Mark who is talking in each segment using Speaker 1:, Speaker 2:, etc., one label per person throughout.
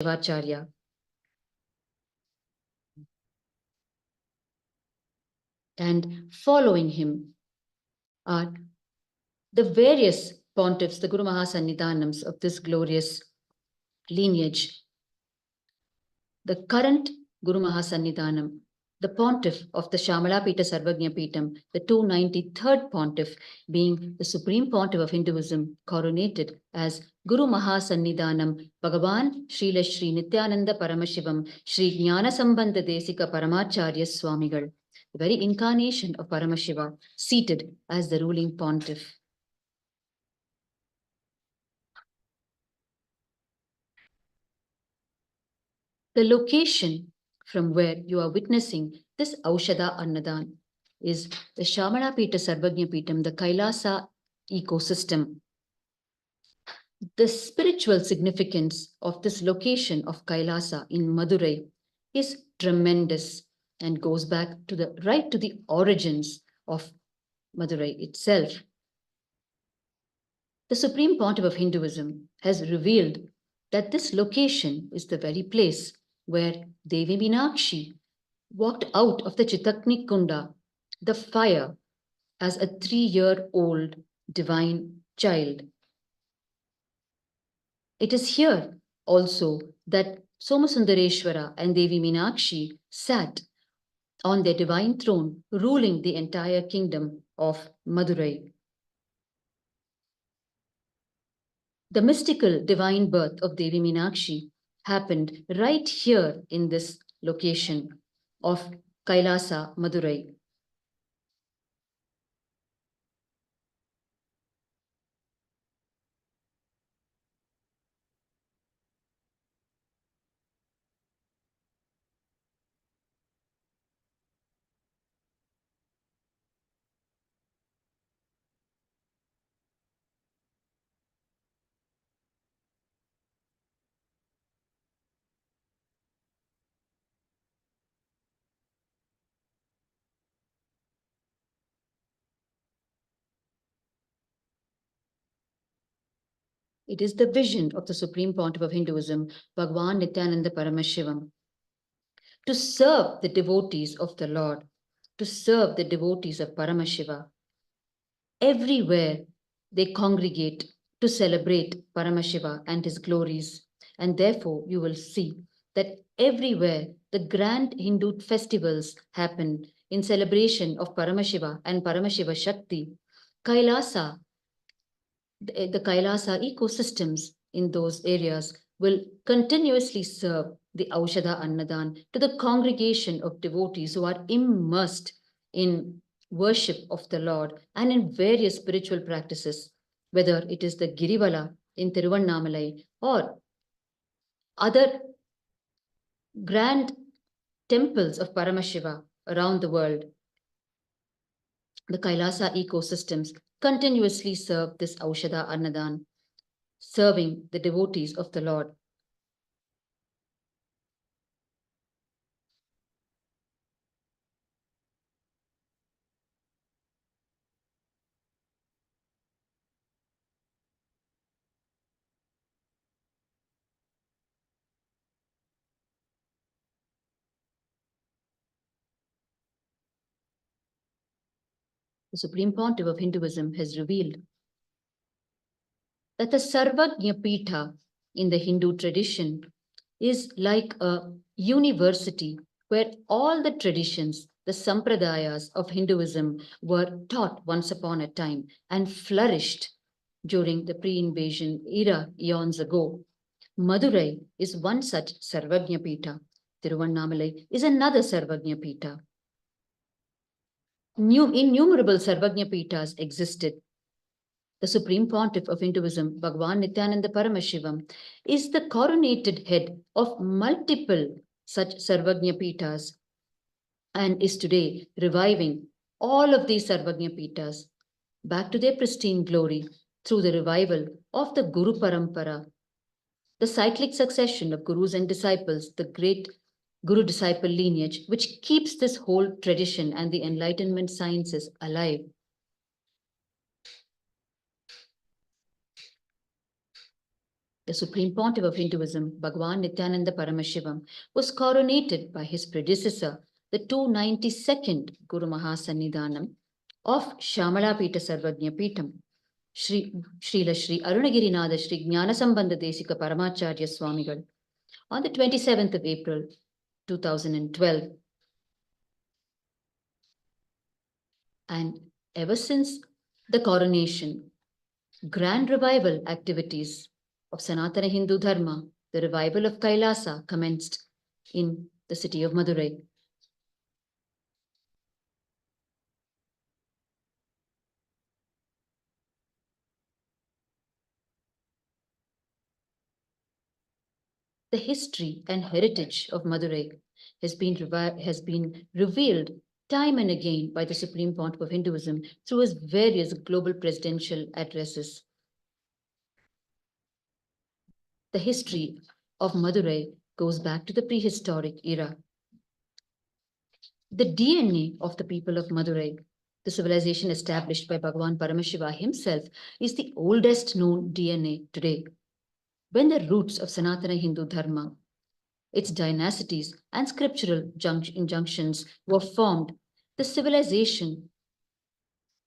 Speaker 1: Paramashivacharya. And following him are the various pontiffs, the Guru Mahasannidhanams of this glorious lineage. The current Guru Mahasannidhanam, the pontiff of the Shamalapita Sarvagnya Peetam, the 293rd pontiff, being the supreme pontiff of Hinduism, coronated as Guru Mahasannidhanam Bhagavan Srila Shri Nityananda Paramashivam Shri Jnana Sambandha Desika Paramacharya Swamigal, the very incarnation of Paramashiva, seated as the ruling pontiff. The location from where you are witnessing this Aushadha Annadan is the Shamalapita Sarvagnya Peetam, the Kailasa ecosystem. The spiritual significance of this location of Kailasa in Madurai is tremendous and goes back to the origins of Madurai itself. The Supreme Pontiff of Hinduism has revealed that this location is the very place where Devi Meenakshi walked out of the Chitakni Kunda, the fire, as a 3-year-old divine child. It is here also that Somasundareshwara and Devi Meenakshi sat on their divine throne, ruling the entire kingdom of Madurai. The mystical divine birth of Devi Meenakshi happened right here in this location of Kailasa, Madurai. It is the vision of the Supreme Pontiff of Hinduism, Bhagavan Nityananda Paramashivam, to serve the devotees of the Lord, to serve the devotees of Paramashiva. Everywhere they congregate to celebrate Paramashiva and his glories. And therefore, you will see that everywhere the grand Hindu festivals happen in celebration of Paramashiva and Paramashiva Shakti. Kailasa, the Kailasa ecosystems in those areas will continuously serve the Aushadha Annadan to the congregation of devotees who are immersed in worship of the Lord and in various spiritual practices, whether it is the Girivala in Tiruvannamalai or other grand temples of Paramashiva around the world. The Kailasa ecosystems continuously serve this Aushadha Annadan, serving the devotees of the Lord. The Supreme Pontiff of Hinduism has revealed that the Sarvagnya Pitha in the Hindu tradition is like a university where all the traditions, the sampradayas of Hinduism were taught once upon a time and flourished during the pre-invasion era eons ago. Madurai is one such Sarvagnya Pitha. Tiruvannamalai is another Sarvagnya Pitha. Innumerable Sarvagnya Pithas existed. The Supreme Pontiff of Hinduism, Bhagavan Nityananda Paramashivam, is the coronated head of multiple such Sarvagnya Pithas and is today reviving all of these Sarvagnya Pithas back to their pristine glory through the revival of the Guru Parampara, the cyclic succession of gurus and disciples, the great Guru-disciple lineage, which keeps this whole tradition and the enlightenment sciences alive. The Supreme Pontiff of Hinduism, Bhagwan Nityananda Paramashivam, was coronated by his predecessor, the 292nd Guru Mahasannidhanam of Shamala Pita Sarvajna Pitam, Srila Shri Arunagirinada Shri Jnanasambandha Desika Paramacharya Swamigal, on the 27th of April, 2012. And ever since the coronation, grand revival activities of Sanatana Hindu Dharma, the revival of Kailasa, commenced in the city of Madurai. The history and heritage of Madurai has been revealed time and again by the Supreme Pontiff of Hinduism through his various global presidential addresses. The history of Madurai goes back to the prehistoric era. The DNA of the people of Madurai, the civilization established by Bhagavan Paramashiva himself, is the oldest known DNA today. When the roots of Sanatana Hindu Dharma, its dynasties and scriptural injunctions were formed, the civilization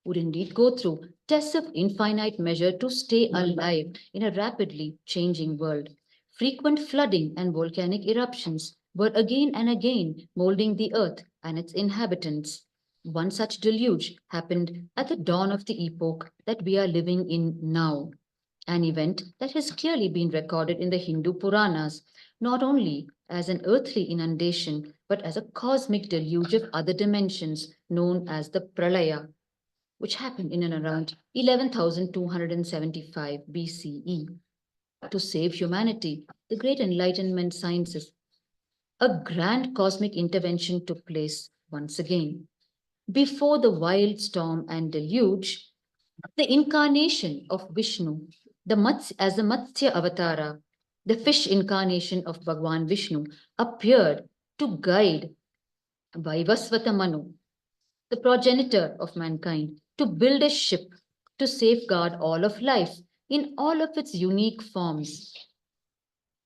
Speaker 1: would indeed go through tests of infinite measure to stay alive in a rapidly changing world. Frequent flooding and volcanic eruptions were again and again molding the earth and its inhabitants. One such deluge happened at the dawn of the epoch that we are living in now, an event that has clearly been recorded in the Hindu Puranas, not only as an earthly inundation, but as a cosmic deluge of other dimensions known as the Pralaya, which happened in and around 11,275 BCE. To save humanity, the great Enlightenment sciences, a grand cosmic intervention took place once again. Before the wild storm and deluge, the incarnation of Vishnu, as the Matsya Avatara, the fish incarnation of Bhagwan Vishnu, appeared to guide Vaivasvata Manu, the progenitor of mankind, to build a ship to safeguard all of life in all of its unique forms,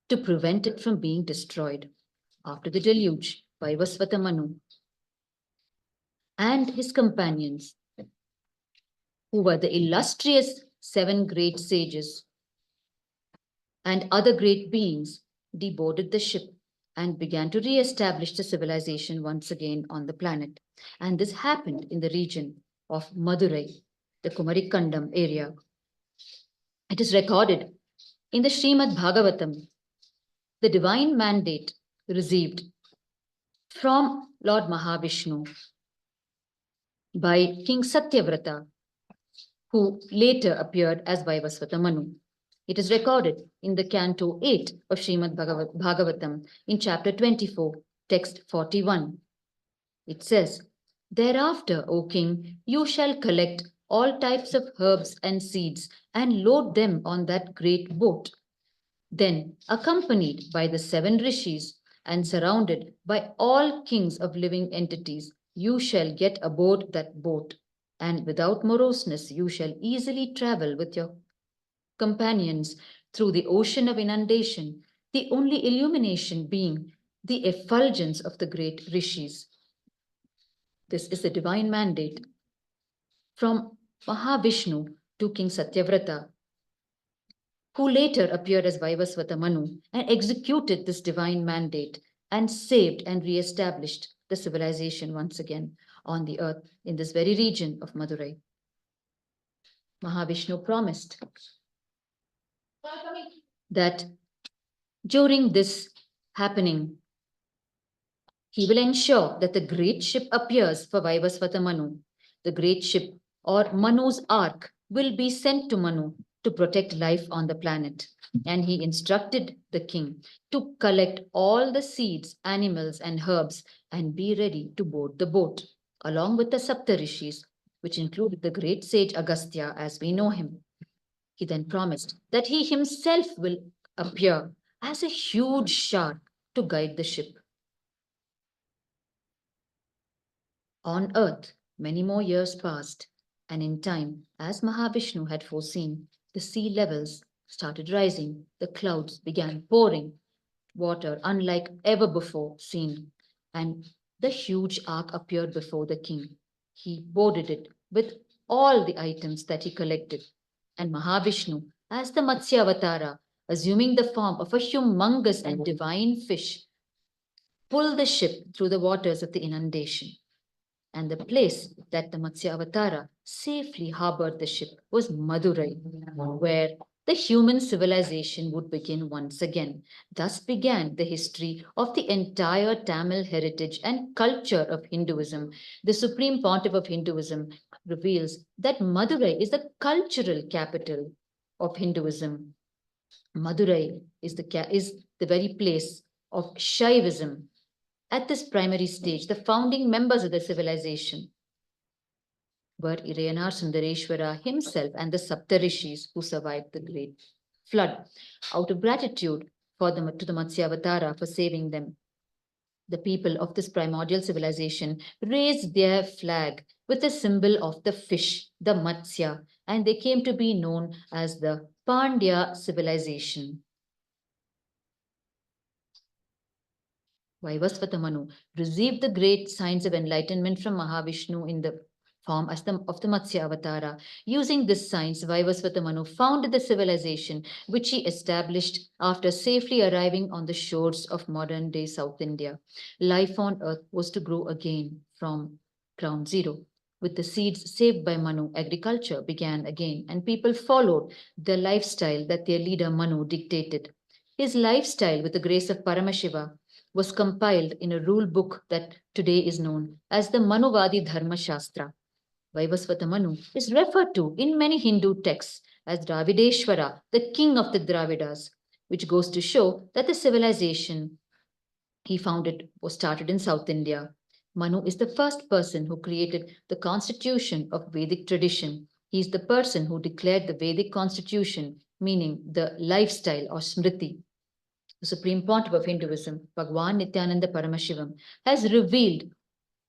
Speaker 1: to prevent it from being destroyed. After the deluge, Vaivasvata Manu and his companions, who were the illustrious 7 great sages and other great beings, deboarded the ship and began to re-establish the civilization once again on the planet. And this happened in the region of Madurai, the Kumarikandam area. It is recorded in the Srimad Bhagavatam, the divine mandate received from Lord Mahavishnu by King Satyavrata, who later appeared as Vaivasvata Manu. It is recorded in the Canto 8 of Srimad Bhagavatam in chapter 24, text 41. It says, "Thereafter, O king, you shall collect all types of herbs and seeds and load them on that great boat. Then, accompanied by the 7 rishis and surrounded by all kings of living entities, you shall get aboard that boat, and without moroseness you shall easily travel with your companions through the ocean of inundation, the only illumination being the effulgence of the great rishis." This is the divine mandate from Mahavishnu to King Satyavrata, who later appeared as Vaivasvata Manu and executed this divine mandate and saved and re-established the civilization once again on the earth in this very region of Madurai. Mahavishnu promised that during this happening, he will ensure that the great ship appears for Vaivasvata Manu. The great ship or Manu's ark will be sent to Manu to protect life on the planet. And he instructed the king to collect all the seeds, animals, and herbs and be ready to board the boat, along with the Saptarishis, which included the great sage Agastya as we know him. He then promised that he himself will appear as a huge shark to guide the ship. On earth, many more years passed, and in time, as Mahavishnu had foreseen, the sea levels started rising. The clouds began pouring water unlike ever before seen, and the huge ark appeared before the king. He boarded it with all the items that he collected, and Mahavishnu, as the Matsya Avatara, assuming the form of a humongous and divine fish, pulled the ship through the waters of the inundation. And the place that the Matsya Avatara safely harbored the ship was Madurai, where the human civilization would begin once again. Thus began the history of the entire Tamil heritage and culture of Hinduism. The Supreme Pontiff of Hinduism reveals that Madurai is the cultural capital of Hinduism. Madurai is the very place of Shaivism. At this primary stage, the founding members of the civilization were Irayanar Sundareshwara himself and the Saptarishis who survived the great flood. Out of gratitude to the Matsyavatara for saving them, the people of this primordial civilization raised their flag with a symbol of the fish, the Matsya, and they came to be known as the Pandya civilization. Vaivasvata Manu received the great signs of enlightenment from Mahavishnu in the form of the Matsya Avatara. Using this science, Vaivasvata Manu founded the civilization which he established after safely arriving on the shores of modern-day South India. Life on earth was to grow again from ground zero. With the seeds saved by Manu, agriculture began again, and people followed the lifestyle that their leader Manu dictated. His lifestyle, with the grace of Paramashiva, was compiled in a rule book that today is known as the Manuvadi Dharma Shastra. Vaivasvata Manu is referred to in many Hindu texts as Dravideshwara, the king of the Dravidas, which goes to show that the civilization he founded was started in South India. Manu is the first person who created the constitution of Vedic tradition. He is the person who declared the Vedic constitution, meaning the lifestyle or smriti. The Supreme Pontiff of Hinduism, Bhagwan Nityananda Paramashivam, has revealed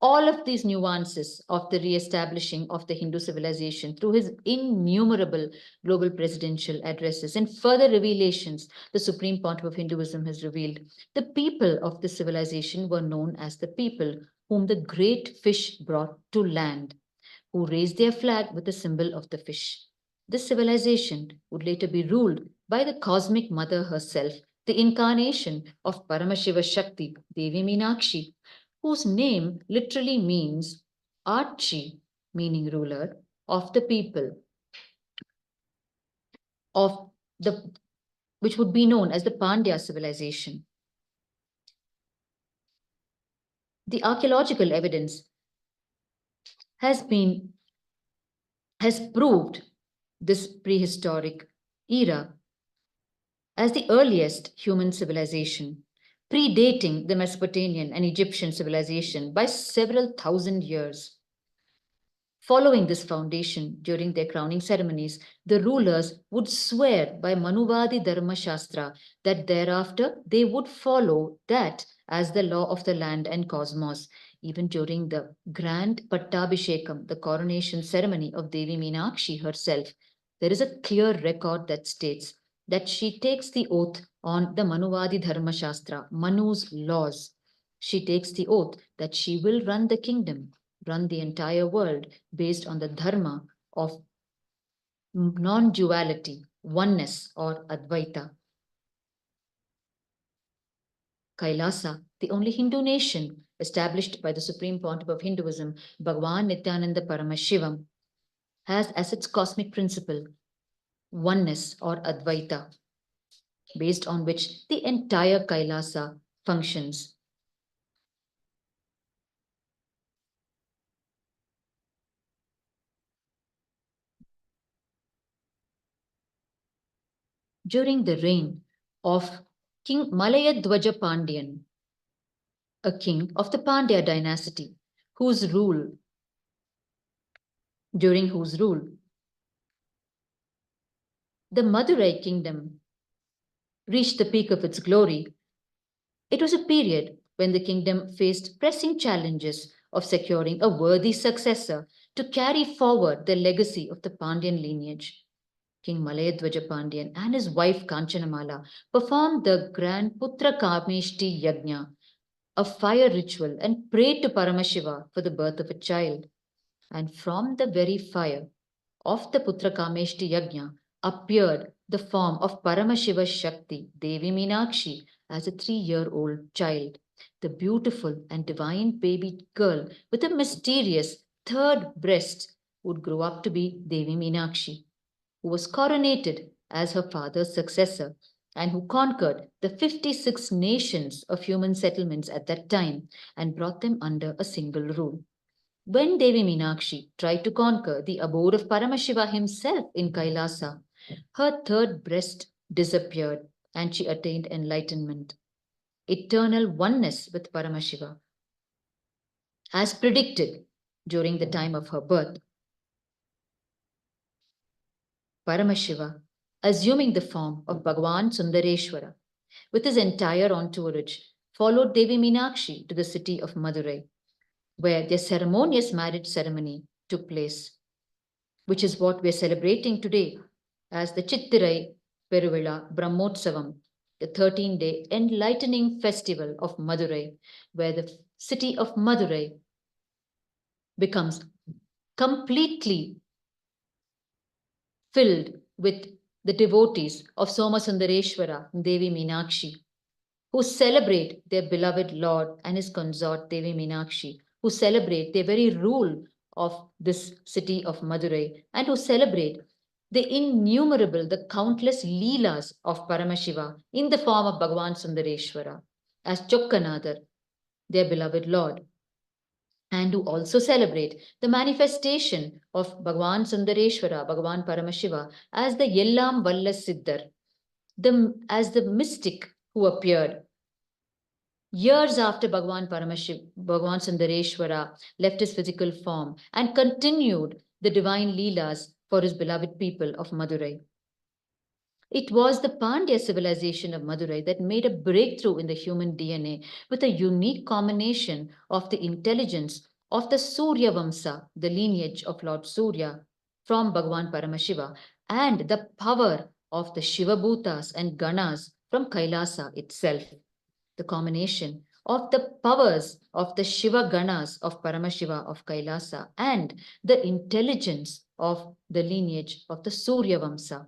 Speaker 1: all of these nuances of the re-establishing of the Hindu civilization through his innumerable global presidential addresses. And further revelations, the Supreme Pontiff of Hinduism has revealed. The people of the civilization were known as the people whom the great fish brought to land, who raised their flag with the symbol of the fish. This civilization would later be ruled by the cosmic mother herself, the incarnation of Paramashiva Shakti, Devi Meenakshi, whose name literally means Archi, meaning ruler of the people, of the which would be known as the Pandya civilization. The archaeological evidence has proved this prehistoric era as the earliest human civilization, predating the Mesopotamian and Egyptian civilization by several thousand years. Following this foundation, during their crowning ceremonies, the rulers would swear by Manuvadi Dharma Shastra that thereafter they would follow that as the law of the land and cosmos. Even during the grand Pattabhishekam, the coronation ceremony of Devi Meenakshi herself, there is a clear record that states that she takes the oath on the Manuvadi Dharma Shastra, Manu's laws. She takes the oath that she will run the kingdom, run the entire world based on the dharma of non-duality, oneness or Advaita. Kailasa, the only Hindu nation established by the Supreme Pontiff of Hinduism, Bhagwan Nityananda Paramashivam, has as its cosmic principle oneness or Advaita, based on which the entire Kailasa functions. During the reign of King Malayadwaja Pandyan, a king of the Pandya dynasty, during whose rule the Madurai kingdom reached the peak of its glory, it was a period when the kingdom faced pressing challenges of securing a worthy successor to carry forward the legacy of the Pandyan lineage. King Malayadwaja Pandyan and his wife Kanchanamala performed the grand Putra Kameshti Yajna, a fire ritual, and prayed to Paramashiva for the birth of a child. And from the very fire of the Putra Kameshti Yajna appeared the form of Paramashiva Shakti, Devi Meenakshi, as a 3-year-old child. The beautiful and divine baby girl with a mysterious third breast would grow up to be Devi Meenakshi, who was coronated as her father's successor and who conquered the 56 nations of human settlements at that time and brought them under a single rule. When Devi Meenakshi tried to conquer the abode of Paramashiva himself in Kailasa, her third breast disappeared and she attained enlightenment, eternal oneness with Paramashiva, as predicted during the time of her birth. Paramashiva, assuming the form of Bhagavan Sundareshwara, with his entire entourage, followed Devi Meenakshi to the city of Madurai, where their ceremonious marriage ceremony took place, which is what we are celebrating today as the Chittirai Peruvizha Brahmotsavam, the 13-day enlightening festival of Madurai, where the city of Madurai becomes completely filled with the devotees of Somasundareshwara and Devi Meenakshi, who celebrate their beloved Lord and his consort Devi Meenakshi, who celebrate the very rule of this city of Madurai, and who celebrate the innumerable, the countless leelas of Paramashiva in the form of Bhagavan Sundareshwara as Chokkanadar, their beloved Lord, and who also celebrate the manifestation of Bhagavan Sundareshwara, Bhagavan Paramashiva, as the Yellam Valla Siddhar, as the mystic who appeared years after Bhagavan Sundareshwara left his physical form and continued the divine leelas for his beloved people of Madurai. It was the Pandya civilization of Madurai that made a breakthrough in the human DNA with a unique combination of the intelligence of the Surya Vamsa, the lineage of Lord Surya from Bhagavan Paramashiva, and the power of the Shiva Bhutas and Ganas from Kailasa itself. The combination of the powers of the Shiva Ganas of Paramashiva of Kailasa and the intelligence of the lineage of the Surya Vamsa.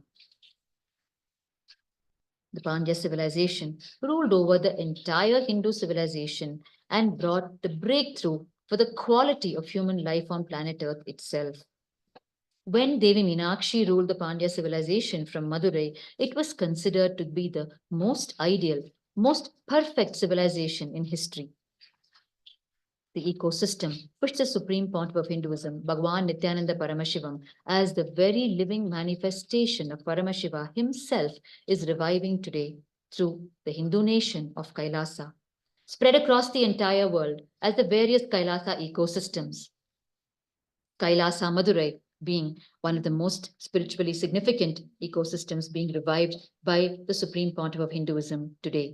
Speaker 1: The Pandya civilization ruled over the entire Hindu civilization and brought the breakthrough for the quality of human life on planet Earth itself. When Devi Meenakshi ruled the Pandya civilization from Madurai, it was considered to be the most ideal, most perfect civilization in history. The ecosystem, which the Supreme Pontiff of Hinduism, Bhagavan Nityananda Paramashivam, as the very living manifestation of Paramashiva himself, is reviving today through the Hindu nation of Kailasa, spread across the entire world as the various Kailasa ecosystems. Kailasa Madurai being one of the most spiritually significant ecosystems being revived by the Supreme Pontiff of Hinduism today,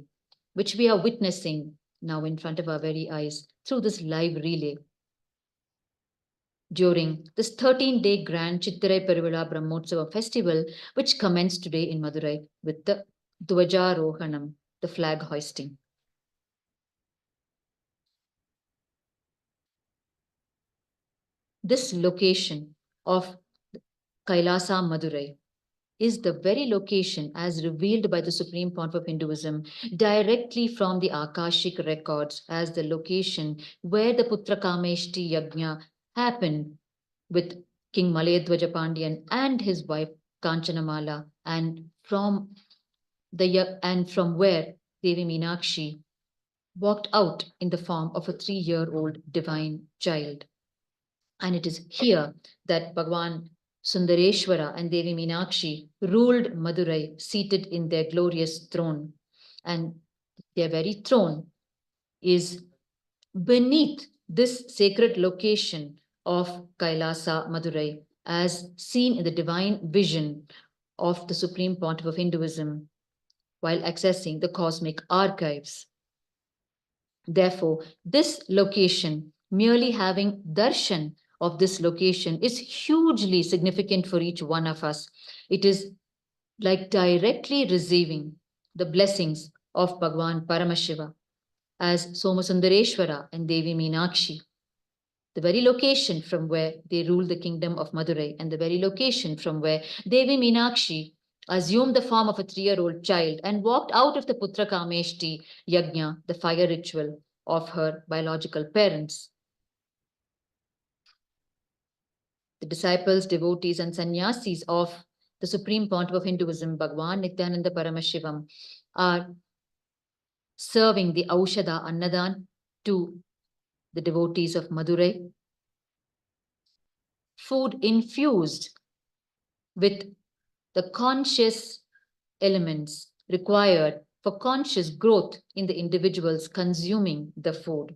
Speaker 1: which we are witnessing now in front of our very eyes through this live relay. During this 13-day grand Chittirai Peruvizha Brahmotsava festival, which commenced today in Madurai with the Dwajarohanam, the flag hoisting. This location of Kailasa Madurai is the very location as revealed by the Supreme Pontiff of Hinduism directly from the Akashic records as the location where the Putra Kameshti Yajna happened with King Malayadwaja Pandyan and his wife Kanchanamala, and from where Devi Meenakshi walked out in the form of a 3-year-old divine child. And it is here that Bhagavan Sundareshwara and Devi Meenakshi ruled Madurai seated in their glorious throne. And their very throne is beneath this sacred location of Kailasa Madurai, as seen in the divine vision of the Supreme Pontiff of Hinduism while accessing the cosmic archives. Therefore, this location, merely having darshan of this location is hugely significant for each one of us. It is like directly receiving the blessings of Bhagwan Paramashiva as Somasundareshwara and Devi Meenakshi, the very location from where they ruled the kingdom of Madurai, and the very location from where Devi Meenakshi assumed the form of a 3-year-old child and walked out of the Putra Kameshti Yajna, the fire ritual of her biological parents. The disciples, devotees, and sannyasis of the Supreme Pontiff of Hinduism, Bhagwan Nityananda Paramashivam, are serving the Aushadha Annadan to the devotees of Madurai, food infused with the conscious elements required for conscious growth in the individuals consuming the food.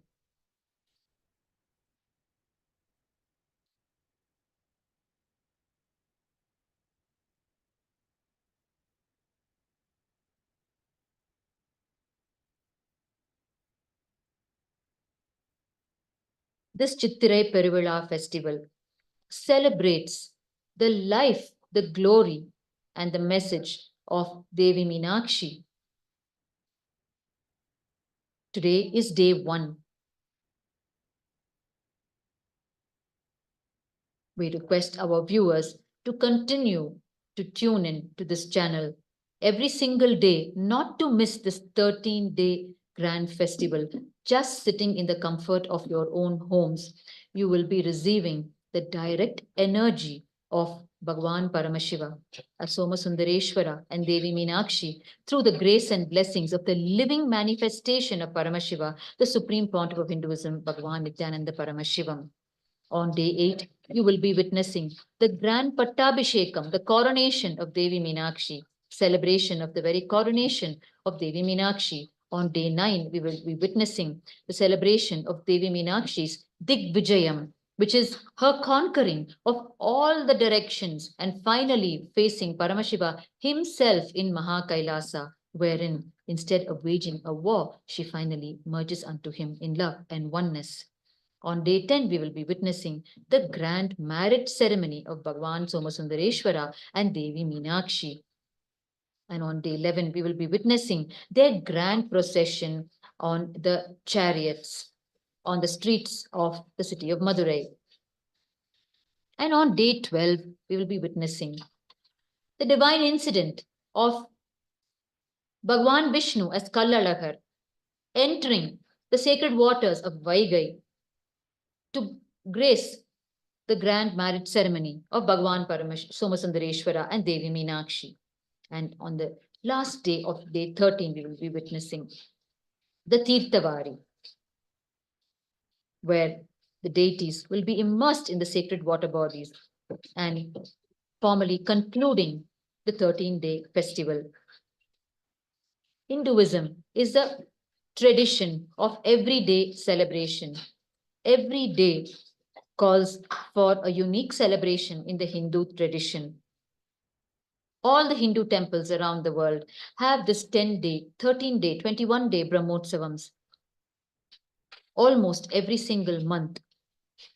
Speaker 1: This Chittirai Peruvizha festival celebrates the life, the glory, and the message of Devi Meenakshi. Today is day 1. We request our viewers to continue to tune in to this channel every single day, not to miss this 13-day grand festival. Just sitting in the comfort of your own homes, you will be receiving the direct energy of Bhagwan Paramashiva, Asoma Sundareshwara, and Devi Meenakshi through the grace and blessings of the living manifestation of Paramashiva, the Supreme Pontiff of Hinduism, Bhagwan Nityananda Paramashivam. On day 8, you will be witnessing the grand Pattabhishekam, the coronation of Devi Meenakshi, celebration of the very coronation of Devi Meenakshi. On day 9, we will be witnessing the celebration of Devi Meenakshi's Digvijayam, which is her conquering of all the directions and finally facing Paramashiva himself in Kailasa, wherein instead of waging a war, she finally merges unto him in love and oneness. On day 10, we will be witnessing the grand marriage ceremony of Bhagwan Somasundareshwara and Devi Meenakshi. And on day 11, we will be witnessing their grand procession on the chariots on the streets of the city of Madurai. And on day 12, we will be witnessing the divine incident of Bhagwan Vishnu as Kallalakar entering the sacred waters of Vaigai to grace the grand marriage ceremony of Bhagwan Somasundareshwara and Devi Meenakshi. And on the last day of day 13, we will be witnessing the Tirthavari, where the deities will be immersed in the sacred water bodies and formally concluding the 13-day festival. Hinduism is a tradition of everyday celebration. Every day calls for a unique celebration in the Hindu tradition. All the Hindu temples around the world have this 10-day, 13-day, 21-day Brahmotsavams almost every single month,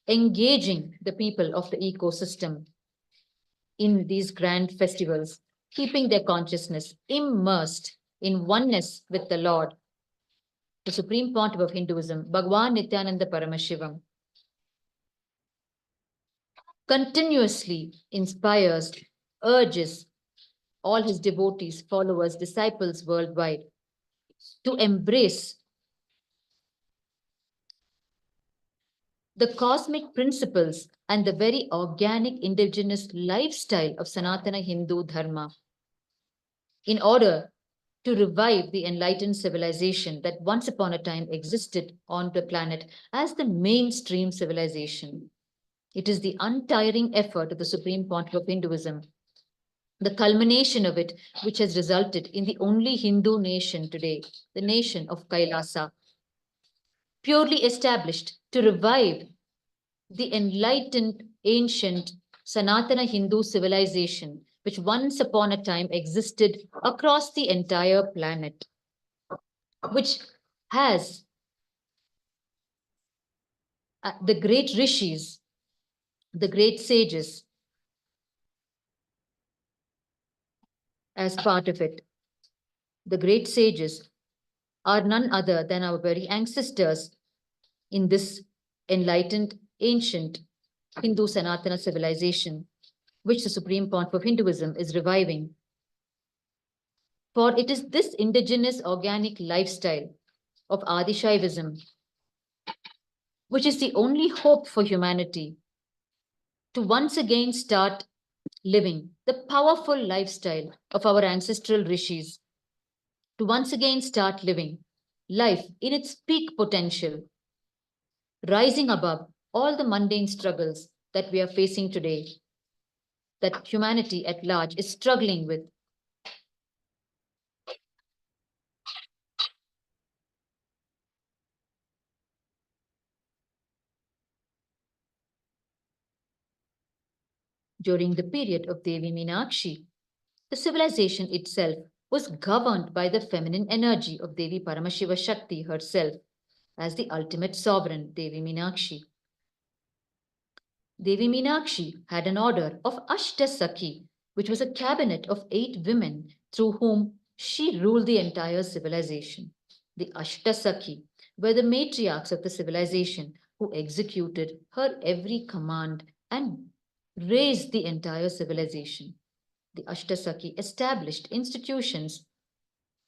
Speaker 1: engaging the people of the ecosystem in these grand festivals, keeping their consciousness immersed in oneness with the Lord, the Supreme Pontiff of Hinduism, Bhagwan Nityananda Paramashivam, continuously inspires, urges all his devotees, followers, disciples worldwide to embrace the cosmic principles and the very organic indigenous lifestyle of Sanatana Hindu Dharma in order to revive the enlightened civilization that once upon a time existed on the planet as the mainstream civilization. It is the untiring effort of the Supreme Pontiff of Hinduism, the culmination of it, which has resulted in the only Hindu nation today, the nation of Kailasa, purely established to revive the enlightened ancient Sanatana Hindu civilization, which once upon a time existed across the entire planet, which has the great rishis The great sages, as part of it, the great sages are none other than our very ancestors in this enlightened, ancient Hindu Sanatana civilization, which the Supreme Pontiff of Hinduism is reviving. For it is this indigenous organic lifestyle of Adishaivism which is the only hope for humanity to once again start living the powerful lifestyle of our ancestral rishis, to once again start living life in its peak potential, rising above all the mundane struggles that we are facing today, that humanity at large is struggling with. During the period of Devi Meenakshi, the civilization itself was governed by the feminine energy of Devi Paramashiva Shakti herself as the ultimate sovereign, Devi Meenakshi. Devi Meenakshi had an order of Ashtasakhi, which was a cabinet of 8 women through whom she ruled the entire civilization. The Ashtasakhi were the matriarchs of the civilization who executed her every command and raised the entire civilization. The Ashtasakhi established institutions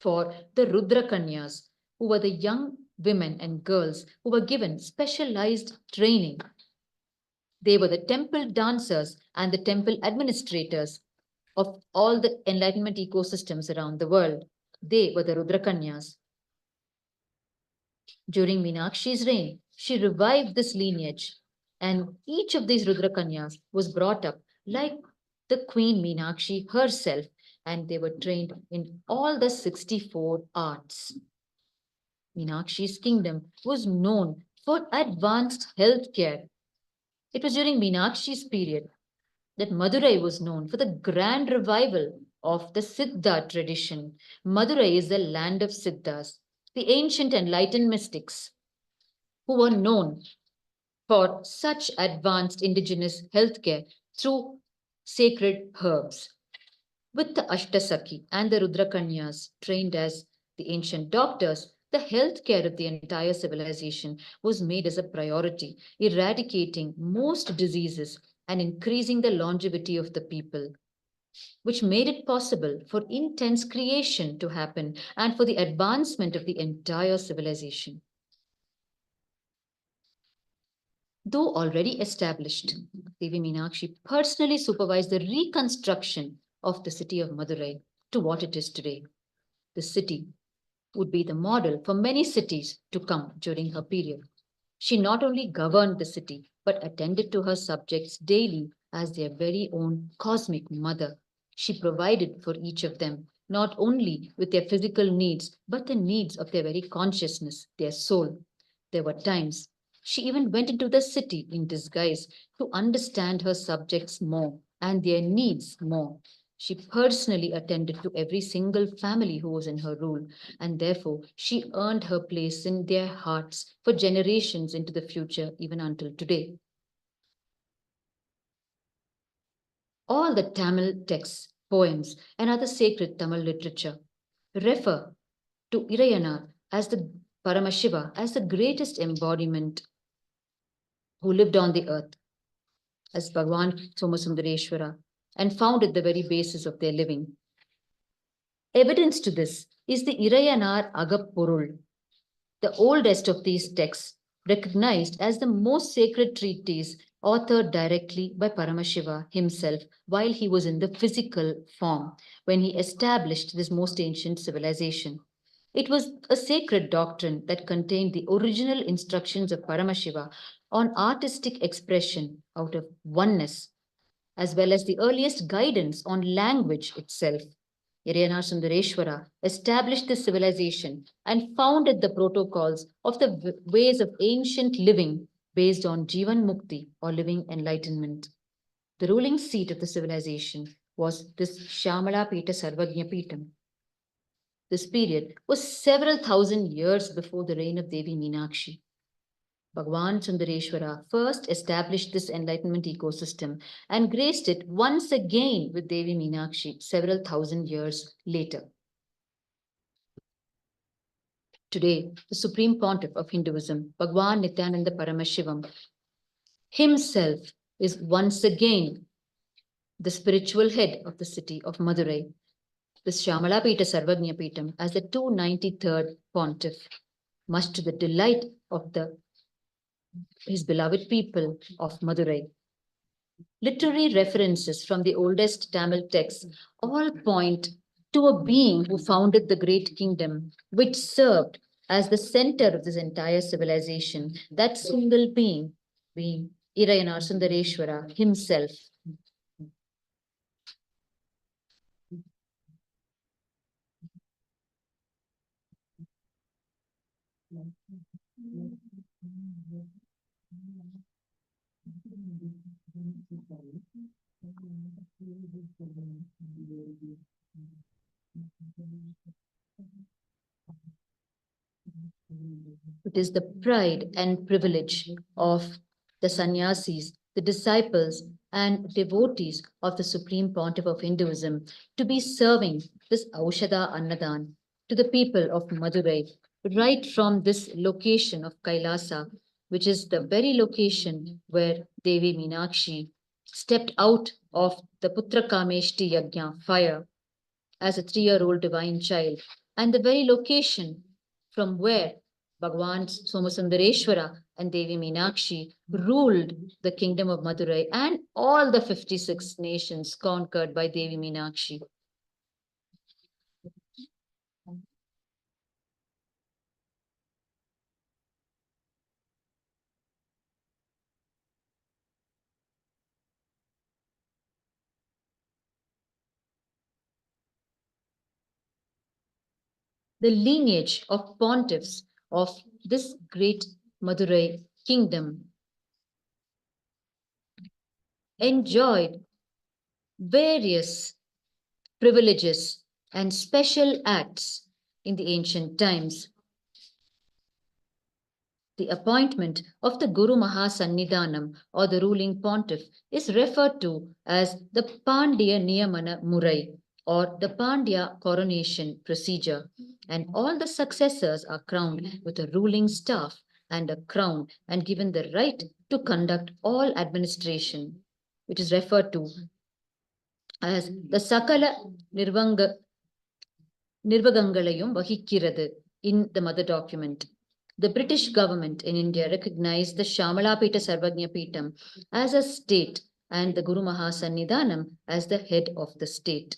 Speaker 1: for the Rudra Kanyas, who were the young women and girls who were given specialized training. They were the temple dancers and the temple administrators of all the enlightenment ecosystems around the world. They were the Rudra Kanyas. During Meenakshi's reign, she revived this lineage, and each of these Rudra Kanyas was brought up like the Queen Meenakshi herself, and they were trained in all the 64 arts. Meenakshi's kingdom was known for advanced healthcare. It was during Meenakshi's period that Madurai was known for the grand revival of the Siddha tradition. Madurai is the land of Siddhas, the ancient enlightened mystics who were known for such advanced indigenous healthcare through sacred herbs. With the Ashtasakhi and the Rudrakanyas trained as the ancient doctors, the healthcare of the entire civilization was made as a priority, eradicating most diseases and increasing the longevity of the people, which made it possible for intense creation to happen and for the advancement of the entire civilization. Though already established, Devi Meenakshi personally supervised the reconstruction of the city of Madurai to what it is today. The city would be the model for many cities to come during her period. She not only governed the city, but attended to her subjects daily as their very own cosmic mother. She provided for each of them, not only with their physical needs, but the needs of their very consciousness, their soul. There were times she even went into the city in disguise to understand her subjects more and their needs more. She personally attended to every single family who was in her rule, and therefore she earned her place in their hearts for generations into the future, even until today. All the Tamil texts, poems, and other sacred Tamil literature refer to Irayanar as the Paramashiva, as the greatest embodiment who lived on the earth, as Bhagavan Somasundareshwara, and founded the very basis of their living. Evidence to this is the Irayanar Agappurul, the oldest of these texts, recognized as the most sacred treatise authored directly by Paramashiva himself while he was in the physical form when he established this most ancient civilization. It was a sacred doctrine that contained the original instructions of Paramashiva on artistic expression out of oneness, as well as the earliest guidance on language itself. Irayanar Sundareshwara established this civilization and founded the protocols of the ways of ancient living based on Jivan Mukti or living enlightenment. The ruling seat of the civilization was this Shamala Pita Sarvagnya Pitam. This period was several thousand years before the reign of Devi Meenakshi. Bhagwan Sundareshwara first established this enlightenment ecosystem and graced it once again with Devi Meenakshi several thousand years later. Today, the Supreme Pontiff of Hinduism, Bhagwan Nityananda Paramashivam, himself is once again the spiritual head of the city of Madurai, the Shyamalapita Sarvagnya Peetam, as the 293rd Pontiff, much to the delight of his beloved people of Madurai. Literary references from the oldest Tamil texts all point to a being who founded the great kingdom, which served as the center of this entire civilization, that single being Irayanar Sundareshwara himself. It is the pride and privilege of the sannyasis, the disciples and devotees of the Supreme Pontiff of Hinduism to be serving this Aushadha Annadan to the people of Madurai, right from this location of Kailasa, which is the very location where Devi Meenakshi stepped out of the Putra Kameshti Yajna fire as a 3-year-old divine child, and the very location from where Bhagwan Somasundareshwara and Devi Meenakshi ruled the kingdom of Madurai and all the 56 nations conquered by Devi Meenakshi. The lineage of pontiffs of this great Madurai kingdom enjoyed various privileges and special acts in the ancient times. The appointment of the Guru Mahasannidhanam or the ruling pontiff is referred to as the Pandya Niyamana Murai or the Pandya coronation procedure, and all the successors are crowned with a ruling staff and a crown and given the right to conduct all administration, which is referred to as the Sakala Nirvagangalayum Vahikkirathu in the mother document. The British government in India recognized the Shamalapita Sarvagnya Peetam as a state and the Guru Mahasannidhanam as the head of the state.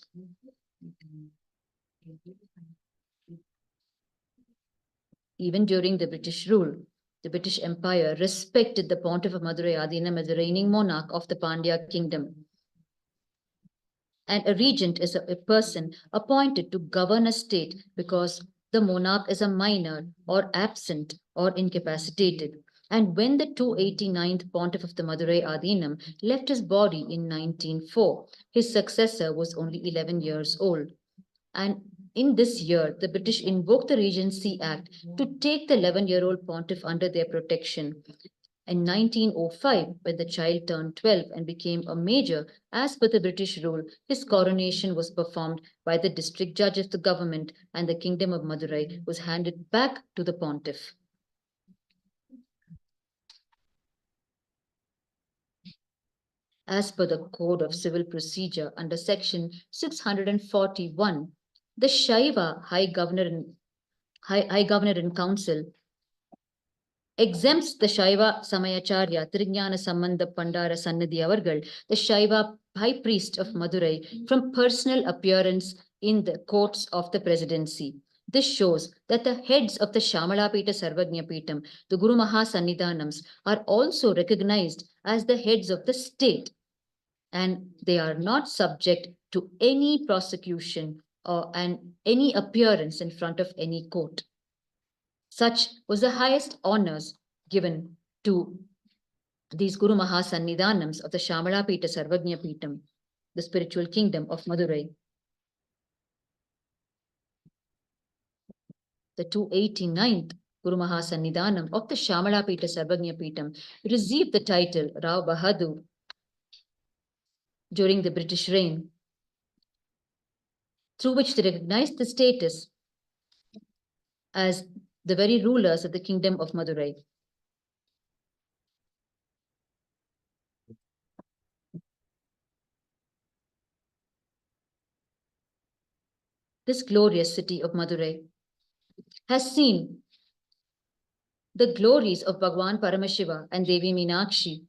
Speaker 1: Even during the British rule, the British Empire respected the Pontiff of Madurai Adinam as the reigning monarch of the Pandya kingdom. And a regent is a person appointed to govern a state because the monarch is a minor or absent or incapacitated. And when the 289th Pontiff of the Madurai Adinam left his body in 1904, his successor was only 11 years old. And in this year, the British invoked the Regency Act to take the 11-year-old pontiff under their protection. In 1905, when the child turned 12 and became a major, as per the British rule, his coronation was performed by the district judge of the government, and the kingdom of Madurai was handed back to the pontiff. As per the Code of Civil Procedure under section 641, the Shaiva High Governor in Council exempts the Shaiva Samayacharya Tirujnana Sambandha Pandara Sannidhi Avargal, the Shaiva High Priest of Madurai, from personal appearance in the courts of the presidency. This shows that the heads of the Shamalapita Sarvagnya Peetam, the Guru Mahasannidhanams, are also recognized as the heads of the state, and they are not subject to any prosecution and any appearance in front of any court. Such was the highest honors given to these Guru Mahasannidhanams of the Shamalapita Sarvagnya Peetam, the spiritual kingdom of Madurai. The 289th Guru Mahasannidhanam of the Shamala Pita Sarvagnya Pitam received the title Rao Bahadur during the British reign, through which they recognized the status as the very rulers of the kingdom of Madurai. This glorious city of Madurai has seen the glories of Bhagwan Paramashiva and Devi Meenakshi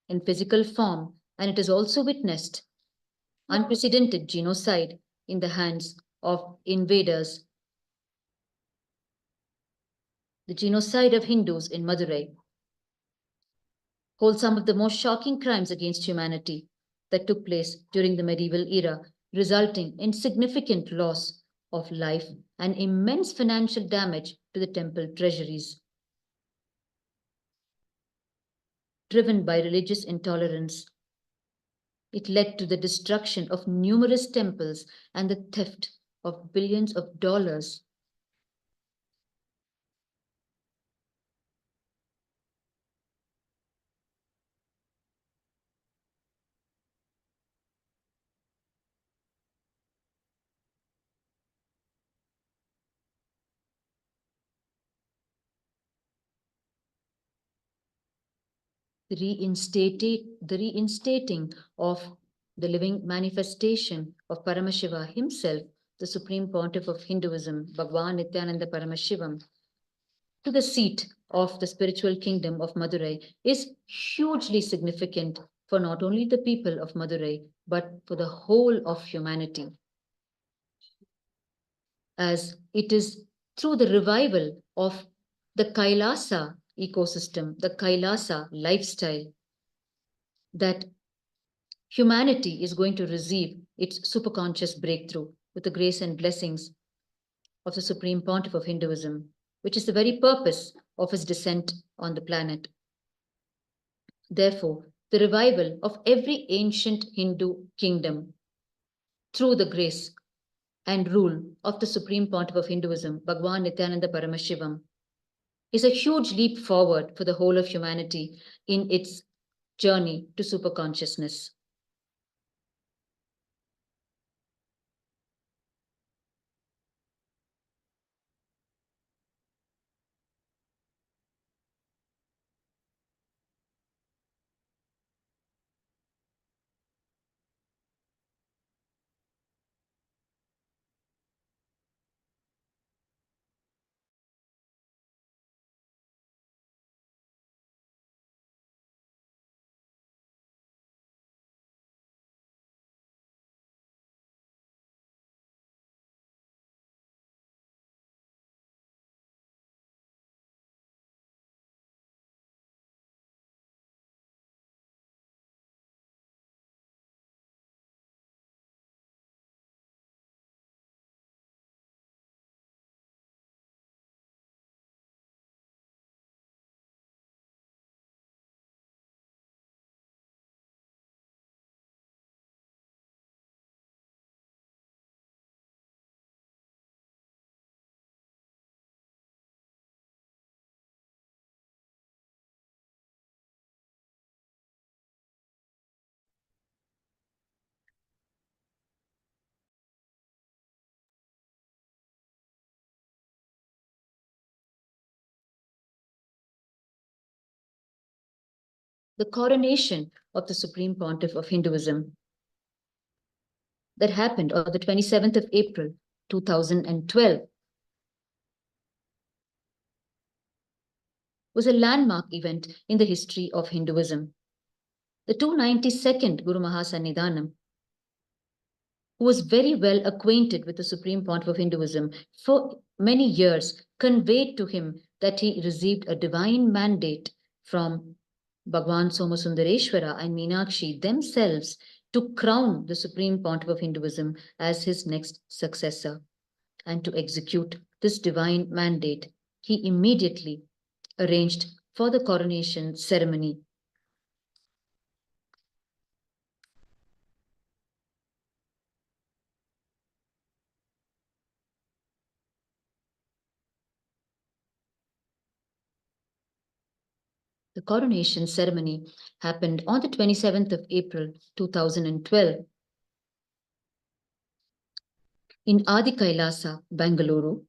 Speaker 1: in physical form, and it has also witnessed unprecedented genocide in the hands of invaders. The genocide of Hindus in Madurai holds some of the most shocking crimes against humanity that took place during the medieval era, resulting in significant loss of life and immense financial damage to the temple treasuries. Driven by religious intolerance, it led to the destruction of numerous temples and the theft of billions of dollars. The reinstating of the living manifestation of Paramashiva himself, the Supreme Pontiff of Hinduism, Bhagwan Nityananda Paramashivam, to the seat of the spiritual kingdom of Madurai is hugely significant for not only the people of Madurai, but for the whole of humanity. As it is through the revival of the Kailasa ecosystem, the Kailasa lifestyle, that humanity is going to receive its superconscious breakthrough with the grace and blessings of the Supreme Pontiff of Hinduism, which is the very purpose of his descent on the planet. Therefore, the revival of every ancient Hindu kingdom through the grace and rule of the Supreme Pontiff of Hinduism, Bhagwan Nityananda Paramashivam, is a huge leap forward for the whole of humanity in its journey to superconsciousness. The coronation of the Supreme Pontiff of Hinduism that happened on the 27th of April, 2012, was a landmark event in the history of Hinduism. The 292nd Guru Mahasannidhanam, who was very well acquainted with the Supreme Pontiff of Hinduism for many years, conveyed to him that he received a divine mandate from Bhagwan Somasundareshwara and Meenakshi themselves to crown the Supreme Pontiff of Hinduism as his next successor. And to execute this divine mandate, he immediately arranged for the coronation ceremony. The coronation ceremony happened on the 27th of April 2012 in Adi Kailasa, Bangalore,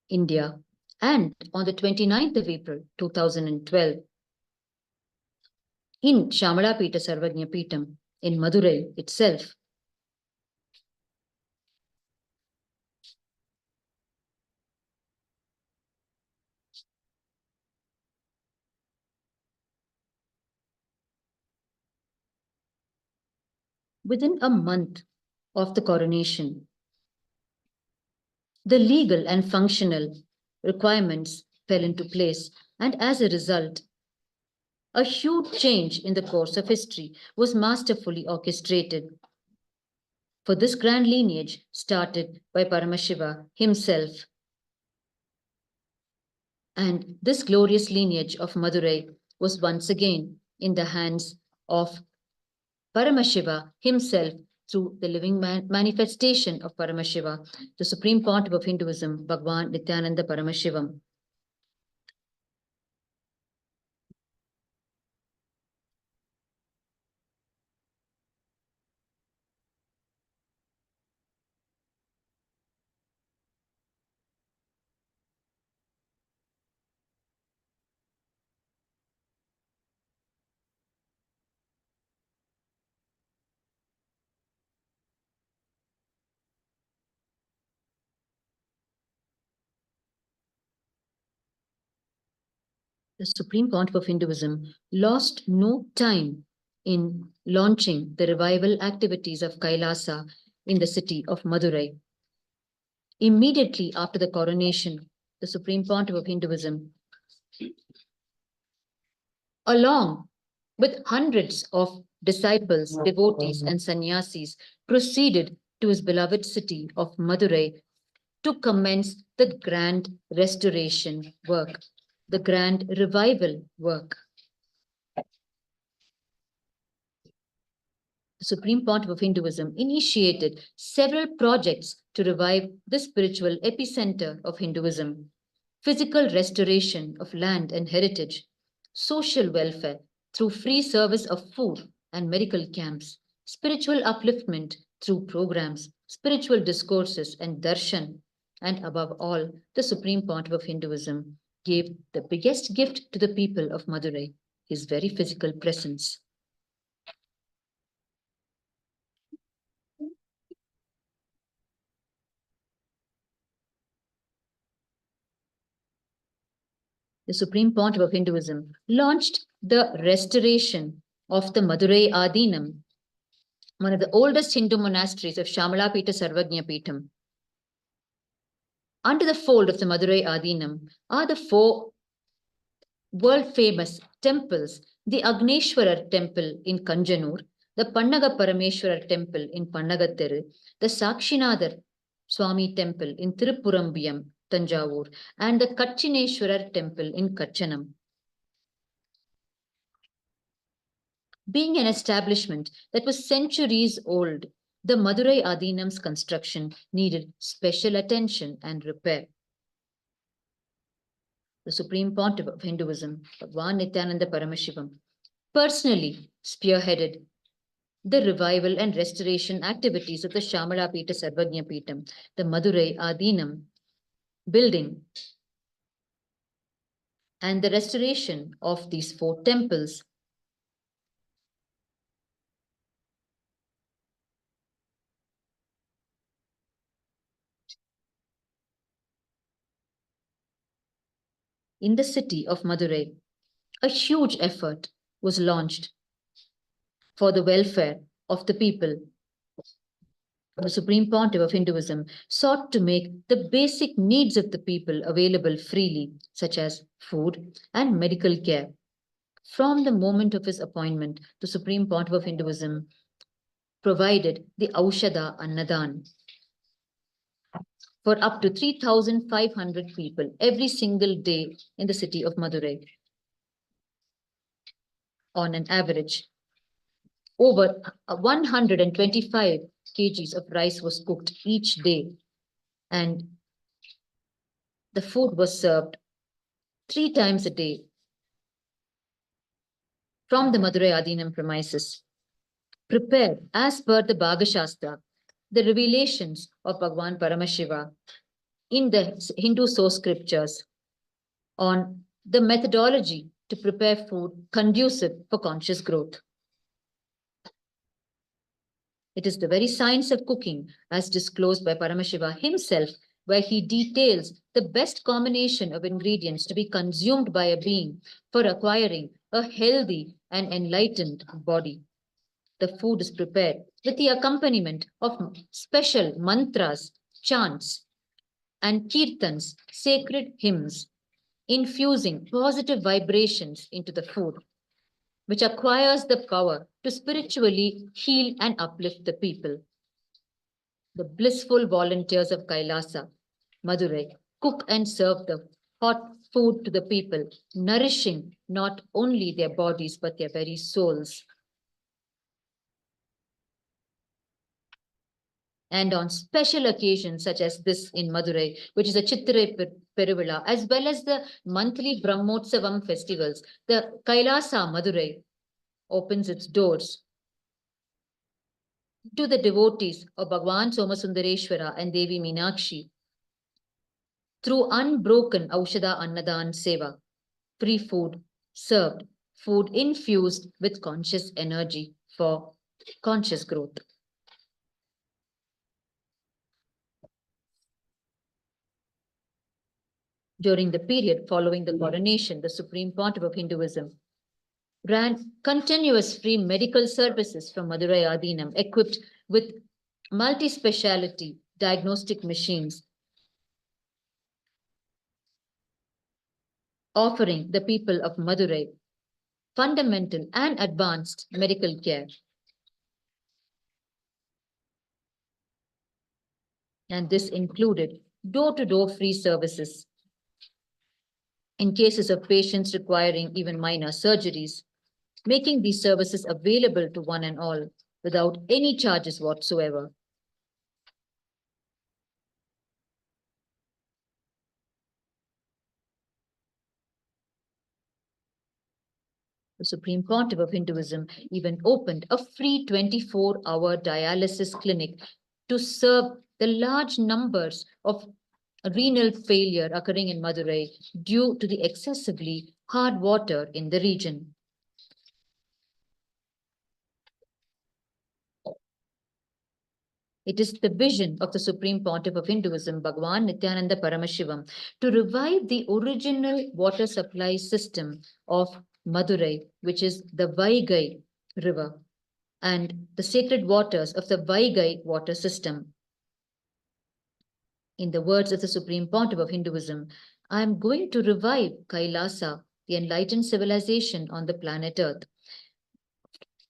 Speaker 1: India, and on the 29th of April 2012 in Shamalapita Sarvagnya Peetham in Madurai itself. Within a month of the coronation, the legal and functional requirements fell into place, and as a result, a huge change in the course of history was masterfully orchestrated. For this grand lineage started by Paramashiva himself. And this glorious lineage of Madurai was once again in the hands of Paramashiva himself through the living manifestation of Paramashiva, the Supreme Pontiff of Hinduism, Bhagwan Nityananda Paramashivam. The Supreme Pontiff of Hinduism lost no time in launching the revival activities of Kailasa in the city of Madurai. Immediately after the coronation, the Supreme Pontiff of Hinduism, along with hundreds of disciples, devotees, and sannyasis, proceeded to his beloved city of Madurai to commence the grand restoration work, the grand revival work. The Supreme Pontiff of Hinduism initiated several projects to revive the spiritual epicenter of Hinduism: physical restoration of land and heritage, social welfare through free service of food and medical camps, spiritual upliftment through programs, spiritual discourses and darshan, and above all, the Supreme Pontiff of Hinduism gave the biggest gift to the people of Madurai, his very physical presence. The Supreme Pontiff of Hinduism launched the restoration of the Madurai Adinam, one of the oldest Hindu monasteries of Shamalapita Sarvagnya Peetham. Under the fold of the Madurai Adinam are the four world-famous temples: the Agneshwarar temple in Kanjanur, the Pannaga Parameshwarar temple in Pannagatheru, the Sakshinadar Swami temple in Tirupurambiyam, Tanjavur, and the Kachineshwarar temple in Kachanam. Being an establishment that was centuries old, the Madurai Adinam's construction needed special attention and repair. The Supreme Pontiff of Hinduism, Bhagwan Nityananda Paramashivam, personally spearheaded the revival and restoration activities of the Shamalapita Sarvagnya Peetham, the Madurai Adinam building, and the restoration of these four temples. In the city of Madurai, a huge effort was launched for the welfare of the people. The Supreme Pontiff of Hinduism sought to make the basic needs of the people available freely, such as food and medical care. From the moment of his appointment, the Supreme Pontiff of Hinduism provided the Aushadha Annadan for up to 3,500 people every single day in the city of Madurai. On an average, over 125 kgs of rice was cooked each day, and the food was served 3 times a day. from the Madurai Adinam premises, prepared as per the Bhagashastra, the revelations of Bhagwan Paramashiva in the Hindu source scriptures on the methodology to prepare food conducive for conscious growth. It is the very science of cooking, as disclosed by Paramashiva himself, where he details the best combination of ingredients to be consumed by a being for acquiring a healthy and enlightened body. The food is prepared with the accompaniment of special mantras, chants, and kirtans, sacred hymns, infusing positive vibrations into the food, which acquires the power to spiritually heal and uplift the people. The blissful volunteers of Kailasa, Madurai, cook and serve the hot food to the people, nourishing not only their bodies but their very souls. And on special occasions such as this in Madurai, which is a Chittirai Peruvizha, as well as the monthly Brahmotsavam festivals, the Kailasa Madurai opens its doors to the devotees of Bhagwan Somasundareshwara and Devi Meenakshi through unbroken Aushada Annadan Seva, free food served, food infused with conscious energy for conscious growth. During the period following the coronation, the Supreme Pontiff of Hinduism ran continuous free medical services from Madurai Adinam, equipped with multi-speciality diagnostic machines, offering the people of Madurai fundamental and advanced medical care. And this included door-to-door free services in cases of patients requiring even minor surgeries, making these services available to one and all without any charges whatsoever. The Supreme Pontiff of Hinduism even opened a free 24-hour dialysis clinic to serve the large numbers of renal failure occurring in Madurai due to the excessively hard water in the region. It is the vision of the Supreme Pontiff of Hinduism, Bhagwan Nityananda Paramashivam, to revive the original water supply system of Madurai, which is the Vaigai River, and the sacred waters of the Vaigai water system. In the words of the Supreme Pontiff of Hinduism, I am going to revive Kailasa, the enlightened civilization on the planet Earth.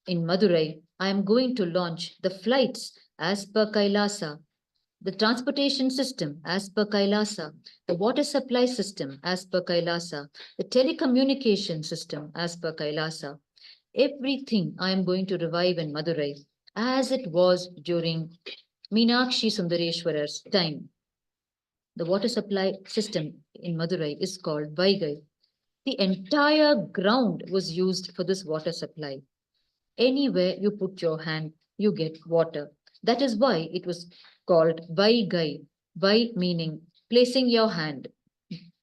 Speaker 1: In Madurai, I am going to launch the flights as per Kailasa, the transportation system as per Kailasa, the water supply system as per Kailasa, the telecommunication system as per Kailasa. Everything I am going to revive in Madurai as it was during Meenakshi Sundareshwara's time. The water supply system in Madurai is called Vaigai. The entire ground was used for this water supply. Anywhere you put your hand, you get water. That is why it was called Vaigai. Vai meaning placing your hand.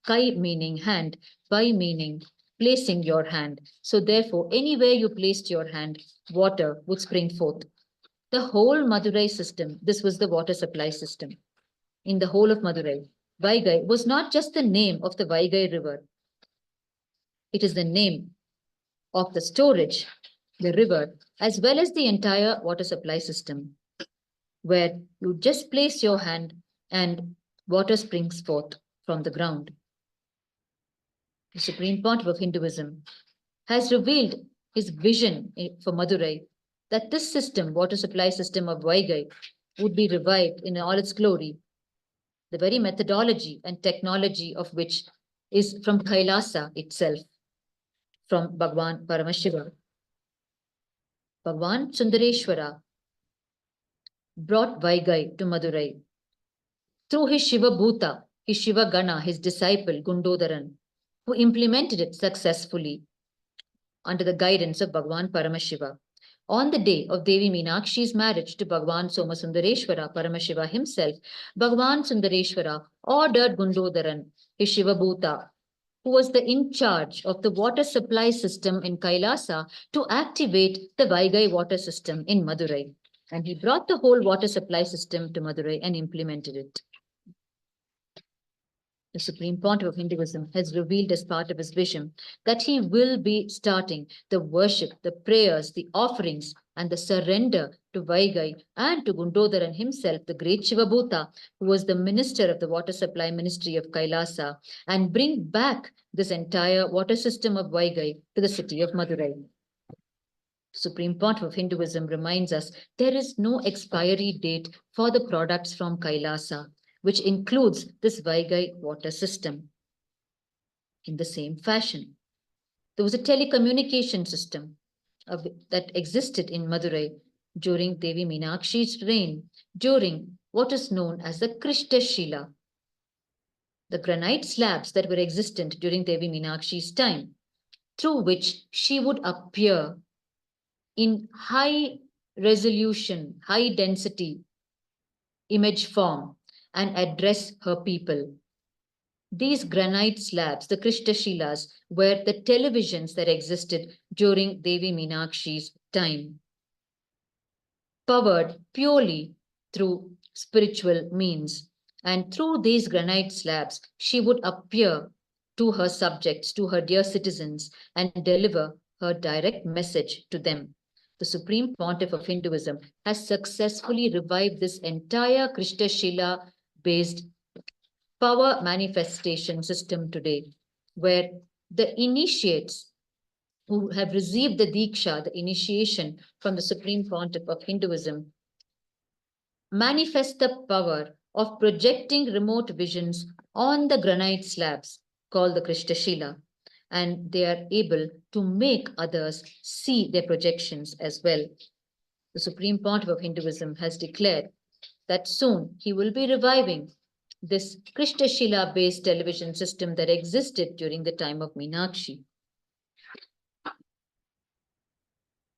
Speaker 1: Kai meaning hand. Vai meaning placing your hand. So therefore, anywhere you placed your hand, water would spring forth. The whole Madurai system, this was the water supply system. In the whole of Madurai, Vaigai was not just the name of the Vaigai river. It is the name of the storage, the river, as well as the entire water supply system, where you just place your hand and water springs forth from the ground. The Supreme Pontiff of Hinduism has revealed his vision for Madurai that this system, water supply system of Vaigai, would be revived in all its glory. The very methodology and technology of which is from Kailasa itself, from Bhagwan Paramashiva. Bhagwan Sundareshwara brought Vaigai to Madurai through his Shiva Bhuta, his Shiva Gana, his disciple Gundodaran, who implemented it successfully. under the guidance of Bhagwan Paramashiva. On the day of Devi Meenakshi's marriage to Bhagwan Somasundareshwara Paramashiva himself, Bhagwan Sundareshwara ordered Gundodaran, his Shivabhuta, who was in charge of the water supply system in Kailasa, to activate the Vaigai water system in Madurai. And he brought the whole water supply system to Madurai and implemented it. The Supreme Pontiff of Hinduism has revealed as part of his vision that he will be starting the worship, the prayers, the offerings, and the surrender to Vaigai and to Gundodaran himself, the great Shivabhuta, who was the minister of the water supply ministry of Kailasa, and bring back this entire water system of Vaigai to the city of Madurai. Supreme Pontiff of Hinduism reminds us there is no expiry date for the products from Kailasa, which includes this Vaigai water system. In the same fashion, there was a telecommunication system that existed in Madurai during Devi Meenakshi's reign, during what is known as the Krishna Shila, the granite slabs that were existent during Devi Meenakshi's time, through which she would appear in high resolution, high density image form and address her people. These granite slabs, the Krishna Shilas, were the televisions that existed during Devi Meenakshi's time, powered purely through spiritual means. And through these granite slabs, she would appear to her subjects, to her dear citizens, and deliver her direct message to them. The Supreme Pontiff of Hinduism has successfully revived this entire Krishna Shila based power manifestation system today, where the initiates who have received the Diksha, the initiation from the Supreme Pontiff of Hinduism, manifest the power of projecting remote visions on the granite slabs called the Krishna Shila, and they are able to make others see their projections as well. The Supreme Pontiff of Hinduism has declared that soon he will be reviving this Krishna Shila based television system that existed during the time of Meenakshi.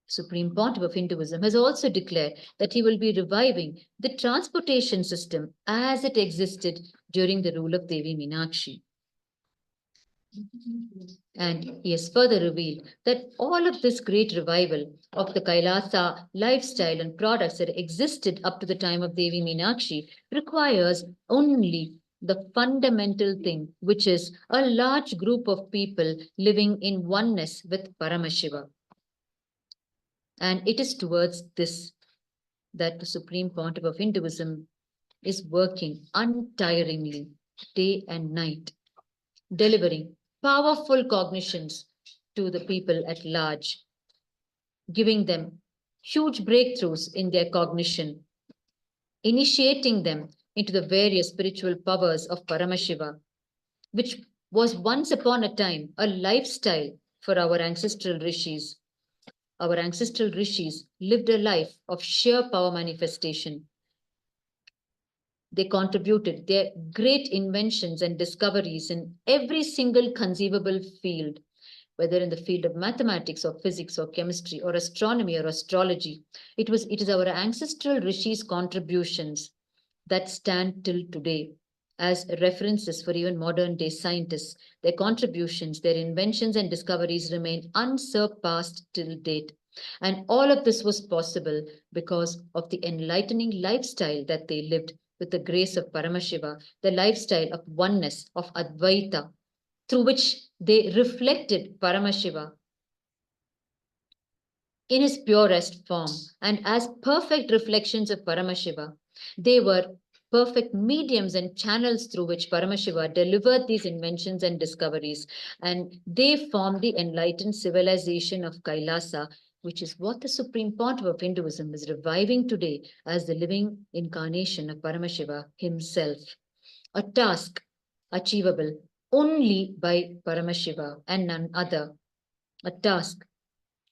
Speaker 1: Supreme Pontiff of Hinduism has also declared that he will be reviving the transportation system as it existed during the rule of Devi Meenakshi. And he has further revealed that all of this great revival of the Kailasa lifestyle and products that existed up to the time of Devi Meenakshi requires only the fundamental thing, which is a large group of people living in oneness with Paramashiva. And it is towards this that the Supreme Pontiff of Hinduism is working untiringly, day and night, delivering powerful cognitions to the people at large, giving them huge breakthroughs in their cognition, initiating them into the various spiritual powers of Paramashiva, which was once upon a time a lifestyle for our ancestral rishis. Our ancestral rishis lived a life of sheer power manifestation. They contributed their great inventions and discoveries in every single conceivable field, whether in the field of mathematics or physics or chemistry or astronomy or astrology. It is our ancestral rishis' contributions that stand till today as references for even modern day scientists. Their contributions, their inventions and discoveries remain unsurpassed till date. And all of this was possible because of the enlightening lifestyle that they lived with the grace of Paramashiva, the lifestyle of oneness, of Advaita, through which they reflected Paramashiva in his purest form. And as perfect reflections of Paramashiva, they were perfect mediums and channels through which Paramashiva delivered these inventions and discoveries. And they formed the enlightened civilization of Kailasa, which is what the Supreme Pontiff of Hinduism is reviving today as the living incarnation of Paramashiva himself. A task achievable only by Paramashiva and none other. A task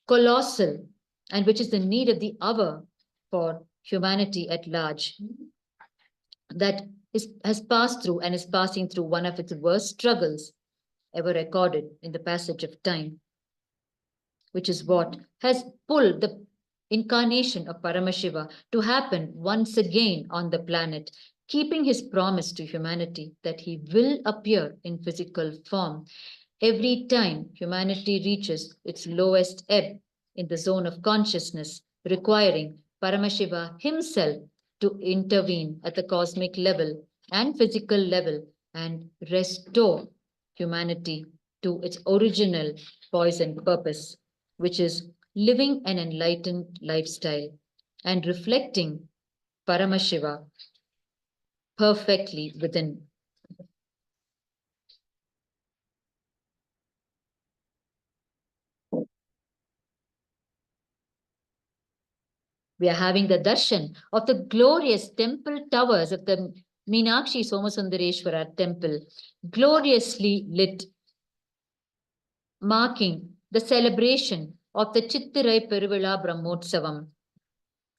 Speaker 1: colossal and which is the need of the hour for humanity at large, that has passed through and is passing through one of its worst struggles ever recorded in the passage of time. which is what has pulled the incarnation of Paramashiva to happen once again on the planet, keeping his promise to humanity that he will appear in physical form every time humanity reaches its lowest ebb in the zone of consciousness, requiring Paramashiva himself to intervene at the cosmic level and physical level and restore humanity to its original poise and purpose, which is living an enlightened lifestyle and reflecting Paramashiva perfectly within. We are having the darshan of the glorious temple towers of the Meenakshi Somasundareshwara temple, gloriously lit, marking the celebration of the Chittirai Peruvizha Brahmotsavam,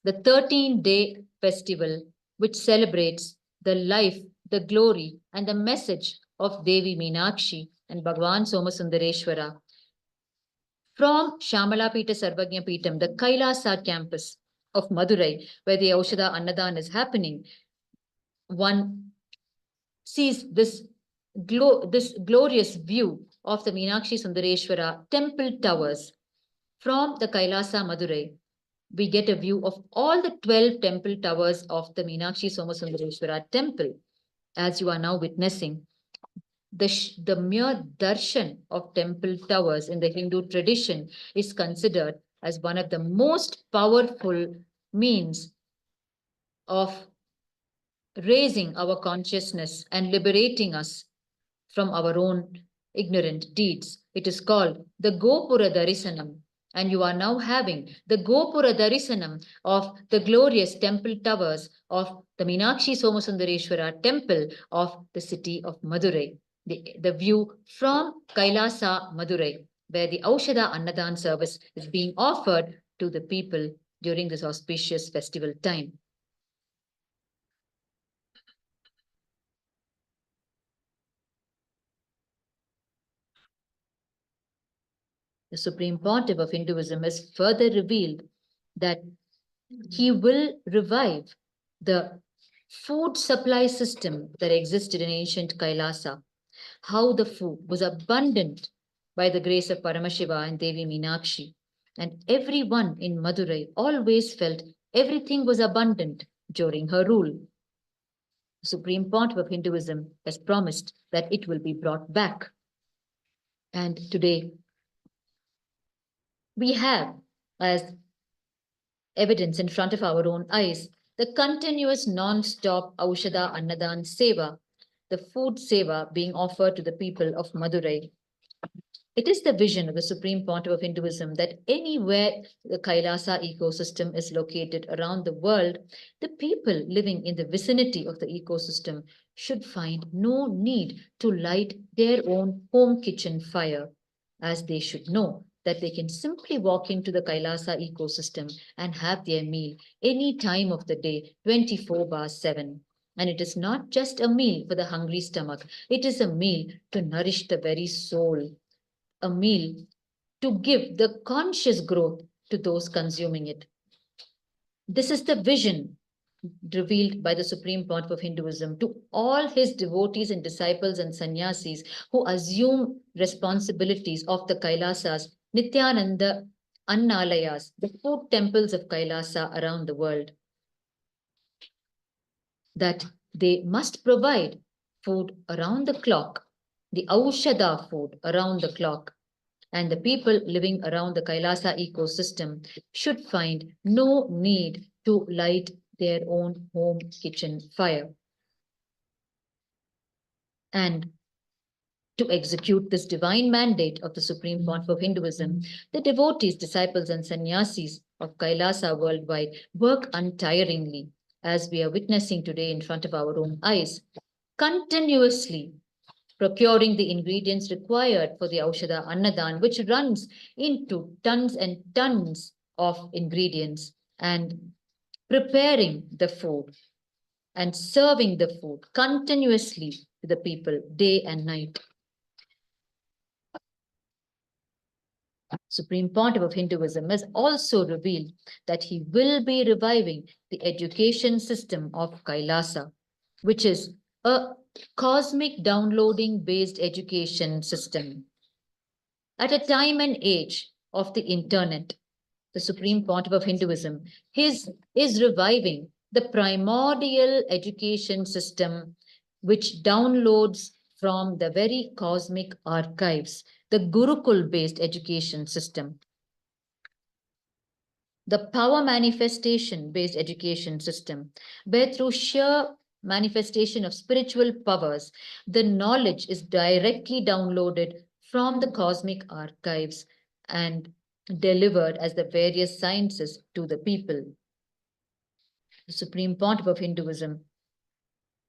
Speaker 1: the 13-day festival which celebrates the life, the glory, and the message of Devi Meenakshi and Bhagwan Somasundareshwara. From Shamalapita Sarvagnya Peetam, the Kailasa campus of Madurai, where the Aushadha Annadan is happening, one sees this glorious view of the Meenakshi Sundareshwara temple towers. From the Kailasa Madurai, we get a view of all the 12 temple towers of the Meenakshi Somasundareshwara temple, as you are now witnessing. The mere darshan of temple towers in the Hindu tradition is considered as one of the most powerful means of raising our consciousness and liberating us from our own ignorant deeds. It is called the Gopura Darisanam. And you are now having the Gopura Darisanam of the glorious temple towers of the Meenakshi Somasundareshwara temple of the city of Madurai. The view from Kailasa, Madurai, where the Aushadha Annadan service is being offered to the people during this auspicious festival time. The Supreme Pontiff of Hinduism has further revealed that he will revive the food supply system that existed in ancient Kailasa, how the food was abundant by the grace of Paramashiva and Devi Meenakshi. And everyone in Madurai always felt everything was abundant during her rule. The Supreme Pontiff of Hinduism has promised that it will be brought back. And today, we have, as evidence in front of our own eyes, the continuous non-stop Aushadha Annadan Seva, the food seva being offered to the people of Madurai. It is the vision of the Supreme Pontiff of Hinduism that anywhere the Kailasa ecosystem is located around the world, the people living in the vicinity of the ecosystem should find no need to light their own home kitchen fire, as they should know that they can simply walk into the Kailasa ecosystem and have their meal any time of the day, 24/7. And it is not just a meal for the hungry stomach, it is a meal to nourish the very soul, a meal to give the conscious growth to those consuming it. This is the vision revealed by the Supreme Pontiff of Hinduism to all his devotees and disciples and sannyasis who assume responsibilities of the Kailasas, Nityananda Annalayas, the food temples of Kailasa around the world, that they must provide food around the clock, the Aushadha food around the clock, and the people living around the Kailasa ecosystem should find no need to light their own home kitchen fire. And to execute this divine mandate of the Supreme Pontiff of Hinduism, the devotees, disciples, and sannyasis of Kailasa worldwide work untiringly, as we are witnessing today in front of our own eyes, continuously procuring the ingredients required for the Aushadha Annadan, which runs into tons and tons of ingredients, and preparing the food and serving the food continuously to the people day and night. Supreme Pontiff of Hinduism has also revealed that he will be reviving the education system of Kailasa, which is a cosmic downloading based education system. At a time and age of the internet, the Supreme Pontiff of Hinduism is reviving the primordial education system which downloads from the very cosmic archives, the Gurukul based education system, the power manifestation based education system, where through sheer manifestation of spiritual powers, the knowledge is directly downloaded from the cosmic archives and delivered as the various sciences to the people. The Supreme Pontiff of Hinduism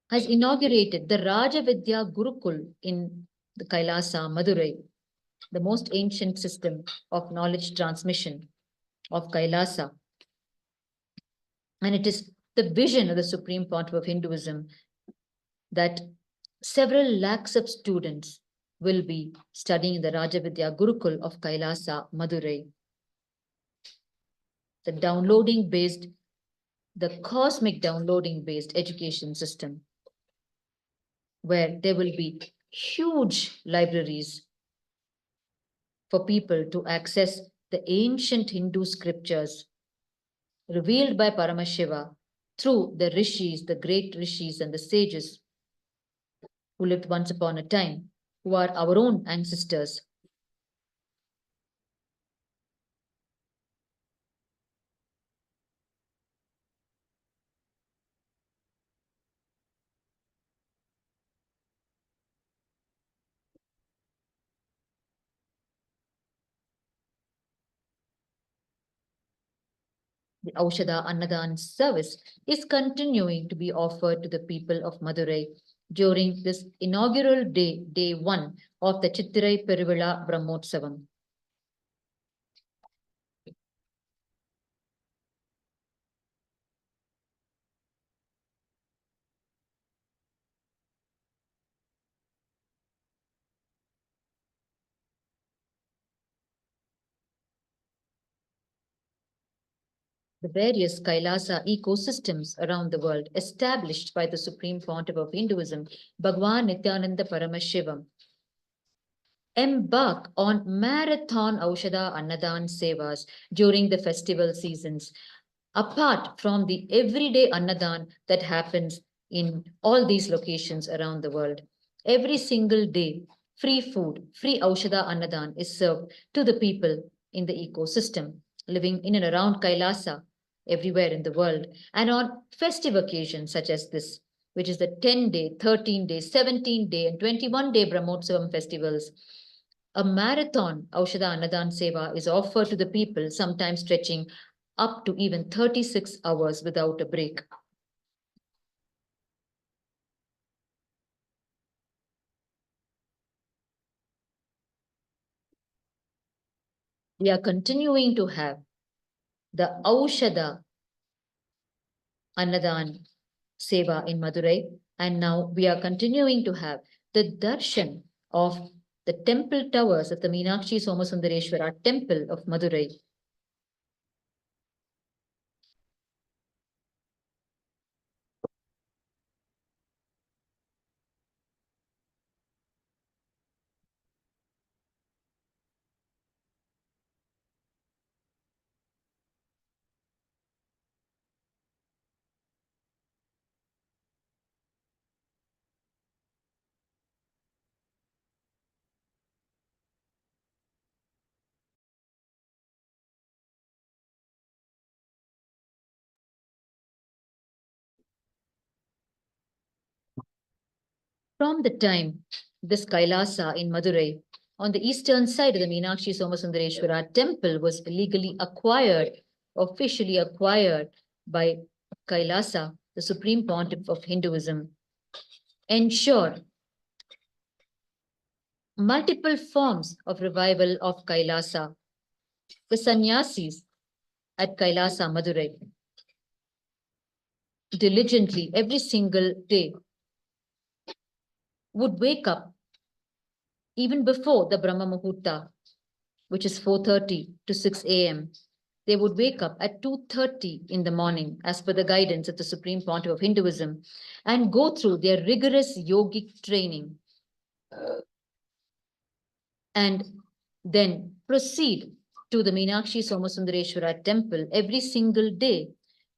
Speaker 1: has inaugurated the Rajavidya Gurukul in the Kailasa, Madurai, the most ancient system of knowledge transmission of Kailasa. And it is the vision of the Supreme Pontiff of Hinduism that several lakhs of students will be studying the Rajavidya Gurukul of Kailasa, Madurai. The cosmic downloading based education system, where there will be huge libraries for people to access the ancient Hindu scriptures revealed by Paramashiva through the rishis, the great rishis and the sages who lived once upon a time, who are our own ancestors. The Aushadha Annadan service is continuing to be offered to the people of Madurai during this inaugural day, day 1 of the Chittirai Peruvizha Brahmotsavam. The various Kailasa ecosystems around the world established by the Supreme Pontiff of Hinduism, Bhagwan Nityananda Paramashivam, embark on marathon Aushadha Annadan Sevas during the festival seasons, apart from the everyday Annadan that happens in all these locations around the world. Every single day, free food, free Aushadha Annadan is served to the people in the ecosystem living in and around Kailasa, everywhere in the world, and on festive occasions such as this, which is the 10-day, 13-day, 17-day, and 21-day Brahmotsavam festivals. A marathon Aushadha Annadan Seva is offered to the people, sometimes stretching up to even 36 hours without a break. We are continuing to have the Aushadha Annadan Seva in Madurai, and now we are continuing to have the darshan of the temple towers of the Meenakshi Somasundareshwara temple of Madurai. From the time this Kailasa in Madurai, on the eastern side of the Meenakshi Somasundareshwara temple, was illegally acquired, officially acquired by Kailasa, the Supreme Pontiff of Hinduism, ensured multiple forms of revival of Kailasa. The sannyasis at Kailasa, Madurai, diligently every single day would wake up even before the Brahma Muhurta which is 4:30 to 6 a.m. They would wake up at 2:30 in the morning, as per the guidance of the Supreme Pontiff of Hinduism, and go through their rigorous yogic training, and then proceed to the Meenakshi Somasundareshwara temple every single day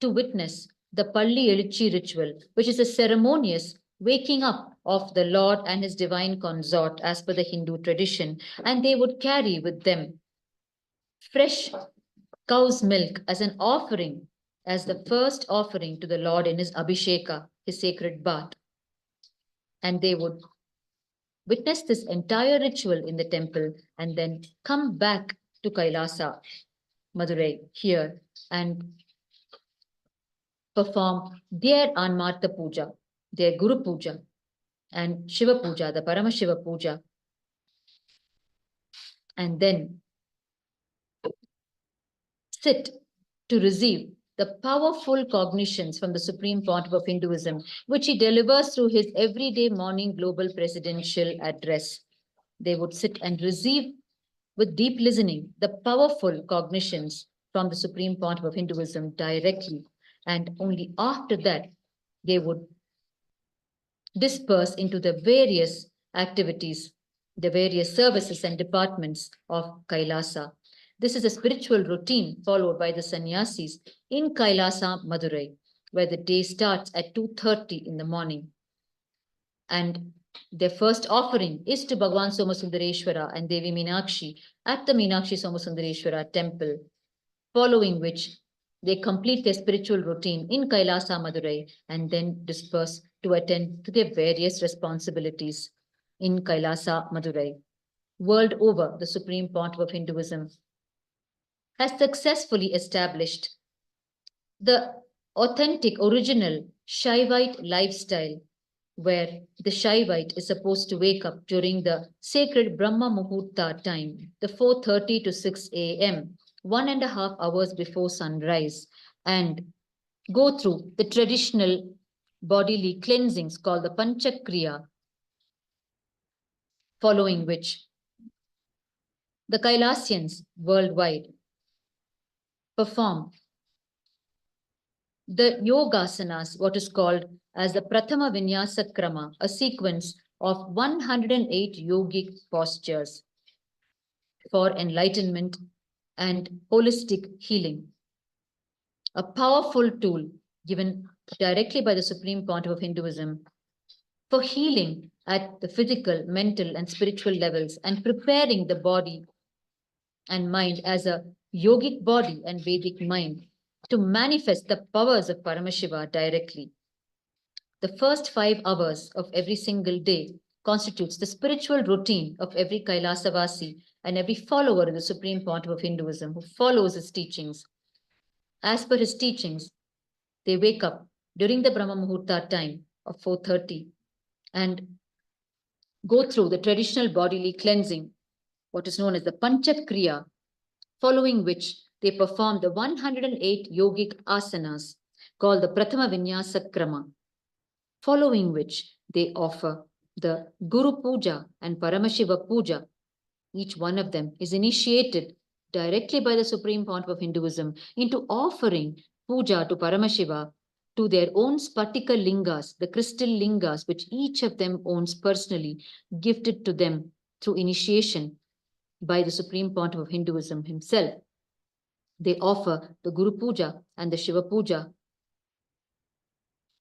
Speaker 1: to witness the Palli Elichi ritual, which is a ceremonious waking up of the Lord and his divine consort as per the Hindu tradition. And they would carry with them fresh cow's milk as an offering, as the first offering to the Lord in his Abhisheka, his sacred bath. And they would witness this entire ritual in the temple and then come back to Kailasa, Madurai, here, and perform their Anmarta Puja, their Guru Puja, and Shiva Puja, the Paramashiva Puja, and then sit to receive the powerful cognitions from the Supreme Pontiff of Hinduism, which he delivers through his everyday morning global presidential address. They would sit and receive with deep listening the powerful cognitions from the Supreme Pontiff of Hinduism directly. And only after that, they would disperse into the various activities, the various services and departments of Kailasa. This is a spiritual routine followed by the sannyasis in Kailasa, Madurai, where the day starts at 2:30 in the morning. And their first offering is to Bhagwan Somasundareshwara and Devi Meenakshi at the Meenakshi Somasundareshwara temple, following which they complete their spiritual routine in Kailasa, Madurai, and then disperse to attend to their various responsibilities in Kailasa, Madurai. World over, the Supreme Pontiff of Hinduism has successfully established the authentic, original Shaivite lifestyle, where the Shaivite is supposed to wake up during the sacred Brahma Muhurta time, the 4:30 to 6 a.m., 1.5 hours before sunrise, and go through the traditional bodily cleansings called the Panchakriya, following which the Kailasians worldwide perform the yogasanas, what is called as the Prathama Vinyasa Krama, a sequence of 108 yogic postures for enlightenment and holistic healing. A powerful tool given directly by the Supreme Pontiff of Hinduism for healing at the physical, mental, and spiritual levels, and preparing the body and mind as a yogic body and Vedic mind to manifest the powers of Paramashiva directly. The first 5 hours of every single day constitutes the spiritual routine of every Kailasavasi and every follower of the Supreme Pontiff of Hinduism who follows his teachings. As per his teachings, they wake up during the Brahma Muhurta time of 4:30 and go through the traditional bodily cleansing, what is known as the Panchakriya, following which they perform the 108 yogic asanas called the Prathama Vinyasa Krama, following which they offer the Guru Puja and Paramashiva Puja. Each one of them is initiated directly by the Supreme Pontiff of Hinduism into offering puja to Paramashiva to their own Spatika lingas, the crystal lingas, which each of them owns personally, gifted to them through initiation by the Supreme Pontiff of Hinduism himself. They offer the Guru Puja and the Shiva Puja,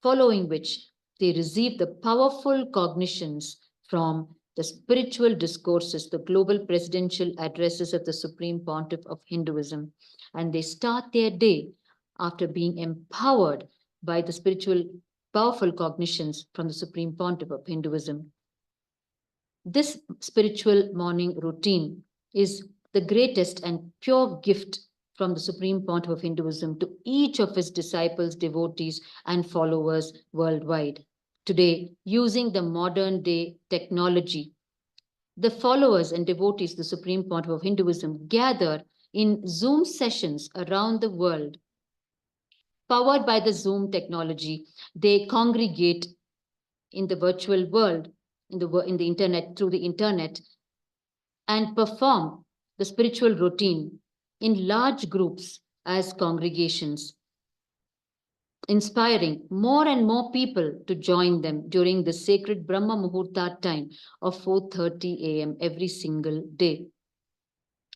Speaker 1: following which they receive the powerful cognitions from the spiritual discourses, the global presidential addresses of the Supreme Pontiff of Hinduism, and they start their day after being empowered by the spiritual powerful cognitions from the Supreme Pontiff of Hinduism. This spiritual morning routine is the greatest and pure gift from the Supreme Pontiff of Hinduism to each of his disciples, devotees, and followers worldwide. Today, using the modern day technology, the followers and devotees of the Supreme Pontiff of Hinduism gather in Zoom sessions around the world. Powered by the Zoom technology, they congregate in the virtual world, in the internet, through the internet, and perform the spiritual routine in large groups as congregations, inspiring more and more people to join them during the sacred Brahma Muhurta time of 4:30 a.m. every single day.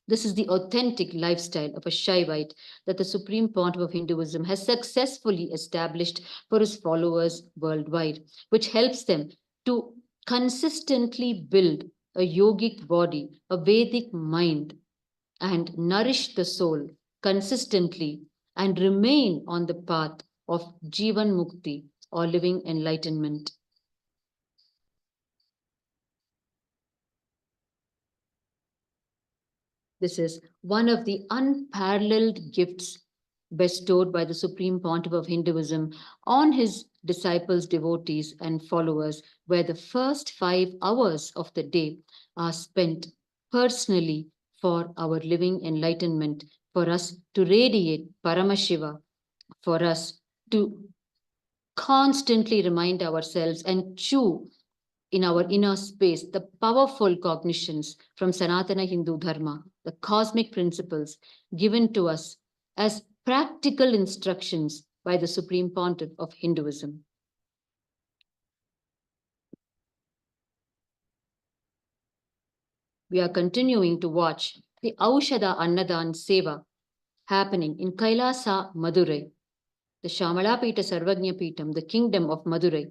Speaker 1: This is the authentic lifestyle of a Shaivite that the Supreme Pontiff of Hinduism has successfully established for his followers worldwide, which helps them to consistently build a yogic body, a Vedic mind, and nourish the soul consistently and remain on the path of Jivan Mukti or living enlightenment. This is one of the unparalleled gifts bestowed by the Supreme Pontiff of Hinduism on his disciples, devotees, and followers, where the first 5 hours of the day are spent personally for our living enlightenment, for us to radiate Paramashiva, for us to constantly remind ourselves and chew in our inner space the powerful cognitions from Sanatana Hindu Dharma, the cosmic principles given to us as practical instructions by the Supreme Pontiff of Hinduism. We are continuing to watch the Aushada Annadan Seva happening in Kailasa, Madurai, the Shamalapita Sarvagnya Peetam, the kingdom of Madurai.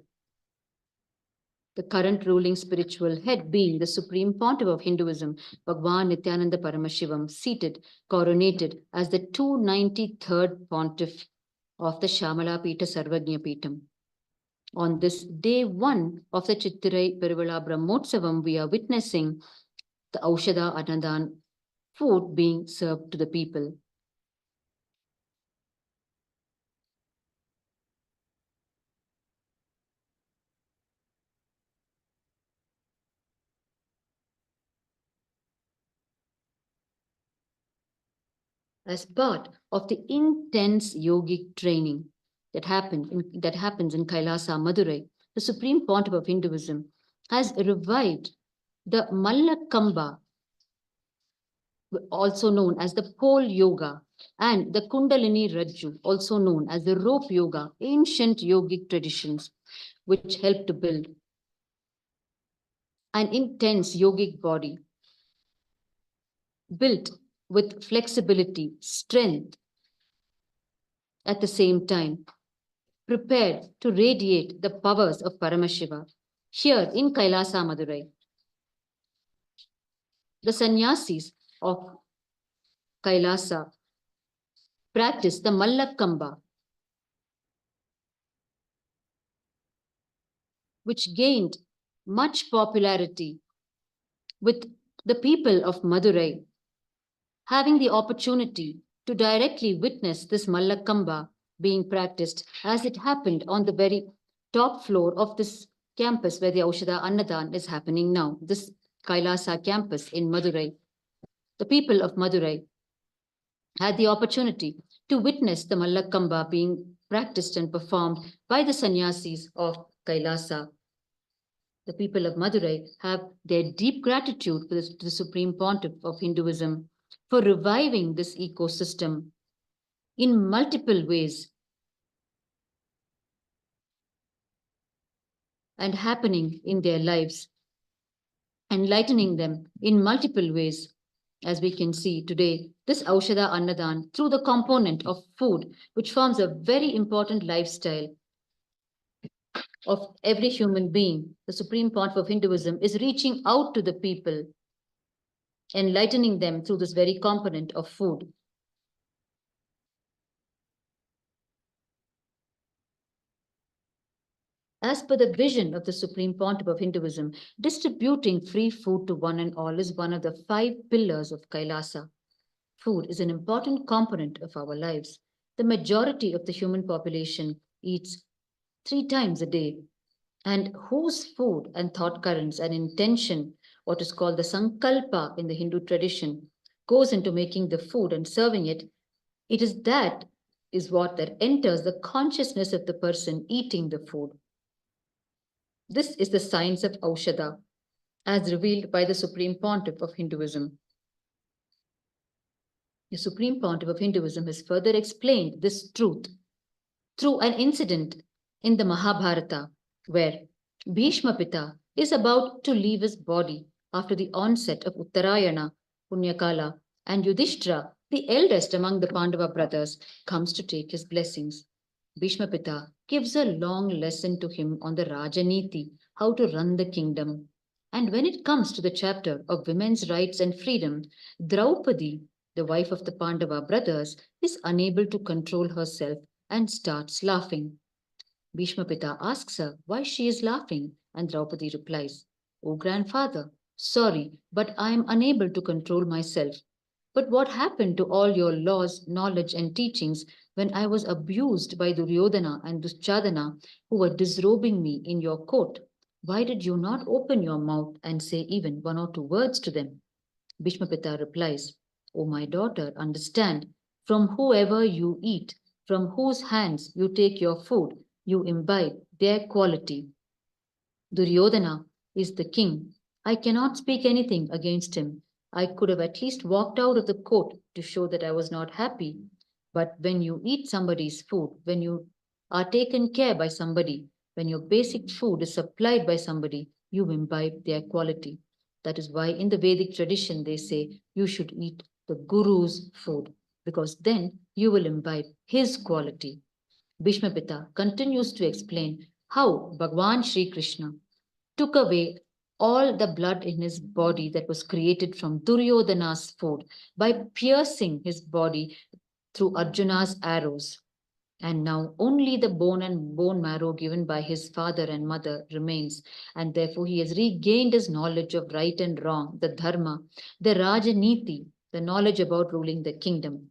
Speaker 1: The current ruling spiritual head being the Supreme Pontiff of Hinduism, Bhagwan Nityananda Paramashivam, seated, coronated as the 293rd Pontiff of the Shamalapita Sarvagnya Peetam. On this day 1 of the Chittirai Peruvizha Brahmotsavam, we are witnessing the Aushada Annadan food being served to the people. As part of the intense yogic training that happens in Kailasa, Madurai, the Supreme Pontiff of Hinduism has revived the Mallakamba, also known as the pole yoga, and the Kundalini Rajju, also known as the rope yoga, ancient yogic traditions, which help to build an intense yogic body built with flexibility, strength, at the same time, prepared to radiate the powers of Paramashiva. Here in Kailasa, Madurai, the sannyasis of Kailasa practice the Mallakamba, which gained much popularity with the people of Madurai having the opportunity to directly witness this Mallakamba being practiced as it happened on the very top floor of this campus where the Aushada Annadan is happening now, this Kailasa campus in Madurai. The people of Madurai had the opportunity to witness the Mallakamba being practiced and performed by the sannyasis of Kailasa. The people of Madurai have their deep gratitude to the Supreme Pontiff of Hinduism for reviving this ecosystem in multiple ways and happening in their lives, enlightening them in multiple ways. As we can see today, this Aushada Annadan, through the component of food, which forms a very important lifestyle of every human being, the Supreme Pontiff of Hinduism is reaching out to the people, enlightening them through this very component of food. As per the vision of the Supreme Pontiff of Hinduism, distributing free food to one and all is one of the 5 pillars of Kailasa. Food is an important component of our lives. The majority of the human population eats 3 times a day, and whose food and thought currents and intention, what is called the sankalpa in the Hindu tradition, goes into making the food and serving it, it is what enters the consciousness of the person eating the food. This is the science of Aushada, as revealed by the Supreme Pontiff of Hinduism. The Supreme Pontiff of Hinduism has further explained this truth through an incident in the Mahabharata where Bhishma Pita is about to leave his body after the onset of Uttarayana, Punyakala, and Yudhishthira, the eldest among the Pandava brothers, comes to take his blessings. Bhishma Pita gives a long lesson to him on the Rajaniti, how to run the kingdom. And when it comes to the chapter of women's rights and freedom, Draupadi, the wife of the Pandava brothers, is unable to control herself and starts laughing. Bhishma Pita asks her why she is laughing, and Draupadi replies, "Oh, grandfather, sorry, but I am unable to control myself. But what happened to all your laws, knowledge, and teachings when I was abused by Duryodhana and Duschadana, who were disrobing me in your court? Why did you not open your mouth and say even one or two words to them?" Bhishma Pita replies, "O my daughter, understand, from whoever you eat, from whose hands you take your food, you imbibe their quality. Duryodhana is the king. I cannot speak anything against him. I could have at least walked out of the court to show that I was not happy. But when you eat somebody's food, when you are taken care by somebody, when your basic food is supplied by somebody, you imbibe their quality. That is why in the Vedic tradition they say you should eat the Guru's food, because then you will imbibe his quality." Bhishma Pita continues to explain how Bhagwan Sri Krishna took away all the blood in his body that was created from Duryodhana's food by piercing his body through Arjuna's arrows. And now only the bone and bone marrow given by his father and mother remains, and therefore he has regained his knowledge of right and wrong, the dharma, the rajaniti, the knowledge about ruling the kingdom.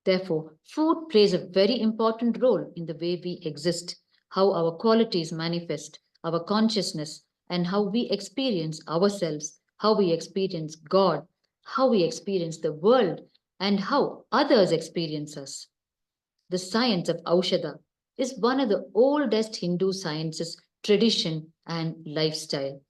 Speaker 1: Therefore, food plays a very important role in the way we exist, how our qualities manifest, our consciousness, and how we experience ourselves, how we experience God, how we experience the world, and how others experience us. The science of Aushadha is one of the oldest Hindu sciences, tradition, and lifestyle.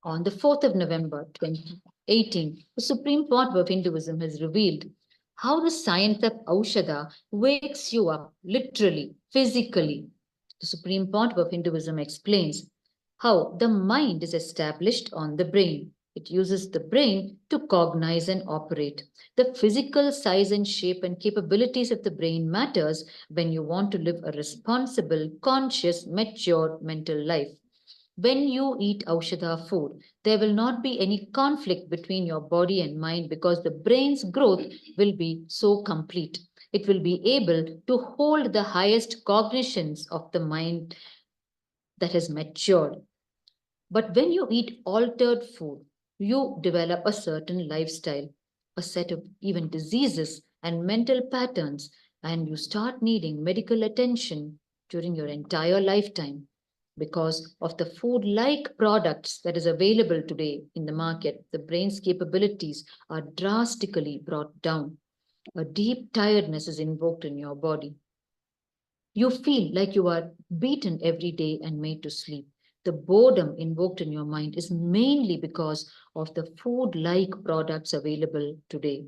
Speaker 1: On the 4th of November 2018, the Supreme Court of Hinduism has revealed how the science of Aushadha wakes you up literally, physically. The Supreme Court of Hinduism explains how the mind is established on the brain. It uses the brain to cognize and operate. The physical size and shape and capabilities of the brain matters when you want to live a responsible, conscious, mature mental life. When you eat Aushadha food, there will not be any conflict between your body and mind because the brain's growth will be so complete. It will be able to hold the highest cognitions of the mind that has matured. But when you eat altered food, you develop a certain lifestyle, a set of even diseases and mental patterns, and you start needing medical attention during your entire lifetime because of the food-like products that is available today in the market. The brain's capabilities are drastically brought down. A deep tiredness is invoked in your body. You feel like you are beaten every day and made to sleep. The boredom invoked in your mind is mainly because of the food-like products available today.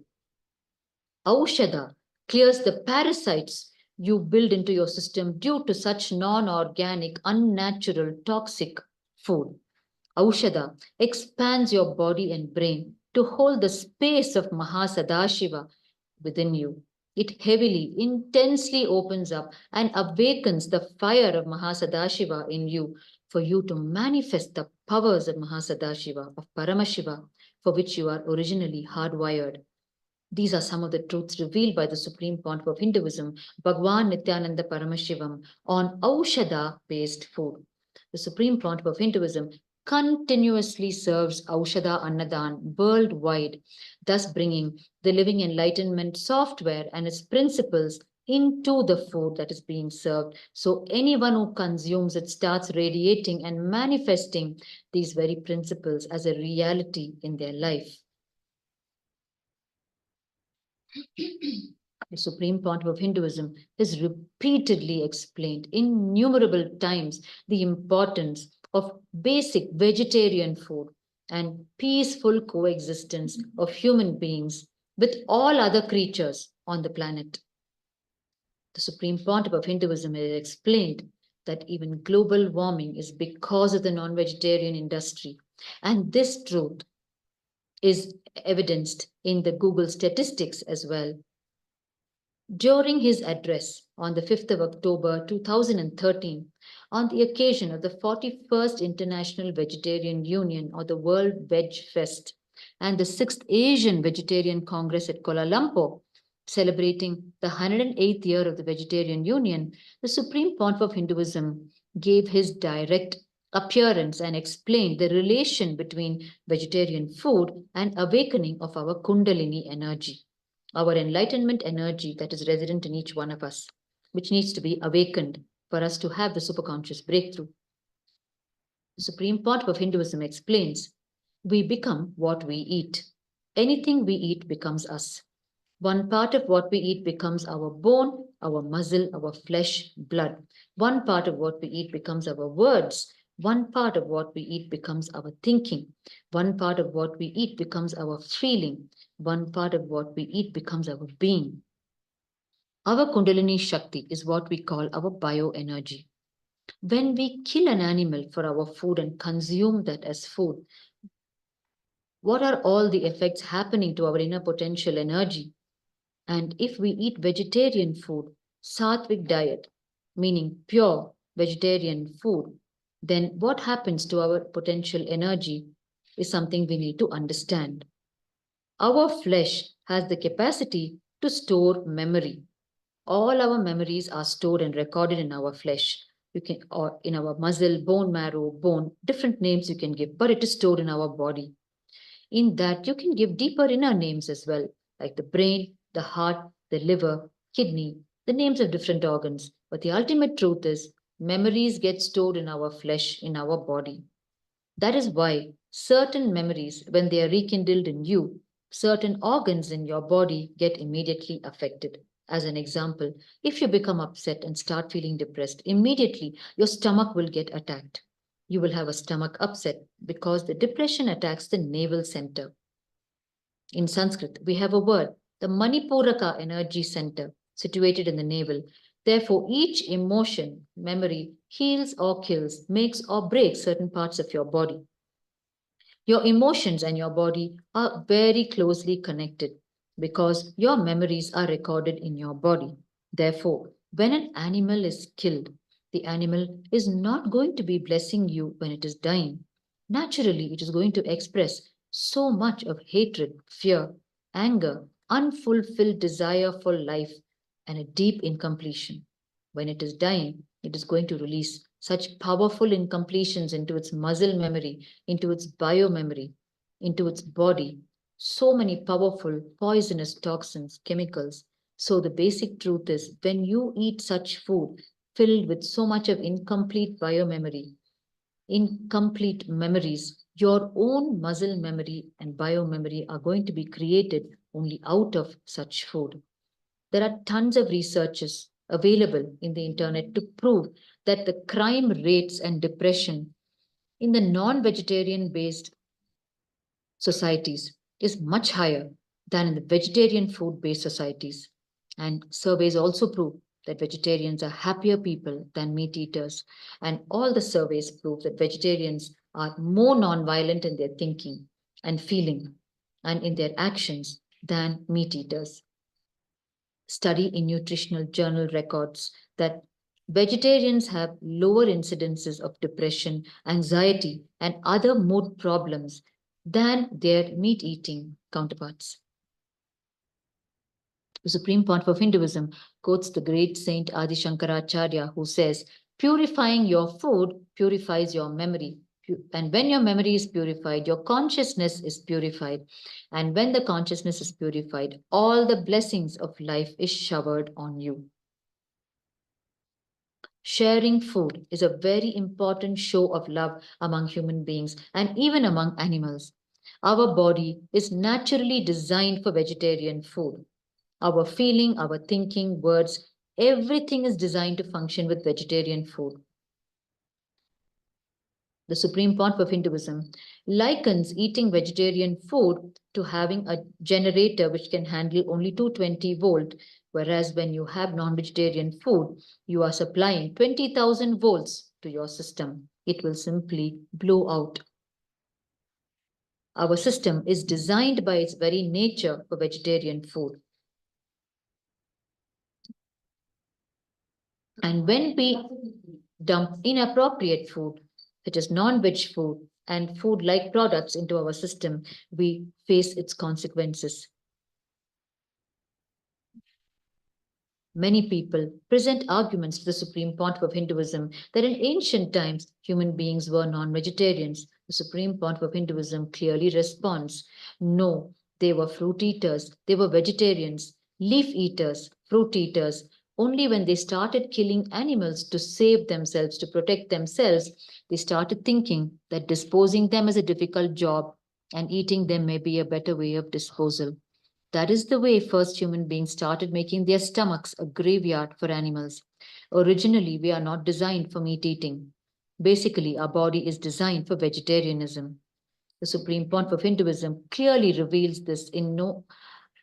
Speaker 1: Aushadha clears the parasites you build into your system due to such non-organic, unnatural, toxic food. Aushadha expands your body and brain to hold the space of Mahasadashiva within you. It heavily, intensely opens up and awakens the fire of Mahasadashiva in you for you to manifest the powers of Mahasadashiva, of Paramashiva, for which you are originally hardwired. These are some of the truths revealed by the Supreme Pontiff of Hinduism, Bhagwan Nityananda Paramashivam, on Aushadha-based food. The Supreme Pontiff of Hinduism continuously serves Aushadha Annadan worldwide, thus bringing the living enlightenment software and its principles into the food that is being served. So anyone who consumes it starts radiating and manifesting these very principles as a reality in their life. The Supreme Pontiff of Hinduism has repeatedly explained innumerable times the importance of basic vegetarian food. and peaceful coexistence of human beings with all other creatures on the planet. The Supreme Pontiff of Hinduism has explained that even global warming is because of the non-vegetarian industry. And this truth is evidenced in the Google statistics as well. During his address on the 5th of October 2013, on the occasion of the 41st International Vegetarian Union or the World Veg Fest and the 6th Asian Vegetarian Congress at Kuala Lumpur, celebrating the 108th year of the Vegetarian Union, the Supreme Pontiff of Hinduism gave his direct appearance and explained the relation between vegetarian food and awakening of our Kundalini energy, our enlightenment energy that is resident in each one of us, which needs to be awakened for us to have the superconscious breakthrough. The Supreme Pontiff of Hinduism explains, we become what we eat. Anything we eat becomes us. One part of what we eat becomes our bone, our muscle, our flesh, blood. One part of what we eat becomes our words. One part of what we eat becomes our thinking. One part of what we eat becomes our feeling. One part of what we eat becomes our being. Our Kundalini Shakti is what we call our bioenergy. When we kill an animal for our food and consume that as food, what are all the effects happening to our inner potential energy? And if we eat vegetarian food, sattvic diet, meaning pure vegetarian food, then what happens to our potential energy is something we need to understand. Our flesh has the capacity to store memory. All our memories are stored and recorded in our flesh. You can, or in our muscle, bone marrow, bone, different names you can give, but it is stored in our body. In that, you can give deeper inner names as well, like the brain, the heart, the liver, kidney, the names of different organs. But the ultimate truth is, memories get stored in our flesh, in our body. That is why certain memories, when they are rekindled in you, certain organs in your body get immediately affected. As an example, if you become upset and start feeling depressed, immediately your stomach will get attacked. You will have a stomach upset because the depression attacks the navel center. In Sanskrit, we have a word, the Manipuraka energy center, situated in the navel. Therefore, each emotion, memory, heals or kills, makes or breaks certain parts of your body. Your emotions and your body are very closely connected because your memories are recorded in your body. Therefore, when an animal is killed, the animal is not going to be blessing you when it is dying. Naturally, it is going to express so much of hatred, fear, anger, unfulfilled desire for life, and a deep incompletion. When it is dying, it is going to release such powerful incompletions into its muscle memory, into its bio memory, into its body, so many powerful poisonous toxins, chemicals. So the basic truth is, when you eat such food filled with so much of incomplete bio memory, incomplete memories, your own muscle memory and bio memory are going to be created only out of such food. There are tons of researches available in the internet to prove that the crime rates and depression in the non-vegetarian based societies is much higher than in the vegetarian food based societies. And surveys also prove that vegetarians are happier people than meat eaters. And all the surveys prove that vegetarians are more non-violent in their thinking and feeling and in their actions than meat eaters. Study in nutritional journal records that vegetarians have lower incidences of depression, anxiety, and other mood problems than their meat eating counterparts. The Supreme Pontiff of Hinduism quotes the great Saint Adi Shankaracharya, who says, purifying your food purifies your memory. And when your memory is purified, your consciousness is purified. And when the consciousness is purified, all the blessings of life is showered on you. Sharing food is a very important show of love among human beings and even among animals. Our body is naturally designed for vegetarian food. Our feeling, our thinking, words, everything is designed to function with vegetarian food. The Supreme Pontiff of Hinduism likens eating vegetarian food to having a generator which can handle only 220 volt, whereas when you have non-vegetarian food, you are supplying 20,000 volts to your system. It will simply blow out. Our system is designed by its very nature for vegetarian food. And when we dump inappropriate food, such as non-veg food and food-like products into our system, we face its consequences. Many people present arguments to the Supreme Pontiff of Hinduism that in ancient times human beings were non-vegetarians. The Supreme Pontiff of Hinduism clearly responds, no, they were fruit eaters, they were vegetarians, leaf eaters, fruit eaters. Only when they started killing animals to save themselves, to protect themselves, they started thinking that disposing them is a difficult job and eating them may be a better way of disposal. That is the way first human beings started making their stomachs a graveyard for animals. Originally, we are not designed for meat eating. Basically, our body is designed for vegetarianism. The Supreme Pontiff of Hinduism clearly reveals this in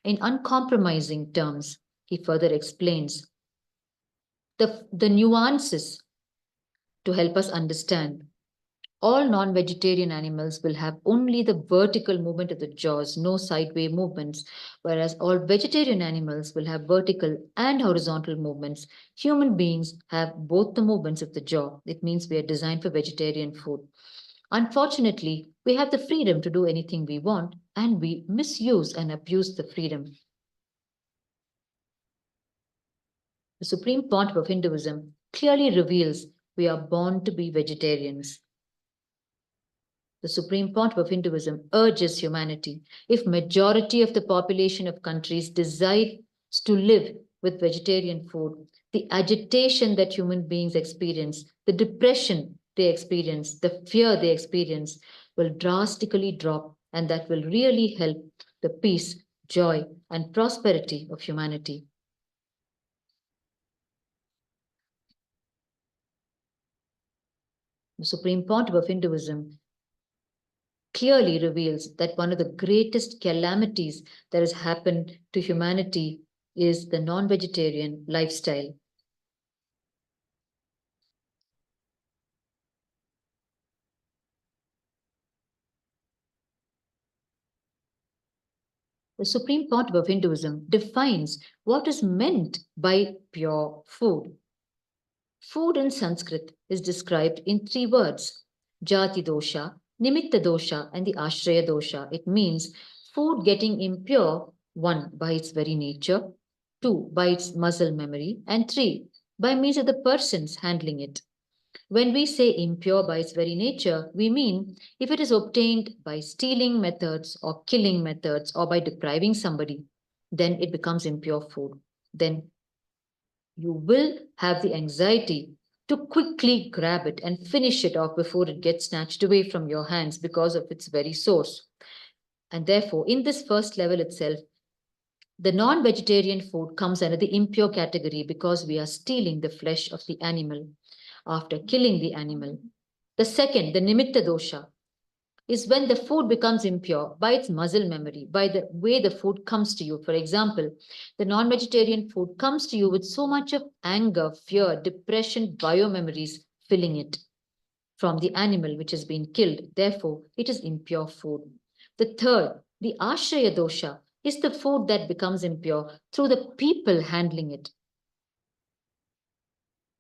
Speaker 1: uncompromising terms. He further explains the nuances to help us understand. All non-vegetarian animals will have only the vertical movement of the jaws, no sideway movements, whereas all vegetarian animals will have vertical and horizontal movements. Human beings have both the movements of the jaw. It means we are designed for vegetarian food. Unfortunately, we have the freedom to do anything we want, and we misuse and abuse the freedom. The Supreme Pontiff of Hinduism clearly reveals we are born to be vegetarians. The Supreme Pontiff of Hinduism urges humanity, if majority of the population of countries decides to live with vegetarian food, the agitation that human beings experience, the depression they experience, the fear they experience will drastically drop, and that will really help the peace, joy, and prosperity of humanity. The Supreme Pontiff of Hinduism clearly reveals that one of the greatest calamities that has happened to humanity is the non-vegetarian lifestyle. The Supreme Pontiff of Hinduism defines what is meant by pure food. Food in Sanskrit is described in 3 words, Jati dosha, Nimitta dosha, and the Ashraya dosha. It means food getting impure, 1, by its very nature, 2, by its muscle memory, and 3, by means of the persons handling it. When we say impure by its very nature, we mean if it is obtained by stealing methods or killing methods or by depriving somebody, then it becomes impure food. Then you will have the anxiety to quickly grab it and finish it off before it gets snatched away from your hands because of its very source. And therefore, in this first level itself, the non-vegetarian food comes under the impure category because we are stealing the flesh of the animal after killing the animal. The second, the nimitta dosha, is when the food becomes impure by its muscle memory, by the way the food comes to you. For example, the non-vegetarian food comes to you with so much of anger, fear, depression, biomemories filling it from the animal which has been killed. Therefore, it is impure food. The third, the ashraya dosha, is the food that becomes impure through the people handling it.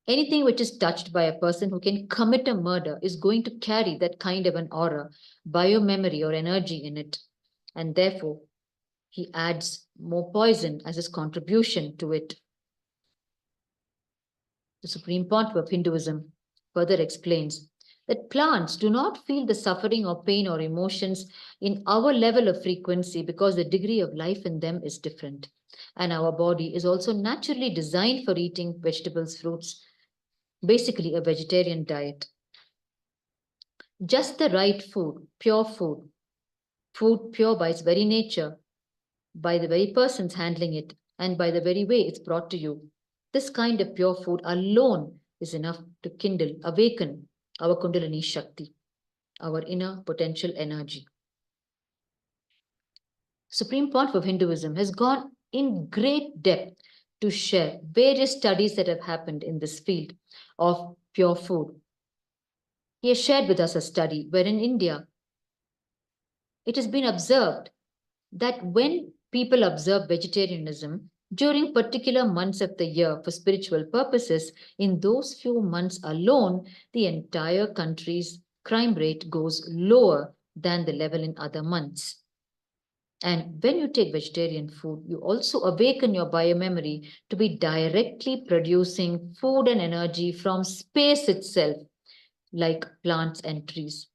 Speaker 1: Anything which is touched by a person who can commit a murder is going to carry that kind of an aura, biomemory or energy in it. And therefore, he adds more poison as his contribution to it. The Supreme Pontiff of Hinduism further explains that plants do not feel the suffering or pain or emotions in our level of frequency because the degree of life in them is different. And our body is also naturally designed for eating vegetables, fruits, basically a vegetarian diet. Just the right food, food pure by its very nature, by the very persons handling it, and by the very way it's brought to you. This kind of pure food alone is enough to kindle, awaken our Kundalini Shakti. our inner potential energy. Supreme Pontiff of Hinduism has gone in great depth to share various studies that have happened in this field of pure food. He has shared with us a study where in India, it has been observed that when people observe vegetarianism during particular months of the year for spiritual purposes, in those few months alone, the entire country's crime rate goes lower than the level in other months. And when you take vegetarian food, you also awaken your biomemory to be directly producing food and energy from space itself, like plants and trees.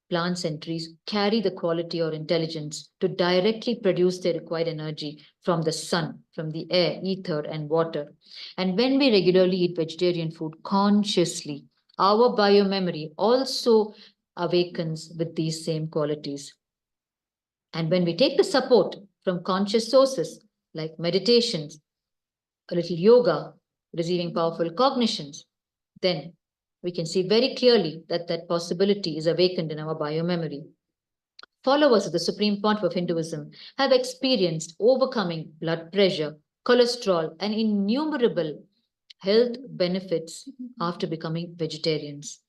Speaker 1: Plants and trees carry the quality or intelligence to directly produce their required energy from the sun, from the air, ether, and water. And when we regularly eat vegetarian food consciously, our biomemory also awakens with these same qualities. And when we take the support from conscious sources like meditations, a little yoga, receiving powerful cognitions, then we can see very clearly that that possibility is awakened in our biomemory. Followers of the Supreme Pontiff of Hinduism have experienced overcoming blood pressure, cholesterol, and innumerable health benefits after becoming vegetarians.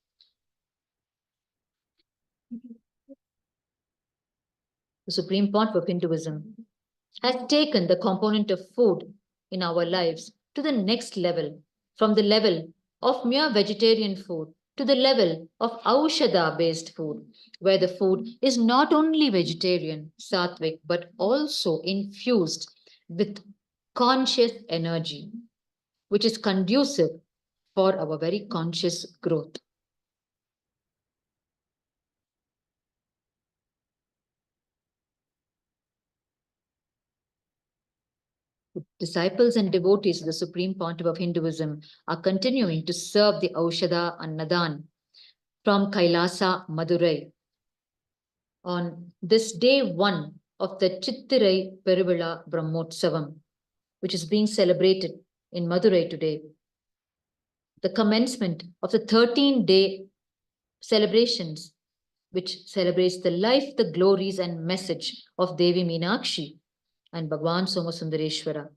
Speaker 1: The Supreme Pontiff of Hinduism has taken the component of food in our lives to the next level, from the level of mere vegetarian food to the level of Aushadha based food, where the food is not only vegetarian, sattvic, but also infused with conscious energy, which is conducive for our very conscious growth. Disciples and devotees of the Supreme Pontiff of Hinduism are continuing to serve the Aushadha Annadan from Kailasa, Madurai, on this day 1 of the Chittirai Peruvizha Brahmotsavam, which is being celebrated in Madurai today. The commencement of the 13-day celebrations, which celebrates the life, the glories, and message of Devi Meenakshi and Bhagwan Somasundareshwara,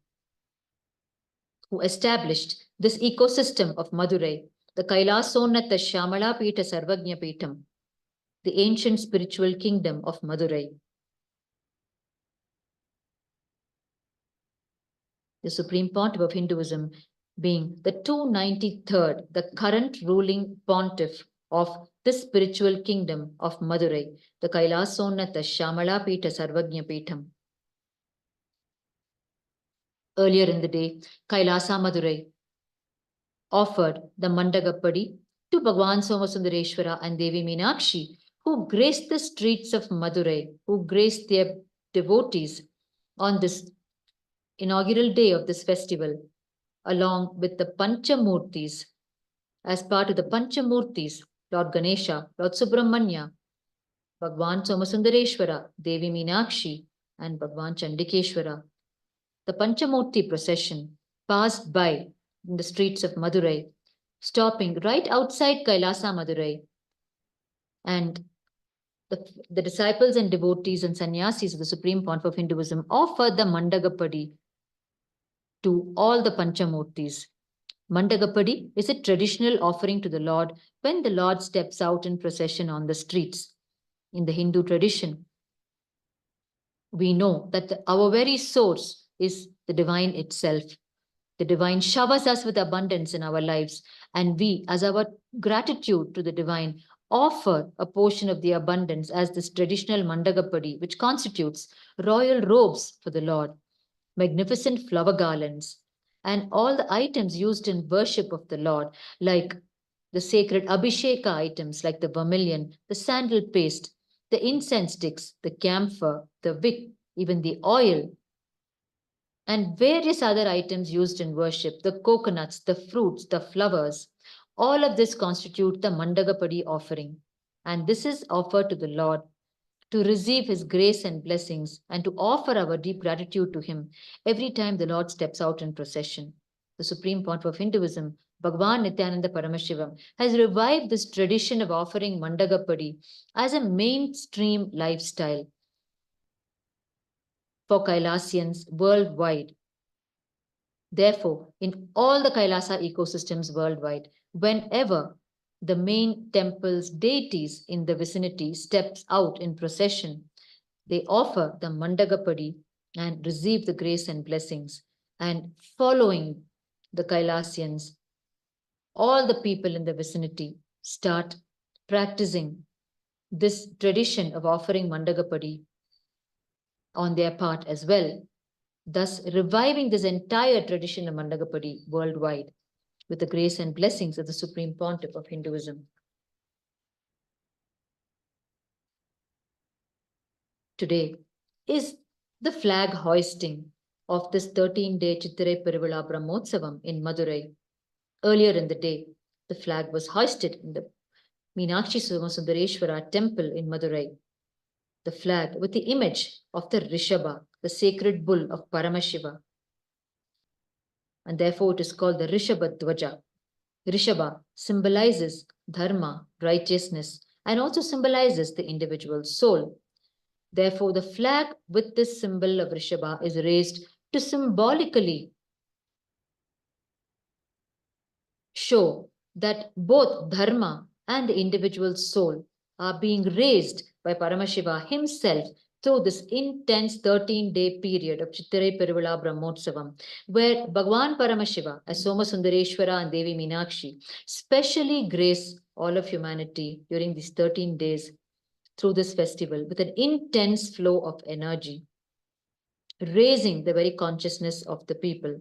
Speaker 1: who established this ecosystem of Madurai, the Kailasonnata Shamala Pita Sarvagnya Pitam, the ancient spiritual kingdom of Madurai. The Supreme Pontiff of Hinduism being the 293rd, the current ruling pontiff of this spiritual kingdom of Madurai, the Kailasonnata Shamala Pita Sarvagnya Pitam. Earlier in the day, Kailasa Madurai offered the Mandagappadi to Bhagwan Somasundareshwara and Devi Meenakshi, who graced the streets of Madurai, who graced their devotees on this inaugural day of this festival, along with the Panchamurtis. As part of the Panchamurtis, Lord Ganesha, Lord Subramanya, Bhagwan Somasundareshwara, Devi Meenakshi, and Bhagwan Chandikeshwara. The Panchamurti procession passed by in the streets of Madurai, stopping right outside Kailasa, Madurai. And the disciples and devotees and sannyasis of the Supreme Pontiff of Hinduism offered the Mandagappadi to all the Panchamurtis. Mandagappadi is a traditional offering to the Lord when the Lord steps out in procession on the streets. In the Hindu tradition, we know that our very source is the divine itself. The divine showers us with abundance in our lives, and we, as our gratitude to the divine, offer a portion of the abundance as this traditional Mandagappadi, which constitutes royal robes for the Lord, magnificent flower garlands, and all the items used in worship of the Lord, like the sacred Abhisheka items like the vermilion, the sandal paste, the incense sticks, the camphor, the wick, even the oil, and various other items used in worship, the coconuts, the fruits, the flowers. All of this constitute the Mandagappadi offering. And this is offered to the Lord to receive his grace and blessings and to offer our deep gratitude to him every time the Lord steps out in procession. The Supreme Pontiff of Hinduism Bhagavan Nityananda Paramashivam, has revived this tradition of offering Mandagapadi as a mainstream lifestyle for Kailasians worldwide. Therefore, in all the Kailasa ecosystems worldwide, whenever the main temple's deities in the vicinity steps out in procession, they offer the Mandagapadi and receive the grace and blessings. And following the Kailasians, all the people in the vicinity start practicing this tradition of offering Mandagapadi on their part as well, thus reviving this entire tradition of Mandagapadi worldwide with the grace and blessings of the Supreme Pontiff of Hinduism. Today is the flag hoisting of this 13-day Chittirai Peruvizha Brahmotsavam in Madurai. Earlier in the day, the flag was hoisted in the Meenakshi Somasundareshwara temple in Madurai. The flag with the image of the Rishabha, the sacred bull of Paramashiva. And therefore it is called the Rishabha Dwaja. Rishabha symbolizes dharma, righteousness, and also symbolizes the individual soul. Therefore, the flag with this symbol of Rishabha is raised to symbolically show that both dharma and the individual soul are being raised by Paramashiva himself through this intense 13-day period of Chittirai Peruvizha Brahmotsavam, where Bhagavan Paramashiva, as Somasundareshwara and Devi Meenakshi, specially grace all of humanity during these 13 days through this festival with an intense flow of energy, raising the very consciousness of the people.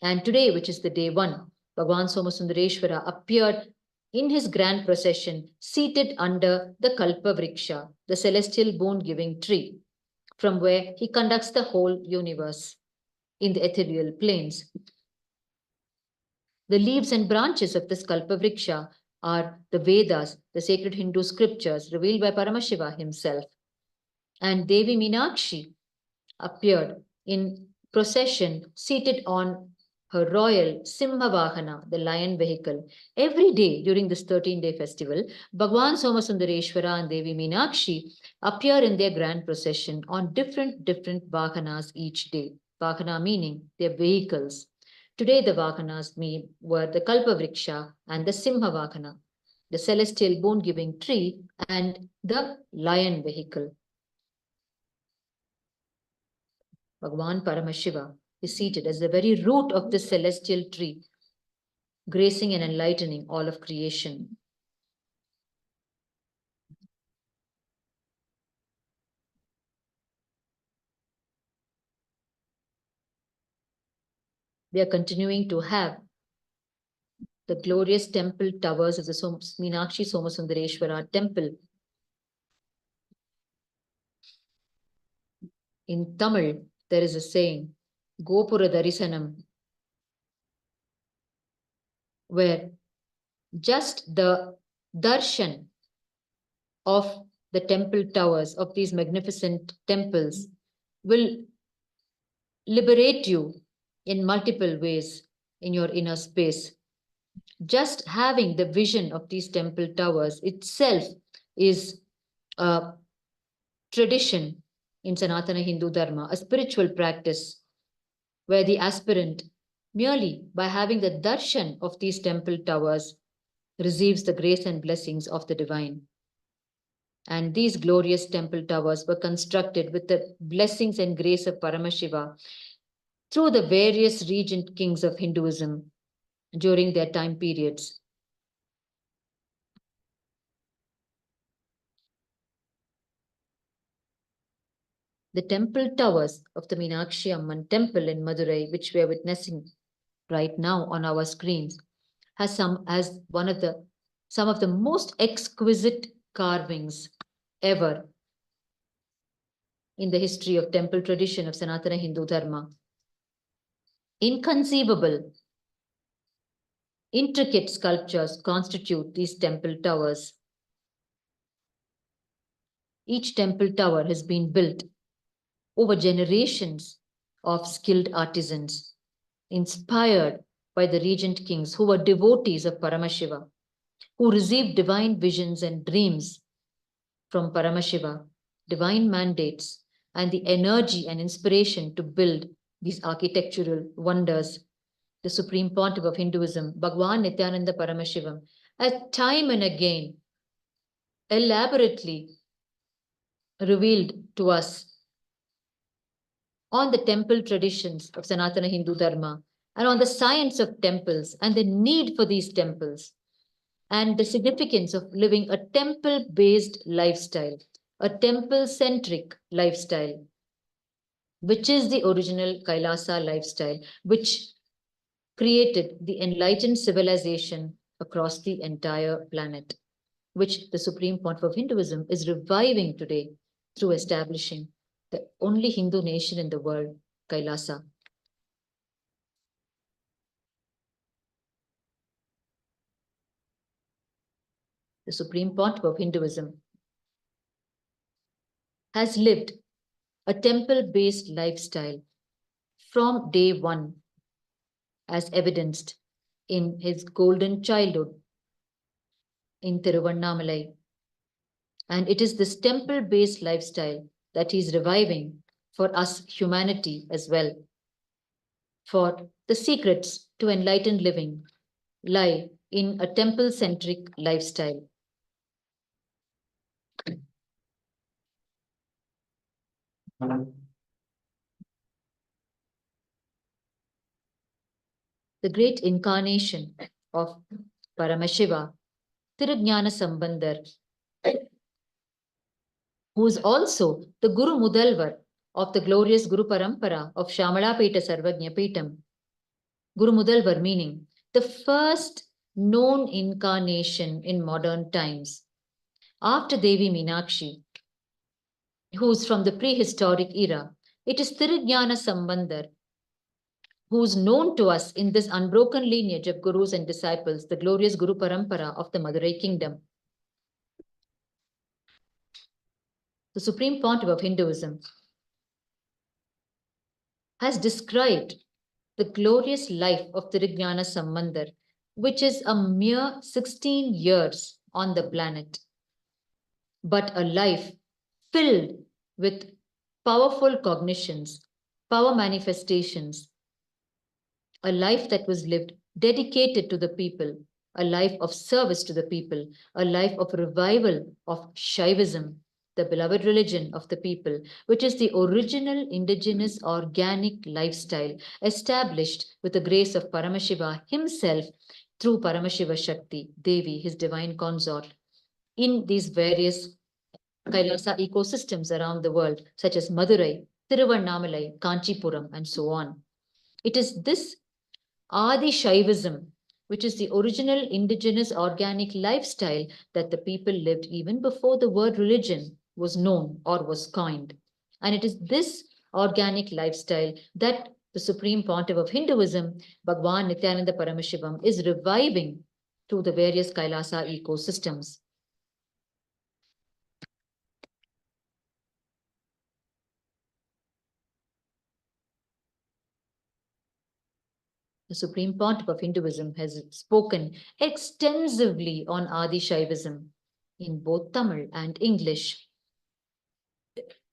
Speaker 1: And today, which is the day 1, Bhagavan Somasundareshwara appeared in his grand procession, seated under the Kalpa Vriksha, the celestial boon-giving tree, from where he conducts the whole universe in the ethereal planes. The leaves and branches of this Kalpa Vriksha are the Vedas, the sacred Hindu scriptures revealed by Paramashiva himself. And Devi Meenakshi appeared in procession, seated on her royal Simhavahana, the lion vehicle. Every day during this 13-day festival, Bhagavan Somasundareshwara and Devi Meenakshi appear in their grand procession on different Vahanas each day. Vahana meaning their vehicles. Today the Vahanas were the Kalpa Vriksha and the Simhavahana, the celestial boon-giving tree and the lion vehicle. Bhagavan Paramashiva is seated as the very root of this celestial tree, gracing and enlightening all of creation. We are continuing to have the glorious temple towers of the Meenakshi Somasundareshwara temple. In Tamil, there is a saying, Gopura Darisanam, where just the darshan of the temple towers of these magnificent temples will liberate you in multiple ways in your inner space. Just having the vision of these temple towers itself is a tradition in Sanatana Hindu Dharma, a spiritual practice where the aspirant, merely by having the darshan of these temple towers, receives the grace and blessings of the divine. And these glorious temple towers were constructed with the blessings and grace of Paramashiva through the various regent kings of Hinduism during their time periods. The temple towers of the Meenakshi Amman temple in Madurai, which we are witnessing right now on our screens, has some of the most exquisite carvings ever in the history of temple tradition of Sanatana Hindu Dharma. Inconceivable, intricate sculptures constitute these temple towers. Each temple tower has been built over generations of skilled artisans, inspired by the regent kings who were devotees of Paramashiva, who received divine visions and dreams from Paramashiva, divine mandates, and the energy and inspiration to build these architectural wonders. The Supreme Pontiff of Hinduism, Bhagwan Nityananda Paramashivam, has time and again elaborately revealed to us on the temple traditions of Sanatana Hindu Dharma and on the science of temples and the need for these temples and the significance of living a temple-based lifestyle, a temple-centric lifestyle, which is the original Kailasa lifestyle, which created the enlightened civilization across the entire planet, which the Supreme Pontiff of Hinduism is reviving today through establishing the only Hindu nation in the world, Kailasa. The Supreme Pontiff of Hinduism has lived a temple-based lifestyle from day one, as evidenced in his golden childhood in Tiruvannamalai. And it is this temple-based lifestyle that he is reviving for us humanity as well. For the secrets to enlightened living lie in a temple-centric lifestyle. The great incarnation of Paramashiva, Tirujnana Sambandar, who is also the Guru Mudalvar of the glorious Guru Parampara of Shamalapeta Sarvajna Petam. Guru Mudalvar meaning the first known incarnation in modern times. After Devi Meenakshi, who is from the prehistoric era, it is Tirujnana Sambandar, who is known to us in this unbroken lineage of gurus and disciples, the glorious Guru Parampara of the Madurai kingdom. The Supreme Pontiff of Hinduism has described the glorious life of Tirujnana Sambandar, which is a mere 16 years on the planet, but a life filled with powerful cognitions, power manifestations, a life that was lived dedicated to the people, a life of service to the people, a life of revival of Shaivism, the beloved religion of the people, which is the original indigenous organic lifestyle established with the grace of Paramashiva himself through Paramashiva Shakti, Devi, his divine consort, in these various Kailasa ecosystems around the world, such as Madurai, Tiruvannamalai, Kanchipuram, and so on. It is this Adi Shaivism, which is the original indigenous organic lifestyle that the people lived even before the word religion was known or was coined. And it is this organic lifestyle that the Supreme Pontiff of Hinduism, Bhagwan Nityananda Paramashivam, is reviving through the various Kailasa ecosystems. The Supreme Pontiff of Hinduism has spoken extensively on Adi Shaivism in both Tamil and English,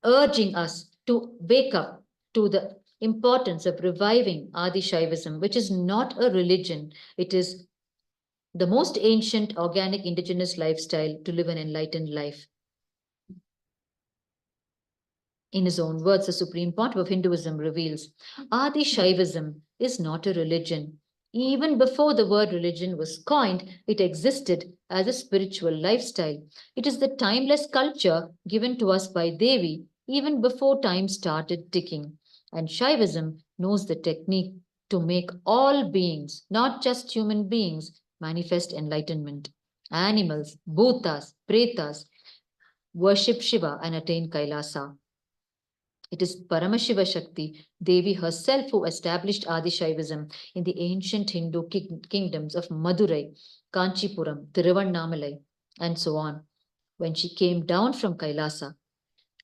Speaker 1: urging us to wake up to the importance of reviving Adi Shaivism, which is not a religion. It is the most ancient organic indigenous lifestyle to live an enlightened life. In his own words, the Supreme Pontiff of Hinduism reveals, Adi Shaivism is not a religion. Even before the word religion was coined, it existed as a spiritual lifestyle. It is the timeless culture given to us by Devi even before time started ticking. And Shaivism knows the technique to make all beings, not just human beings, manifest enlightenment. Animals, bhutas, pretas, worship Shiva and attain Kailasa. It is Paramashiva Shakti, Devi herself, who established Adi Shaivism in the ancient Hindu kingdoms of Madurai, Kanchipuram, Tiruvannamalai, and so on, when she came down from Kailasa.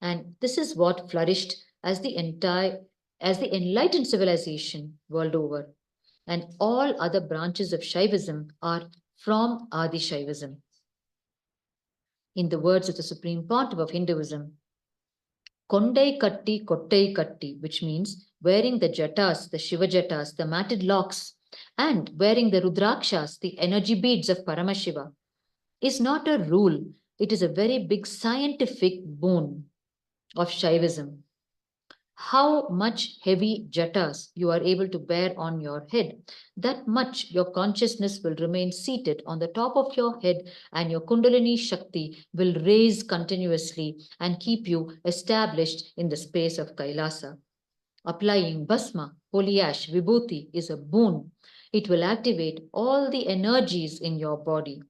Speaker 1: And this is what flourished as the enlightened civilization world over. and all other branches of Shaivism are from Adi Shaivism. In the words of the Supreme Pontiff of Hinduism, Kondai Katti Kottai Katti, which means wearing the jatas, the Shiva jatas, the matted locks, and wearing the Rudrakshas, the energy beads of Paramashiva, is not a rule. It is a very big scientific boon of Shaivism. How much heavy jatas you are able to bear on your head, that much your consciousness will remain seated on the top of your head, and your Kundalini Shakti will raise continuously and keep you established in the space of Kailasa. Applying Bhasma, holy ash, Vibhuti is a boon. It will activate all the energies in your body.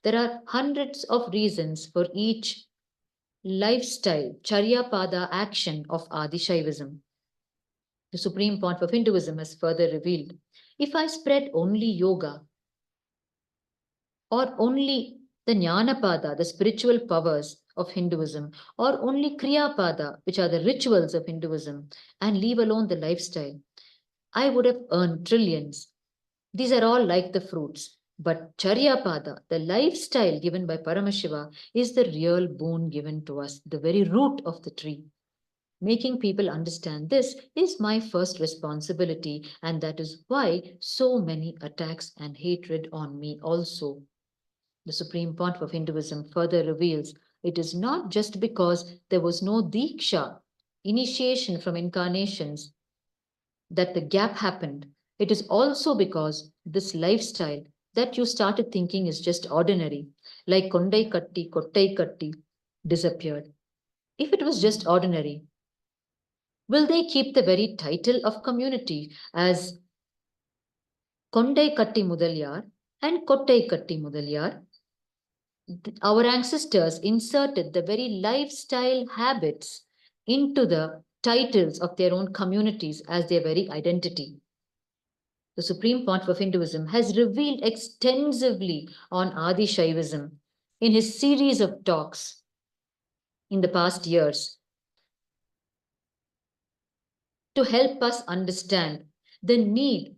Speaker 1: There are hundreds of reasons for each lifestyle, Charyapada action of Adi Shaivism. The Supreme Pontiff of Hinduism has further revealed, if I spread only yoga or only the Jnanapada, the spiritual powers of Hinduism, or only Kriyapada, which are the rituals of Hinduism, and leave alone the lifestyle, I would have earned trillions. These are all like the fruits. But Charyapada, the lifestyle given by Paramashiva, is the real boon given to us, the very root of the tree. Making people understand this is my first responsibility, and that is why so many attacks and hatred on me also. The Supreme Pontiff of Hinduism further reveals, it is not just because there was no Diksha, initiation from incarnations, that the gap happened. It is also because this lifestyle that you started thinking is just ordinary, like Kondai Katti, Kottai Katti, disappeared. If it was just ordinary, will they keep the very title of community as Kondai Katti Mudalyar and Kottai Katti Mudalyar? Our ancestors inserted the very lifestyle habits into the titles of their own communities as their very identity. The Supreme Pontiff of Hinduism has revealed extensively on Adi Shaivism in his series of talks in the past years to help us understand the need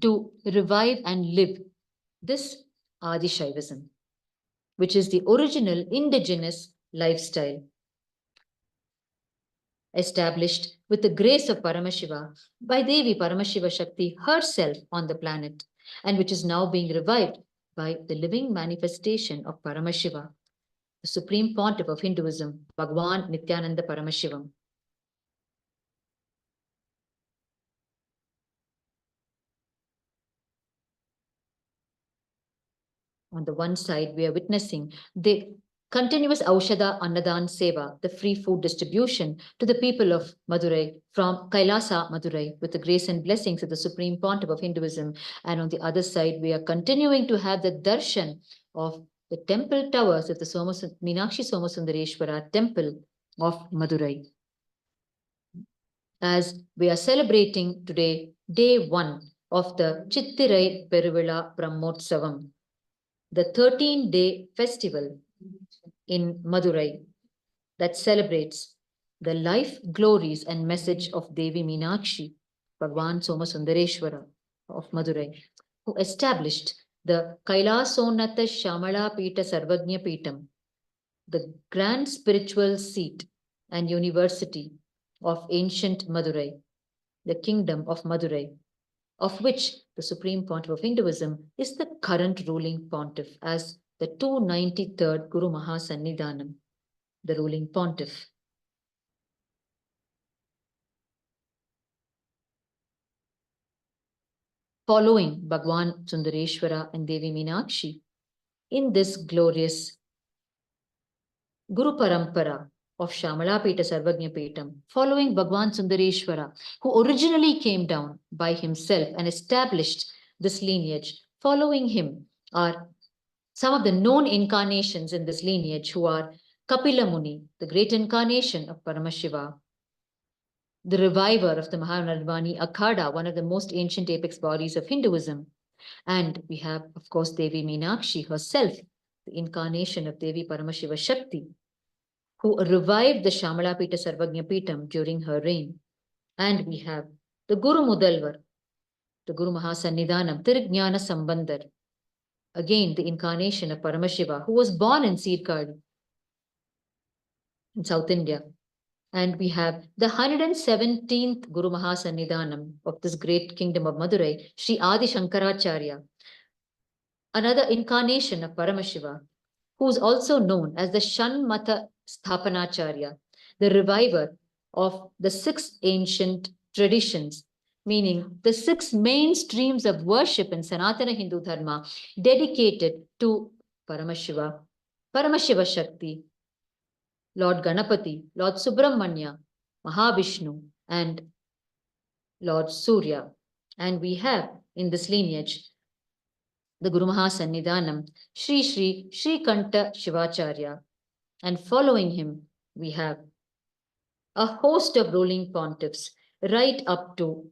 Speaker 1: to revive and live this Adi Shaivism, which is the original indigenous lifestyle established with the grace of Paramashiva by Devi Paramashiva Shakti herself on the planet, and which is now being revived by the living manifestation of Paramashiva, the Supreme Pontiff of Hinduism, Bhagwan Nityananda Paramashivam. On the one side, we are witnessing the continuous Aushadha Annadan Seva, the free food distribution to the people of Madurai from Kailasa, Madurai, with the grace and blessings of the Supreme Pontiff of Hinduism. And on the other side, we are continuing to have the darshan of the temple towers of the Meenakshi Somasundareshwara temple of Madurai. As we are celebrating today, day 1 of the Chittirai Peruvizha Brahmotsavam, the 13-day festival in Madurai that celebrates the life, glories, and message of Devi Meenakshi, Bhagwan Somasundareshwara of Madurai, who established the Kailasonata Shamala Pita Sarvagnya Pitam, the grand spiritual seat and university of ancient Madurai, the kingdom of Madurai, of which the Supreme Pontiff of Hinduism is the current ruling pontiff as the 293rd Guru Mahasannidhanam, the ruling pontiff. Following Bhagwan Sundareshwara and Devi Meenakshi in this glorious Guru Parampara of Shamalapeta Sarvagnya Petam, following Bhagwan Sundareshwara, who originally came down by himself and established this lineage. Following him are some of the known incarnations in this lineage, who are Kapila Muni, the great incarnation of Paramashiva, the reviver of the Mahanarvani Akhada, one of the most ancient apex bodies of Hinduism. And we have, of course, Devi Meenakshi herself, the incarnation of Devi Paramashiva Shakti, who revived the Shamalapeta Sarvagnya Petam during her reign. And we have the Guru Mudalvar, the Guru Mahasannidhanam, Tirujnana Sambandar, again the incarnation of Paramashiva, who was born in Sirkadi in South India. And we have the 117th Guru Mahasannidhanam of this great kingdom of Madurai, Sri Adi Shankaracharya, another incarnation of Paramashiva, who is also known as the Shanmata Sthapanacharya, the reviver of the 6 ancient traditions, meaning the 6 main streams of worship in Sanatana Hindu Dharma dedicated to Paramashiva, Paramashiva Shakti, Lord Ganapati, Lord Subramanya, Mahavishnu, and Lord Surya. And we have in this lineage the Guru Mahasannidhanam, Sri Sri Sri Kanta Shivacharya. And following him, we have a host of ruling pontiffs, right up to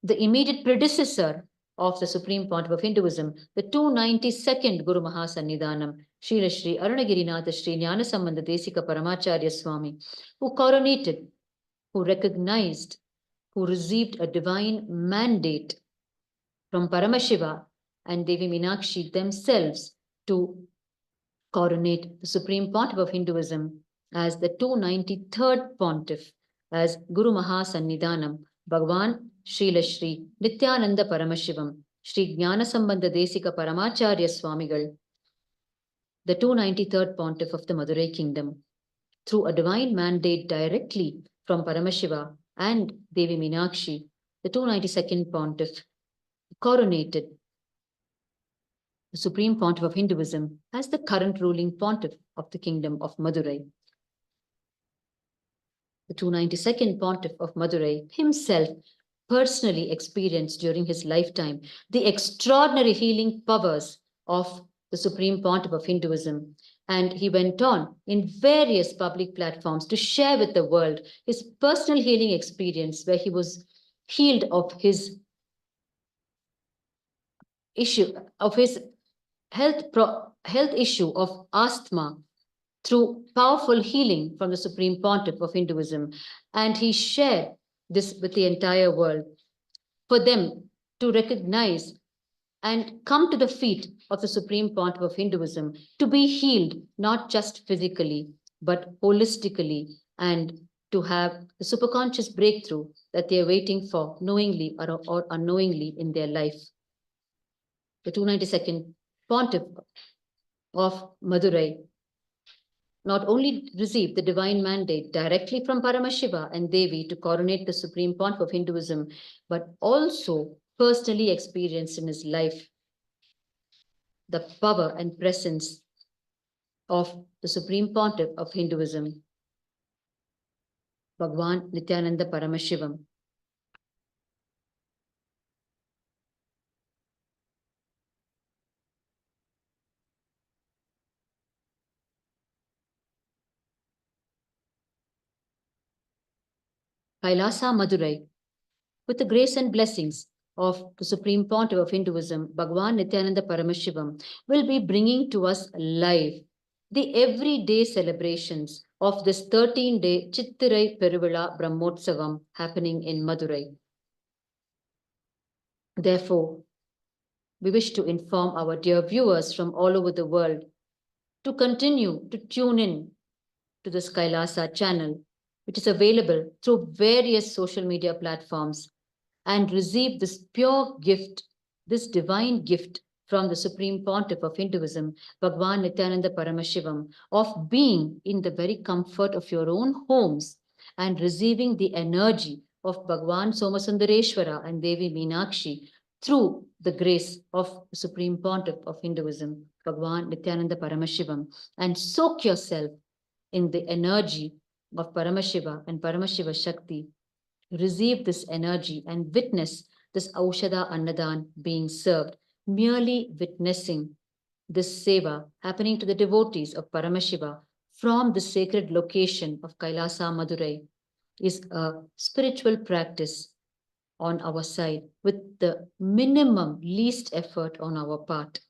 Speaker 1: the immediate predecessor of the Supreme Pontiff of Hinduism, the 292nd Guru Mahasannidhanam, Srila Sri Arunagirinath Sri Jnanasambandha Desika Paramacharya Swami, who coronated, who recognized, who received a divine mandate from Paramashiva and Devi Meenakshi themselves to coronate the Supreme Pontiff of Hinduism as the 293rd Pontiff, as Guru Mahasannidhanam, Bhagavan Srila Sri Nityananda Paramashivam, Sri Jnanasambandha Desika Paramacharya Swamigal, the 293rd Pontiff of the Madurai Kingdom, through a divine mandate directly from Paramashiva and Devi Meenakshi, the 292nd Pontiff, coronated the Supreme Pontiff of Hinduism as the current ruling Pontiff of the Kingdom of Madurai. The 292nd Pontiff of Madurai himself personally experienced during his lifetime the extraordinary healing powers of the Supreme Pontiff of Hinduism. And he went on in various public platforms to share with the world his personal healing experience, where he was healed of his issue, of his health issue of asthma, through powerful healing from the Supreme Pontiff of Hinduism. And he shared this with the entire world for them to recognize and come to the feet of the Supreme Pontiff of Hinduism to be healed, not just physically, but holistically, and to have the superconscious breakthrough that they are waiting for, knowingly or unknowingly in their life. The 292nd Pontiff of Madurai not only received the divine mandate directly from Paramashiva and Devi to coronate the Supreme Pontiff of Hinduism, but also personally experienced in his life the power and presence of the Supreme Pontiff of Hinduism, Bhagavan Nityananda Paramashivam. Kailasa Madurai, with the grace and blessings of the Supreme Pontiff of Hinduism, Bhagavan Nityananda Paramashivam, will be bringing to us live the everyday celebrations of this 13-day Chittirai Peruvizha Brahmotsavam happening in Madurai. Therefore, we wish to inform our dear viewers from all over the world to continue to tune in to this Kailasa channel, which is available through various social media platforms, and receive this pure gift, this divine gift from the Supreme Pontiff of Hinduism, Bhagavan Nityananda Paramashivam, of being in the very comfort of your own homes and receiving the energy of Bhagavan Somasundareshwara and Devi Meenakshi through the grace of the Supreme Pontiff of Hinduism, Bhagavan Nityananda Paramashivam, and soak yourself in the energy of Paramashiva and Paramashiva Shakti. Receive this energy and witness this Aushadha Annadan being served. Merely witnessing this seva happening to the devotees of Paramashiva from the sacred location of Kailasa Madurai is a spiritual practice on our side with the minimum least effort on our part.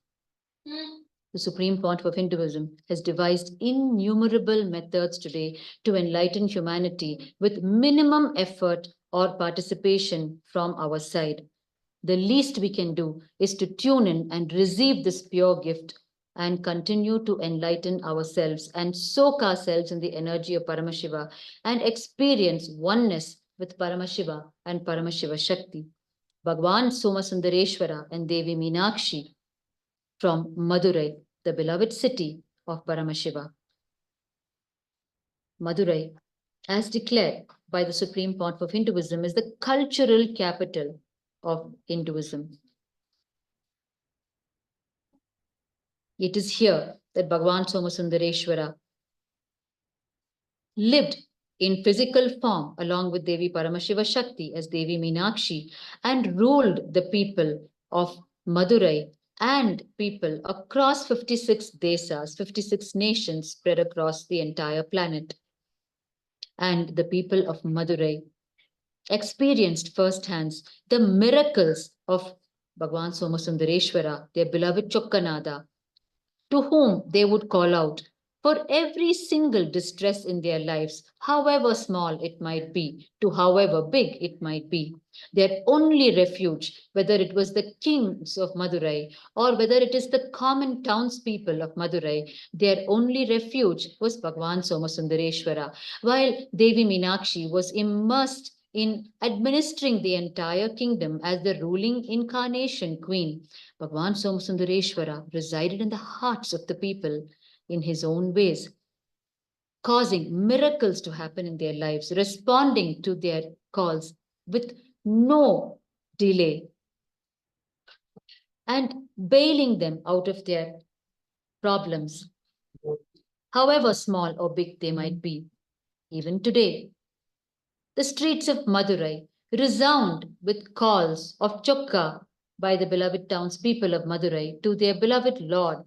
Speaker 1: The Supreme Pontiff of Hinduism has devised innumerable methods today to enlighten humanity with minimum effort or participation from our side. the least we can do is to tune in and receive this pure gift and continue to enlighten ourselves and soak ourselves in the energy of Paramashiva and experience oneness with Paramashiva and Paramashiva Shakti. Bhagwan Somasundareshwara and Devi Meenakshi from Madurai, the beloved city of Paramashiva. Madurai, as declared by the Supreme Pontiff of Hinduism, is the cultural capital of Hinduism. It is here that Bhagwan Somasundareshwara lived in physical form along with Devi Paramashiva Shakti as Devi Meenakshi and ruled the people of Madurai and people across 56 desas, 56 nations spread across the entire planet. And the people of Madurai experienced firsthand the miracles of Bhagwan Somasundareshwara, their beloved Chokkanada, to whom they would call out for every single distress in their lives, however small it might be, to however big it might be. Their only refuge, whether it was the kings of Madurai or whether it is the common townspeople of Madurai, their only refuge was Bhagwan Somasundareshwara, while Devi Meenakshi was immersed in administering the entire kingdom as the ruling incarnation queen. Bhagwan Somasundareshwara resided in the hearts of the people in his own ways, causing miracles to happen in their lives, responding to their calls with no delay, and bailing them out of their problems, however small or big they might be. Even today, the streets of Madurai resound with calls of Chokka by the beloved townspeople of Madurai to their beloved Lord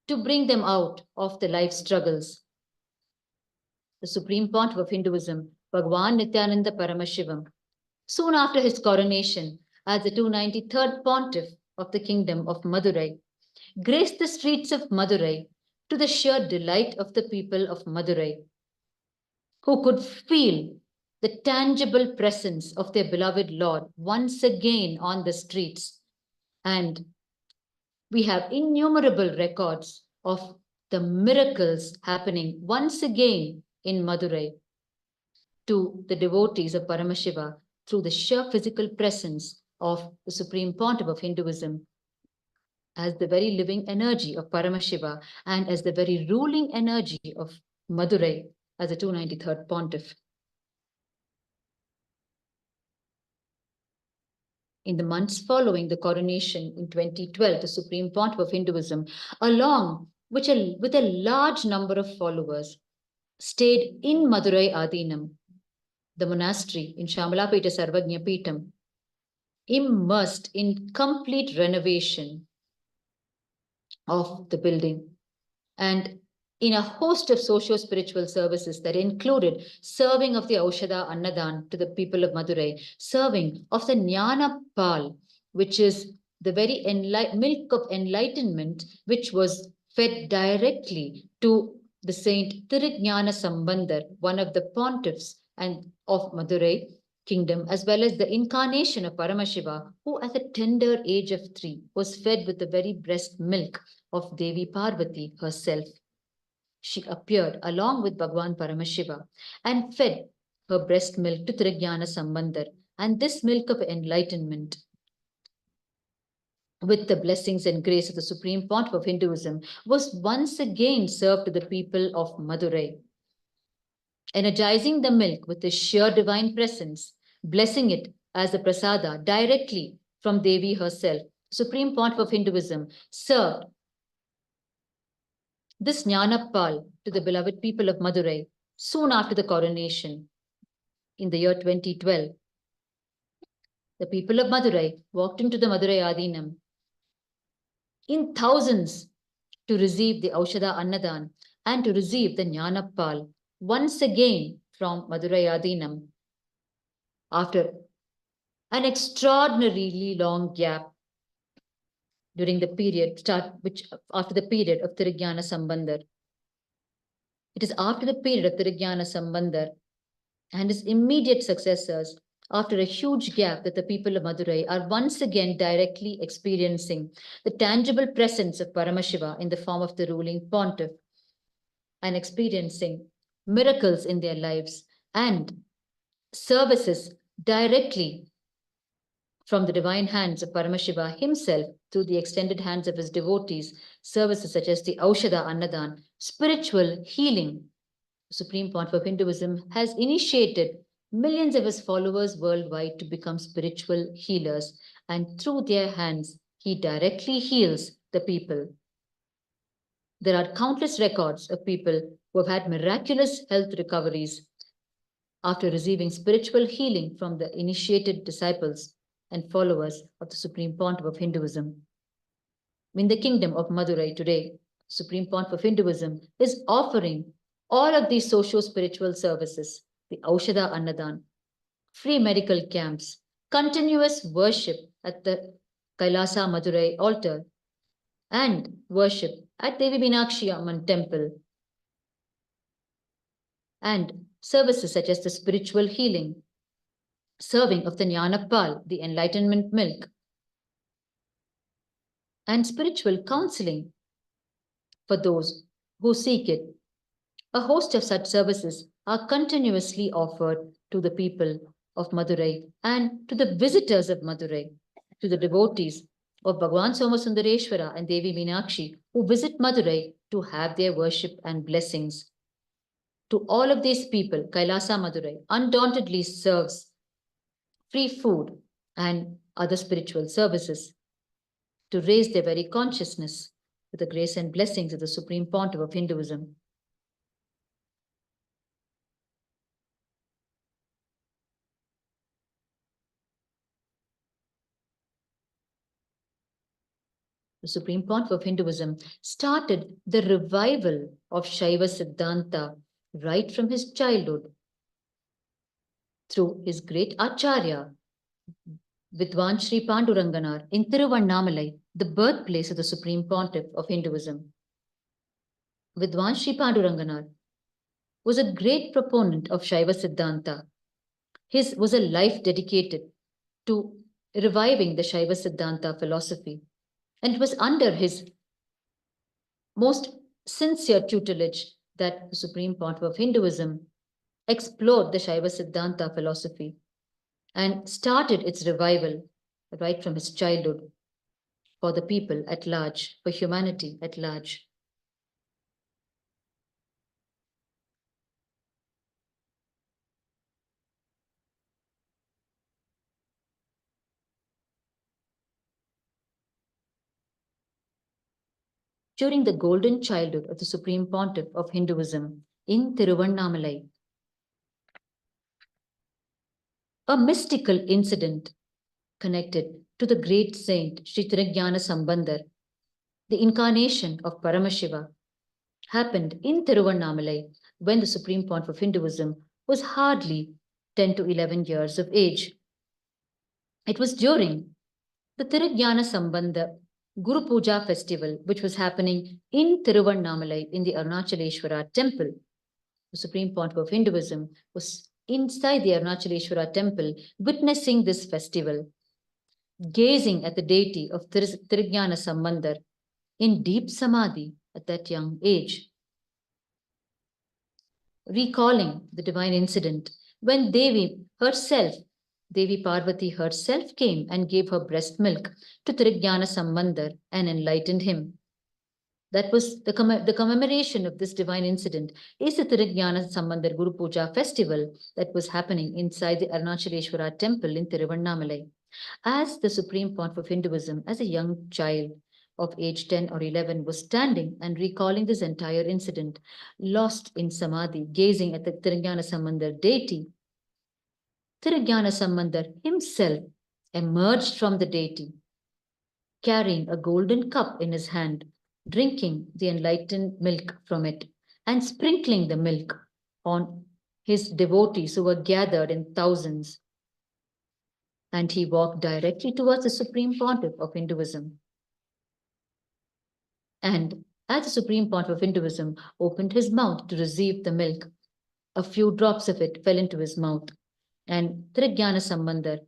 Speaker 1: to bring them out of the life struggles. The Supreme Pontiff of Hinduism, Bhagwan Nityananda Paramashivam, soon after his coronation as the 293rd Pontiff of the Kingdom of Madurai, graced the streets of Madurai to the sheer delight of the people of Madurai, who could feel the tangible presence of their beloved Lord once again on the streets. And we have innumerable records of the miracles happening once again in Madurai to the devotees of Paramashiva through the sheer physical presence of the Supreme Pontiff of Hinduism as the very living energy of Paramashiva and as the very ruling energy of Madurai as the 293rd Pontiff. In the months following the coronation in 2012, the Supreme Pontiff of Hinduism, along with a large number of followers, stayed in Madurai Adinam, the monastery in Shamalapeta Sarvagnya Peetham, immersed in complete renovation of the building and in a host of socio-spiritual services that included serving of the Aushadha Annadan to the people of Madurai, serving of the Jnana Pal, which is the very milk of enlightenment, which was fed directly to the saint Tirujnana Sambandar, one of the pontiffs and of Madurai kingdom, as well as the incarnation of Paramashiva, who at the tender age of 3 was fed with the very breast milk of Devi Parvati herself. She appeared along with Bhagwan Paramashiva and fed her breast milk to Tirujnana Sambandar, and this milk of enlightenment, with the blessings and grace of the Supreme Pontiff of Hinduism, was once again served to the people of Madurai, energizing the milk with the sheer divine presence, blessing it as a prasada directly from Devi herself. Supreme Pontiff of Hinduism served this Jnana Pal to the beloved people of Madurai soon after the coronation in the year 2012. The people of Madurai walked into the Madurai Adinam in thousands to receive the Aushadha Annadan and to receive the Jnana Pal once again from Madurai Adinam after an extraordinarily long gap during the period after the period of Tirujnana Sambandar. It is after the period of Tirujnana Sambandar and his immediate successors after a huge gap that the people of Madurai are once again directly experiencing the tangible presence of Paramashiva in the form of the ruling pontiff and experiencing miracles in their lives and services directly from the divine hands of Paramashiva himself through the extended hands of his devotees, services such as the Aushadha Annadan, spiritual healing. Supreme Pontiff of Hinduism has initiated millions of his followers worldwide to become spiritual healers, and through their hands, he directly heals the people. There are countless records of people who have had miraculous health recoveries after receiving spiritual healing from the initiated disciples and followers of the Supreme Pontiff of Hinduism. In the kingdom of Madurai today, Supreme Pontiff of Hinduism is offering all of these socio-spiritual services, the Aushadha Annadan, free medical camps, continuous worship at the Kailasa Madurai altar, and worship at Devi Meenakshi Amman temple, and services such as the spiritual healing, serving of the Jnanapal, the enlightenment milk, and spiritual counseling for those who seek it. A host of such services are continuously offered to the people of Madurai and to the visitors of Madurai, to the devotees of Bhagwan Somasundareshwara and Devi Meenakshi who visit Madurai to have their worship and blessings. To all of these people, Kailasa Madurai undauntedly serves free food and other spiritual services to raise their very consciousness with the grace and blessings of the Supreme Pontiff of Hinduism. The Supreme Pontiff of Hinduism started the revival of Shaiva Siddhanta right from his childhood through his great Acharya, Vidwan Sri Panduranganar in Tiruvannamalai, the birthplace of the Supreme Pontiff of Hinduism. Vidwan Sri Panduranganar was a great proponent of Shaiva Siddhanta. His was a life dedicated to reviving the Shaiva Siddhanta philosophy. And it was under his most sincere tutelage that the Supreme Pontiff of Hinduism explored the Shaiva Siddhanta philosophy and started its revival right from his childhood for the people at large, for humanity at large. During the golden childhood of the Supreme Pontiff of Hinduism in Tiruvannamalai, a mystical incident connected to the great saint Sri Tirajnana Sambandar, the incarnation of Paramashiva, happened in Tiruvannamalai when the Supreme Pontiff of Hinduism was hardly 10 to 11 years of age. It was during the Tirajnana Sambandha Guru Puja festival, which was happening in Tiruvannamalai in the Arunachaleshwara temple. The Supreme Pontiff of Hinduism was inside the Arunachaleshwara temple witnessing this festival, gazing at the deity of Tirajnana Sambandar in deep samadhi at that young age. Recalling the divine incident when Devi Parvati herself came and gave her breast milk to Tirajnana Sambandar and enlightened him. That was the commemoration of this divine incident is the Tirajnana Sambandar Guru Puja festival that was happening inside the Arunachaleshwara temple in Tiruvannamalai. As the Supreme Pontiff of Hinduism, as a young child of age 10 or 11, was standing and recalling this entire incident, lost in samadhi, gazing at the Tirajnana Sambandar deity, Tirajnana Sambandar himself emerged from the deity, carrying a golden cup in his hand, drinking the enlightened milk from it, and sprinkling the milk on his devotees who were gathered in thousands. And he walked directly towards the Supreme Pontiff of Hinduism. And as the Supreme Pontiff of Hinduism opened his mouth to receive the milk, a few drops of it fell into his mouth. And Trigyana Sambandar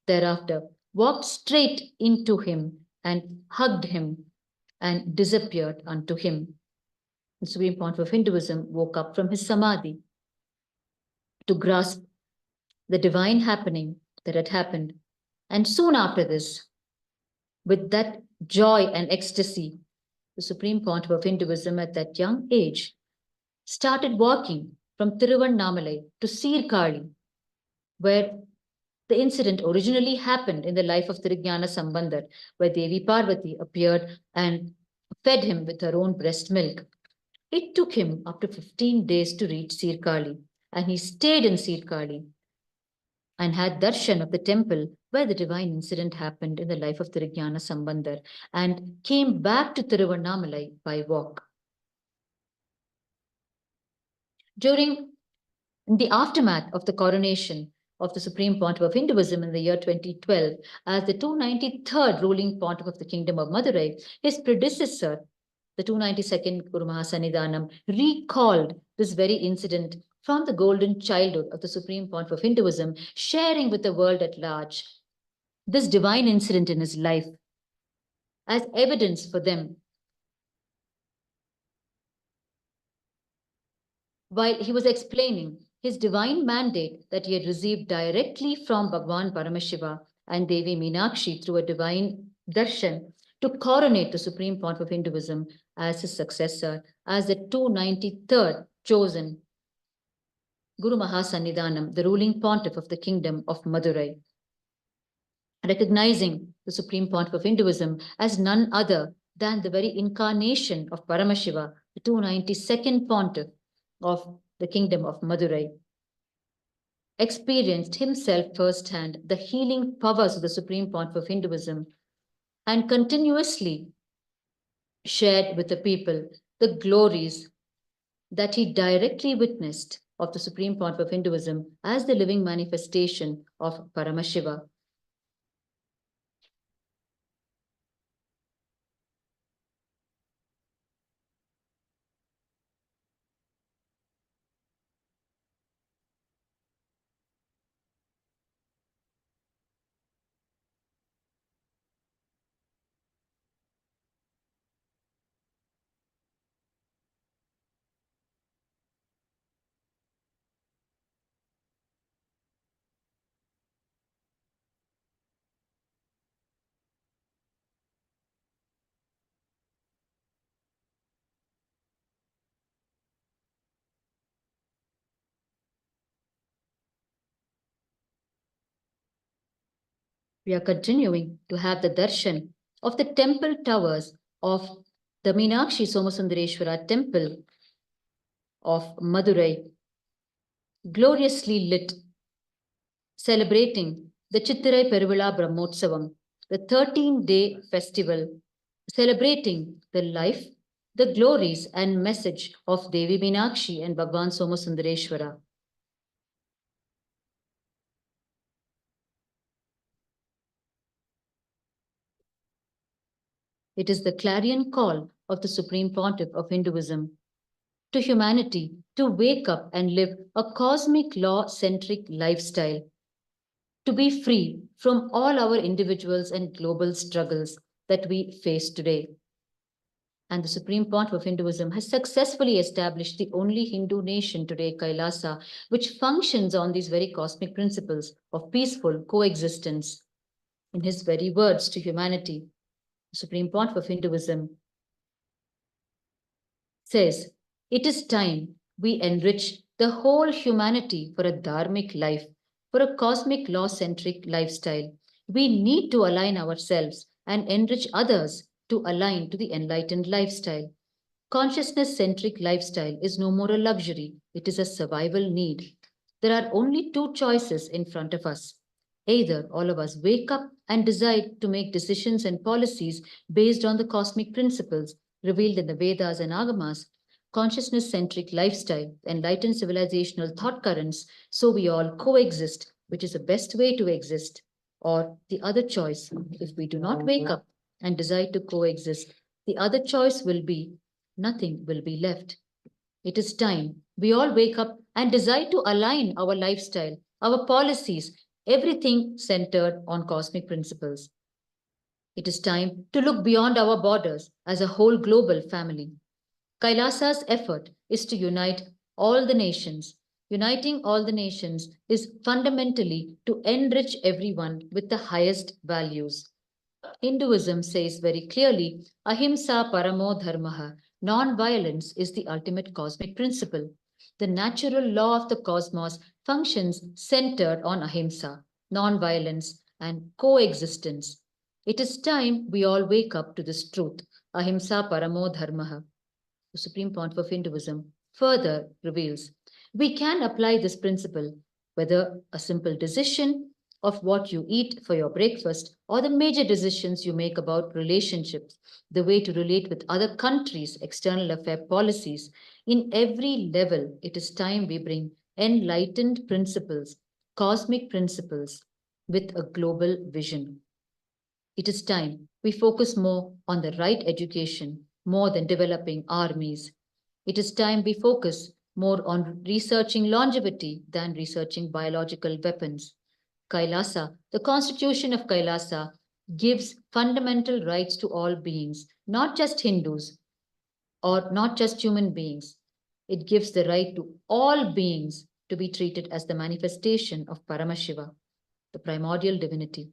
Speaker 1: thereafter walked straight into him and hugged him and disappeared unto him. The Supreme Pontiff of Hinduism woke up from his samadhi to grasp the divine happening that had happened. And soon after this, with that joy and ecstasy, the Supreme Pontiff of Hinduism at that young age started walking from Tiruvannamalai to Sirkali, where the incident originally happened in the life of Trigyana Sambandar, where Devi Parvati appeared and fed him with her own breast milk. It took him up to 15 days to reach Sirkali, and he stayed in Sirkali and had darshan of the temple where the divine incident happened in the life of Trigyana Sambandar, and came back to Tiruvannamalai by walk. During the aftermath of the coronation of the Supreme Pontiff of Hinduism in the year 2012 as the 293rd ruling Pontiff of the Kingdom of Madurai, his predecessor, the 292nd Guru Mahasannidhanam, recalled this very incident from the golden childhood of the Supreme Pontiff of Hinduism, sharing with the world at large this divine incident in his life as evidence for them. While he was explaining his divine mandate that he had received directly from Bhagwan Paramashiva and Devi Meenakshi through a divine darshan to coronate the Supreme Pontiff of Hinduism as his successor, as the 293rd chosen Guru Mahasannidhanam, the ruling pontiff of the Kingdom of Madurai. Recognizing the Supreme Pontiff of Hinduism as none other than the very incarnation of Paramashiva, the 292nd pontiff of the Kingdom of Madurai, experienced himself firsthand the healing powers of the Supreme Pontiff of Hinduism and continuously shared with the people the glories that he directly witnessed of the Supreme Pontiff of Hinduism as the living manifestation of Paramashiva. We are continuing to have the darshan of the temple towers of the Meenakshi Somasundareshwara temple of Madurai, gloriously lit, celebrating the Chittirai Peruvizha Brahmotsavam, the 13-day festival celebrating the life, the glories and message of Devi Meenakshi and Bhagwan Somasundareshwara. It is the clarion call of the Supreme Pontiff of Hinduism to humanity to wake up and live a cosmic law-centric lifestyle, to be free from all our individuals and global struggles that we face today. And the Supreme Pontiff of Hinduism has successfully established the only Hindu nation today, Kailasa, which functions on these very cosmic principles of peaceful coexistence. In his very words to humanity, the Supreme Pontiff of Hinduism says, "It is time we enrich the whole humanity for a dharmic life, for a cosmic law-centric lifestyle. We need to align ourselves and enrich others to align to the enlightened lifestyle. Consciousness-centric lifestyle is no more a luxury, it is a survival need. There are only two choices in front of us. Either all of us wake up and decide to make decisions and policies based on the cosmic principles revealed in the Vedas and Agamas, consciousness-centric lifestyle, enlightened civilizational thought currents, so we all coexist, which is the best way to exist. Or the other choice, if we do not wake up and decide to coexist, the other choice will be nothing will be left. It is time we all wake up and decide to align our lifestyle our policies, everything centered on cosmic principles. It is time to look beyond our borders as a whole global family. Kailasa's effort is to unite all the nations. Uniting all the nations is fundamentally to enrich everyone with the highest values. Hinduism says very clearly, Ahimsa Paramo Dharmaha, non-violence is the ultimate cosmic principle. The natural law of the cosmos functions centered on ahimsa, non-violence, and coexistence. It is time we all wake up to this truth, Ahimsa Paramo Dharmaha. The Supreme Pontiff of Hinduism further reveals we can apply this principle, whether a simple decision of what you eat for your breakfast or the major decisions you make about relationships, the way to relate with other countries, external affair policies. In every level, it is time we bring enlightened principles, cosmic principles, with a global vision. It is time we focus more on the right education, more than developing armies. It is time we focus more on researching longevity than researching biological weapons. Kailasa, the constitution of Kailasa, gives fundamental rights to all beings, not just Hindus or not just human beings. It gives the right to all beings to be treated as the manifestation of Paramashiva, the primordial divinity.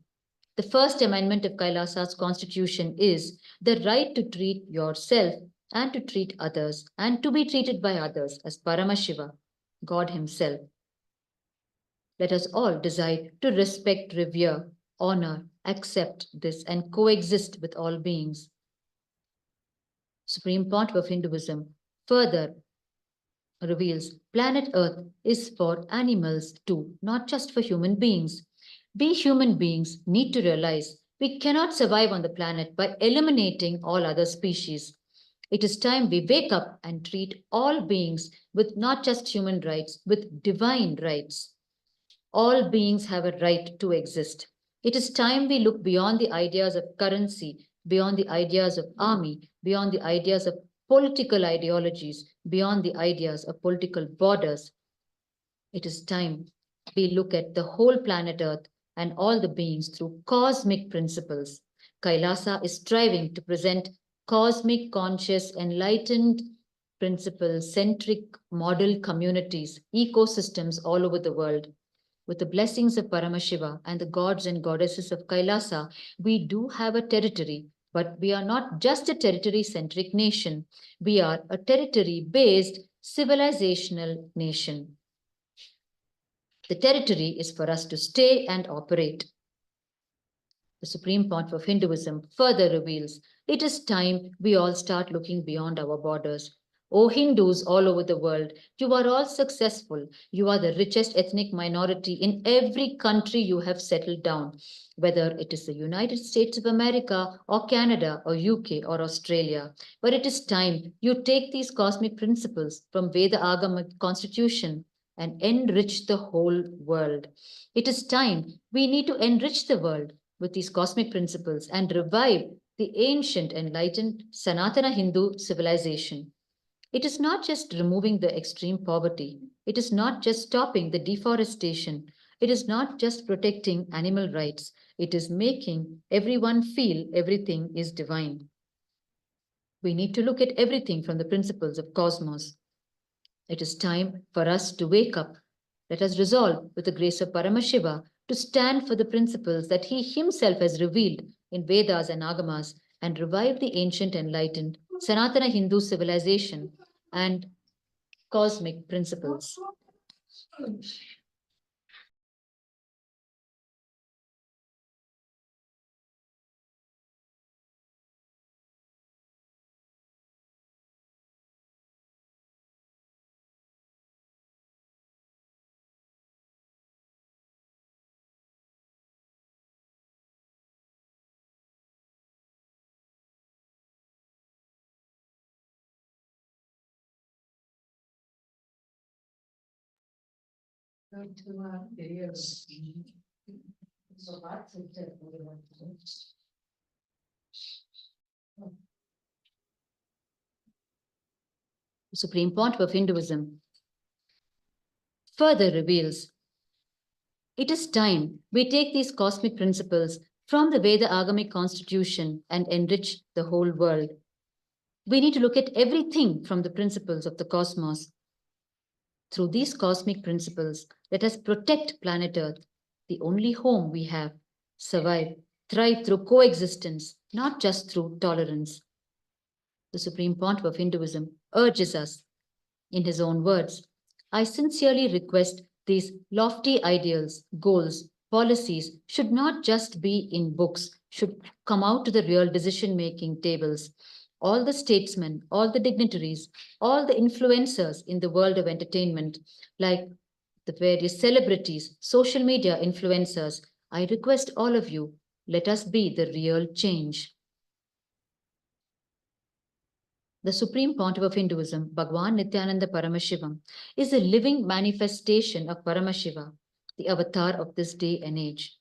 Speaker 1: The first amendment of Kailasa's constitution is the right to treat yourself and to treat others and to be treated by others as Paramashiva, God Himself. Let us all decide to respect, revere, honor, accept this, and coexist with all beings. Supreme Pontiff of Hinduism further reveals planet Earth is for animals too, not just for human beings. We human beings need to realize we cannot survive on the planet by eliminating all other species. It is time we wake up and treat all beings with not just human rights, with divine rights. All beings have a right to exist. It is time we look beyond the ideas of currency, beyond the ideas of army, beyond the ideas of political ideologies, beyond the ideas of political borders. It is time we look at the whole planet Earth and all the beings through cosmic principles. Kailasa is striving to present cosmic, conscious, enlightened, principle-centric model communities, ecosystems all over the world. With the blessings of Paramashiva and the gods and goddesses of Kailasa, we do have a territory, but we are not just a territory-centric nation. We are a territory-based civilizational nation. The territory is for us to stay and operate. The Supreme Pontiff of Hinduism further reveals it is time we all start looking beyond our borders. O Hindus all over the world, you are all successful. You are the richest ethnic minority in every country you have settled down, whether it is the United States of America or Canada or UK or Australia. But it is time you take these cosmic principles from Veda Agama constitution and enrich the whole world. It is time we need to enrich the world with these cosmic principles and revive the ancient enlightened Sanatana Hindu civilization. It is not just removing the extreme poverty. It is not just stopping the deforestation. It is not just protecting animal rights. It is making everyone feel everything is divine. We need to look at everything from the principles of cosmos. It is time for us to wake up. Let us resolve, with the grace of Paramashiva, to stand for the principles that he himself has revealed in Vedas and Agamas and revive the ancient enlightened Sanatana Hindu civilization and cosmic principles. Supreme Pontiff of Hinduism further reveals It is time we take these cosmic principles from the Veda Agamic constitution and enrich the whole world. We need to look at everything from the principles of the cosmos. Through these cosmic principles, let us protect planet Earth, the only home we have, survive, thrive through coexistence, not just through tolerance. The Supreme Pontiff of Hinduism urges us, in his own words, I sincerely request these lofty ideals, goals, policies should not just be in books, should come out to the real decision-making tables. All the statesmen, all the dignitaries, all the influencers in the world of entertainment, like the various celebrities, social media influencers, I request all of you, let us be the real change. The Supreme Pontiff of Hinduism, Bhagwan Nityananda Paramashivam, is a living manifestation of Paramashiva, the avatar of this day and age.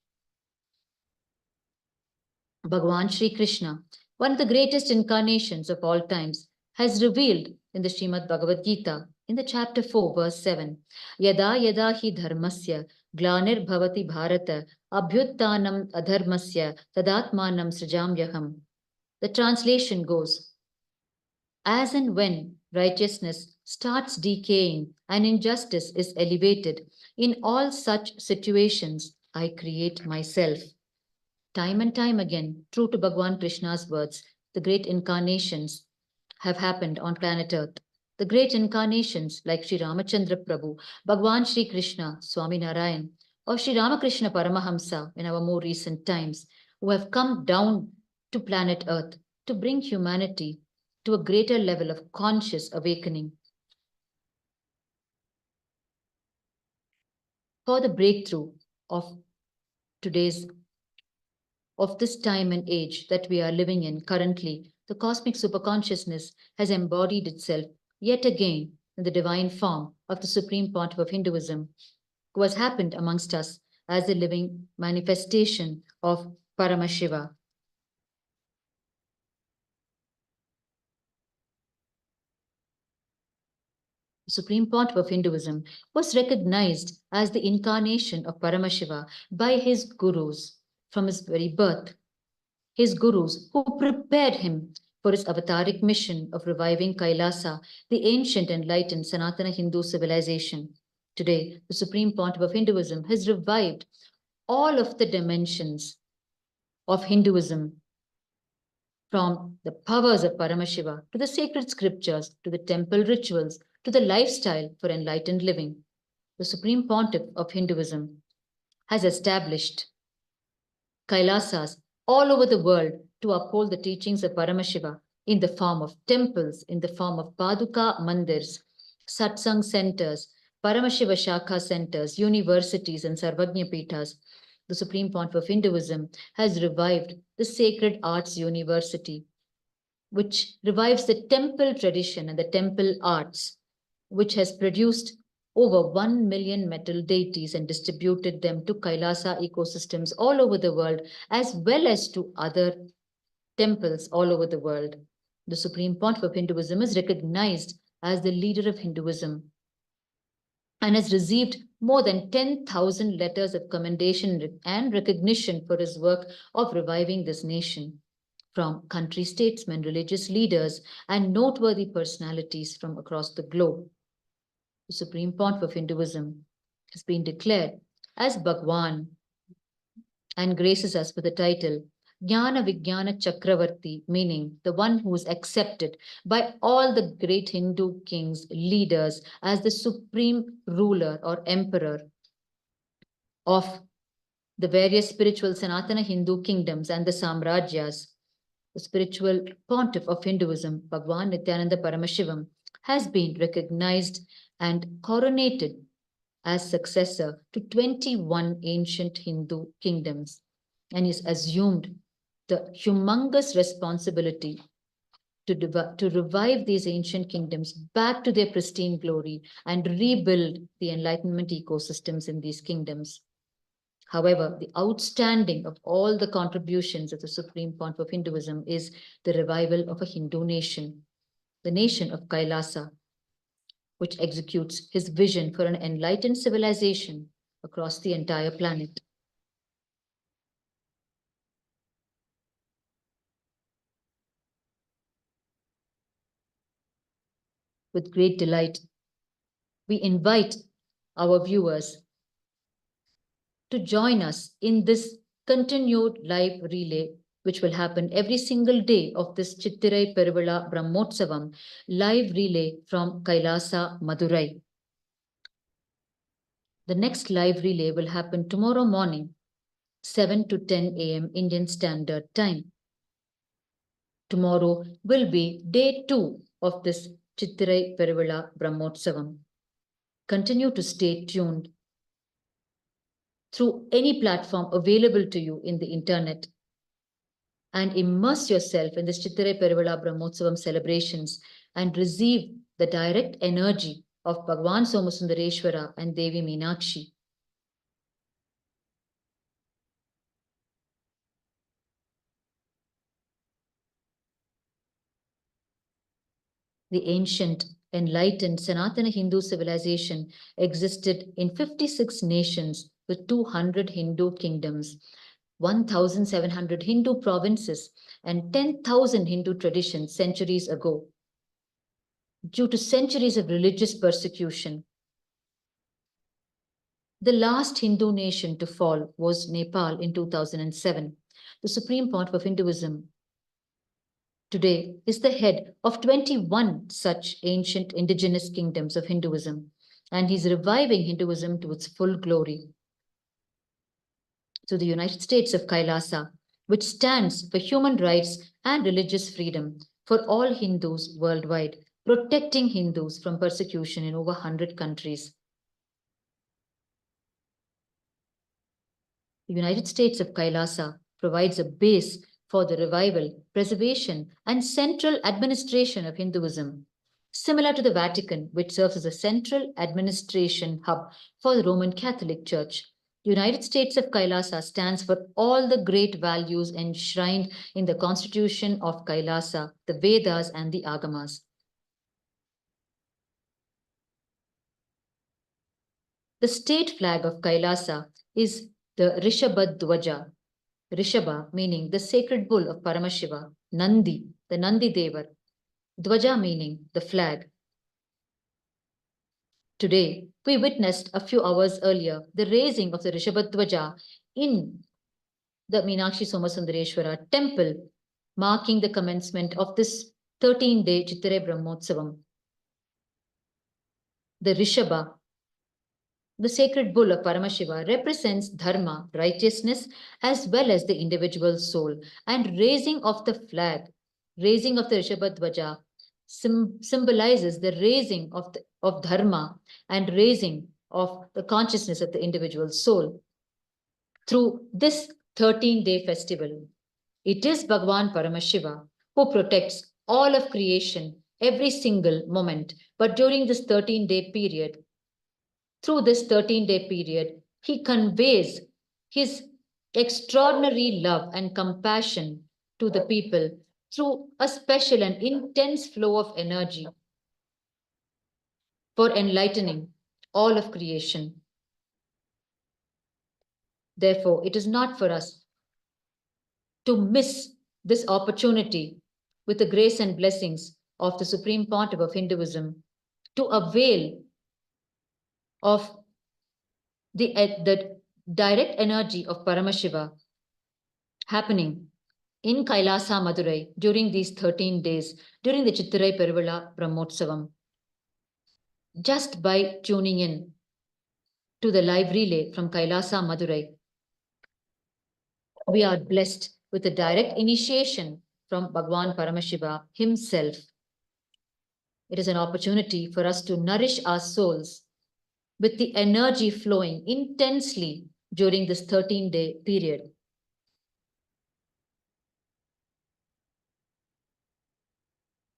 Speaker 1: Bhagwan Sri Krishna, one of the greatest incarnations of all times, has revealed in the Srimad Bhagavad Gita, in the chapter 4, verse 7, Yada yada hi dharmasya glanir bhavati bharata abhyuttanam adharmasya tadatmanam srijamyaham. The translation goes, as and when righteousness starts decaying and injustice is elevated, in all such situations, I create myself. Time and time again, true to Bhagwan Krishna's words, the great incarnations have happened on planet Earth. The great incarnations like Sri Ramachandra Prabhu, Bhagwan Sri Krishna, Swami Narayan, or Sri Ramakrishna Paramahamsa in our more recent times, who have come down to planet Earth to bring humanity to a greater level of conscious awakening. For the breakthrough of this time and age that we are living in currently, the cosmic superconsciousness has embodied itself yet again in the divine form of the Supreme Pontiff of Hinduism, who has happened amongst us as a living manifestation of Paramashiva. The Supreme Pontiff of Hinduism was recognized as the incarnation of Paramashiva by his gurus from his very birth. His gurus who prepared him for his avataric mission of reviving Kailasa, the ancient enlightened Sanatana Hindu civilization. Today, the Supreme Pontiff of Hinduism has revived all of the dimensions of Hinduism, from the powers of Paramashiva to the sacred scriptures, to the temple rituals, to the lifestyle for enlightened living. The Supreme Pontiff of Hinduism has established Kailasas all over the world to uphold the teachings of Paramashiva in the form of temples, in the form of Paduka Mandirs, Satsang centers, Paramashiva Shakha centers, universities, and Sarvagnya Pithas. The Supreme Pontiff of Hinduism has revived the Sacred Arts University, which revives the temple tradition and the temple arts, which has produced over 1 million metal deities and distributed them to Kailasa ecosystems all over the world, as well as to other temples all over the world. The Supreme Pontiff of Hinduism is recognized as the leader of Hinduism and has received more than 10,000 letters of commendation and recognition for his work of reviving this nation from country statesmen, religious leaders, and noteworthy personalities from across the globe. The Supreme Pontiff of Hinduism has been declared as Bhagwan and graces us with the title Jnana Vijnana Chakravarti, meaning the one who is accepted by all the great Hindu kings, leaders, as the supreme ruler or emperor of the various spiritual Sanatana Hindu kingdoms and the Samrajyas. The spiritual pontiff of Hinduism, Bhagwan Nityananda Paramashivam, has been recognized and coronated as successor to 21 ancient Hindu kingdoms, and is assumed the humongous responsibility to revive these ancient kingdoms back to their pristine glory and rebuild the enlightenment ecosystems in these kingdoms. However, the outstanding of all the contributions of the Supreme Pontiff of Hinduism is the revival of a Hindu nation, the nation of Kailasa, which executes his vision for an enlightened civilization, across the entire planet. With great delight, we invite our viewers to join us in this continued live relay, which will happen every single day of this Chittirai Peruvizha Brahmotsavam live relay from Kailasa, Madurai. The next live relay will happen tomorrow morning, 7 to 10 a.m. Indian Standard Time. Tomorrow will be day 2 of this Chittirai Peruvizha Brahmotsavam. Continue to stay tuned through any platform available to you in the internet and immerse yourself in this Chittirai Peruvizha Brahmotsavam celebrations and receive the direct energy of Bhagwan Somasundareshwara and Devi Meenakshi. The ancient, enlightened Sanatana Hindu civilization existed in 56 nations with 200 Hindu kingdoms, 1,700 Hindu provinces, and 10,000 Hindu traditions centuries ago. Due to centuries of religious persecution, the last Hindu nation to fall was Nepal in 2007. The Supreme Pontiff of Hinduism today is the head of 21 such ancient indigenous kingdoms of Hinduism, and he's reviving Hinduism to its full glory. To the United States of Kailasa, which stands for human rights and religious freedom for all Hindus worldwide, protecting Hindus from persecution in over 100 countries. The United States of Kailasa provides a base for the revival, preservation, and central administration of Hinduism, similar to the Vatican, which serves as a central administration hub for the Roman Catholic Church. The United States of Kailasa stands for all the great values enshrined in the Constitution of Kailasa, the Vedas, and the Agamas. The state flag of Kailasa is the Rishabha Dwaja. Rishabha meaning the sacred bull of Paramashiva, Nandi, the Nandi Devar, Dwaja meaning the flag. Today, we witnessed a few hours earlier the raising of the Rishabha Dwaja in the Meenakshi Somasundareshwara temple, marking the commencement of this 13-day Chittirai Brahmotsavam. The Rishabha, the sacred bull of Paramashiva, represents dharma, righteousness, as well as the individual soul. And raising of the flag, raising of the Rishabha Dwaja, symbolizes the raising of dharma and raising of the consciousness of the individual soul. Through this 13-day festival, it is Bhagwan Paramashiva who protects all of creation every single moment. But during this 13-day period, through this 13-day period, he conveys his extraordinary love and compassion to the people through a special and intense flow of energy for enlightening all of creation. Therefore, it is not for us to miss this opportunity with the grace and blessings of the Supreme Pontiff of Hinduism to avail of the direct energy of Paramashiva happening in Kailasa, Madurai during these 13 days, during the Chittirai Peruvizha Brahmotsavam. Just by tuning in to the live relay from Kailasa, Madurai, we are blessed with a direct initiation from Bhagwan Paramashiva himself. It is an opportunity for us to nourish our souls with the energy flowing intensely during this 13-day period.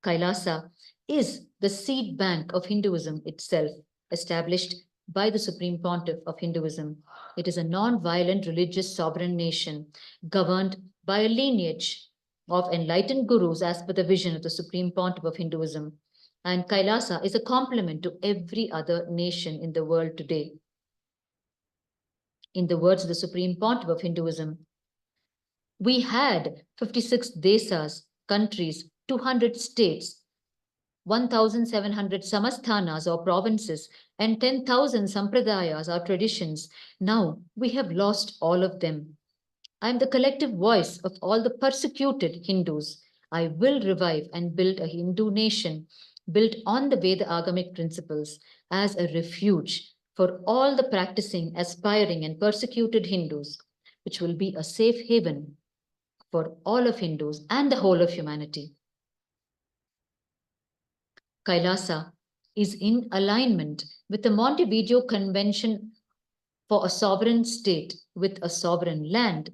Speaker 1: Kailasa is the seed bank of Hinduism itself, established by the Supreme Pontiff of Hinduism. It is a non-violent religious sovereign nation governed by a lineage of enlightened gurus as per the vision of the Supreme Pontiff of Hinduism. And Kailasa is a complement to every other nation in the world today. In the words of the Supreme Pontiff of Hinduism, we had 56 desas, countries, 200 states, 1,700 samasthanas or provinces, and 10,000 sampradayas or traditions. Now we have lost all of them. I am the collective voice of all the persecuted Hindus. I will revive and build a Hindu nation built on the Veda Agamic principles as a refuge for all the practicing, aspiring, and persecuted Hindus, which will be a safe haven for all of Hindus and the whole of humanity. Kailasa is in alignment with the Montevideo Convention for a sovereign state with a sovereign land,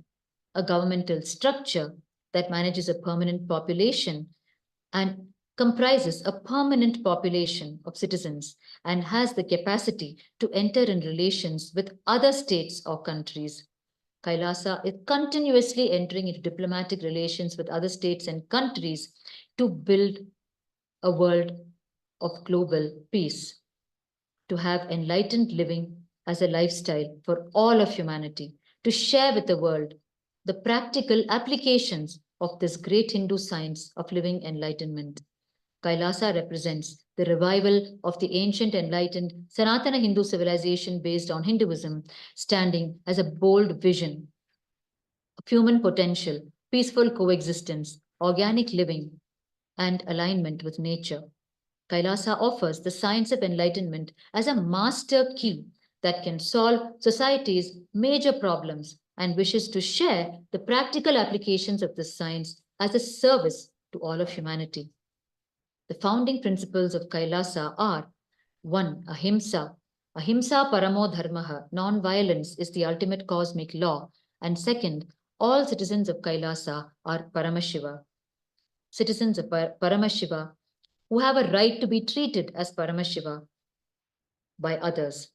Speaker 1: a governmental structure that manages a permanent population and comprises a permanent population of citizens and has the capacity to enter in relations with other states or countries. Kailasa is continuously entering into diplomatic relations with other states and countries to build a world of global peace, to have enlightened living as a lifestyle for all of humanity, to share with the world the practical applications of this great Hindu science of living enlightenment. Kailasa represents the revival of the ancient enlightened Sanatana Hindu civilization based on Hinduism, standing as a bold vision of human potential, peaceful coexistence, organic living, and alignment with nature. Kailasa offers the science of enlightenment as a master key that can solve society's major problems and wishes to share the practical applications of this science as a service to all of humanity. The founding principles of Kailasa are 1. Ahimsa. Ahimsa paramo dharmaha. Non-violence is the ultimate cosmic law. And second, all citizens of Kailasa are Paramashiva. Citizens of Paramashiva who have a right to be treated as Paramashiva by others.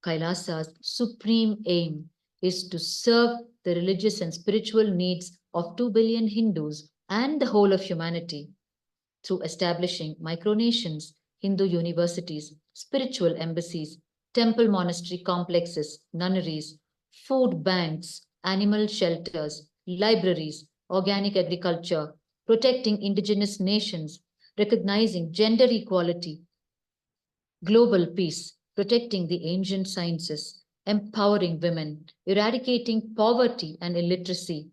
Speaker 1: Kailasa's supreme aim is to serve the religious and spiritual needs of 2 billion Hindus and the whole of humanity through establishing micronations, Hindu universities, spiritual embassies, temple monastery complexes, nunneries, food banks, animal shelters, libraries, organic agriculture, protecting indigenous nations, recognizing gender equality, global peace, protecting the ancient sciences, empowering women, eradicating poverty and illiteracy,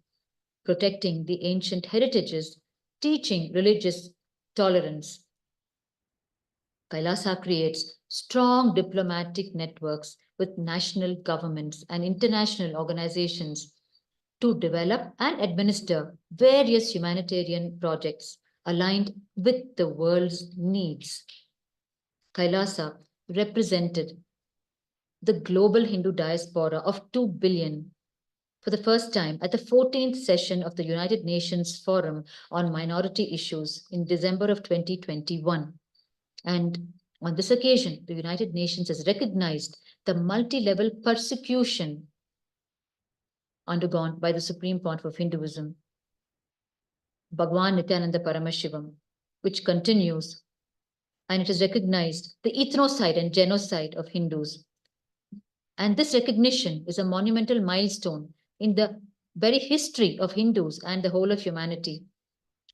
Speaker 1: protecting the ancient heritages, teaching religious tolerance. Kailasa creates strong diplomatic networks with national governments and international organizations to develop and administer various humanitarian projects aligned with the world's needs. Kailasa represented the global Hindu diaspora of 2 billion for the first time at the 14th session of the United Nations Forum on Minority Issues in December of 2021. And on this occasion, the United Nations has recognized the multi-level persecution undergone by the Supreme Pontiff of Hinduism, Bhagwan Nityananda Paramashivam, which continues, and it has recognized the ethnocide and genocide of Hindus. And this recognition is a monumental milestone in the very history of Hindus and the whole of humanity,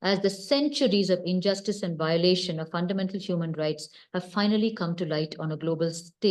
Speaker 1: as the centuries of injustice and violation of fundamental human rights have finally come to light on a global stage.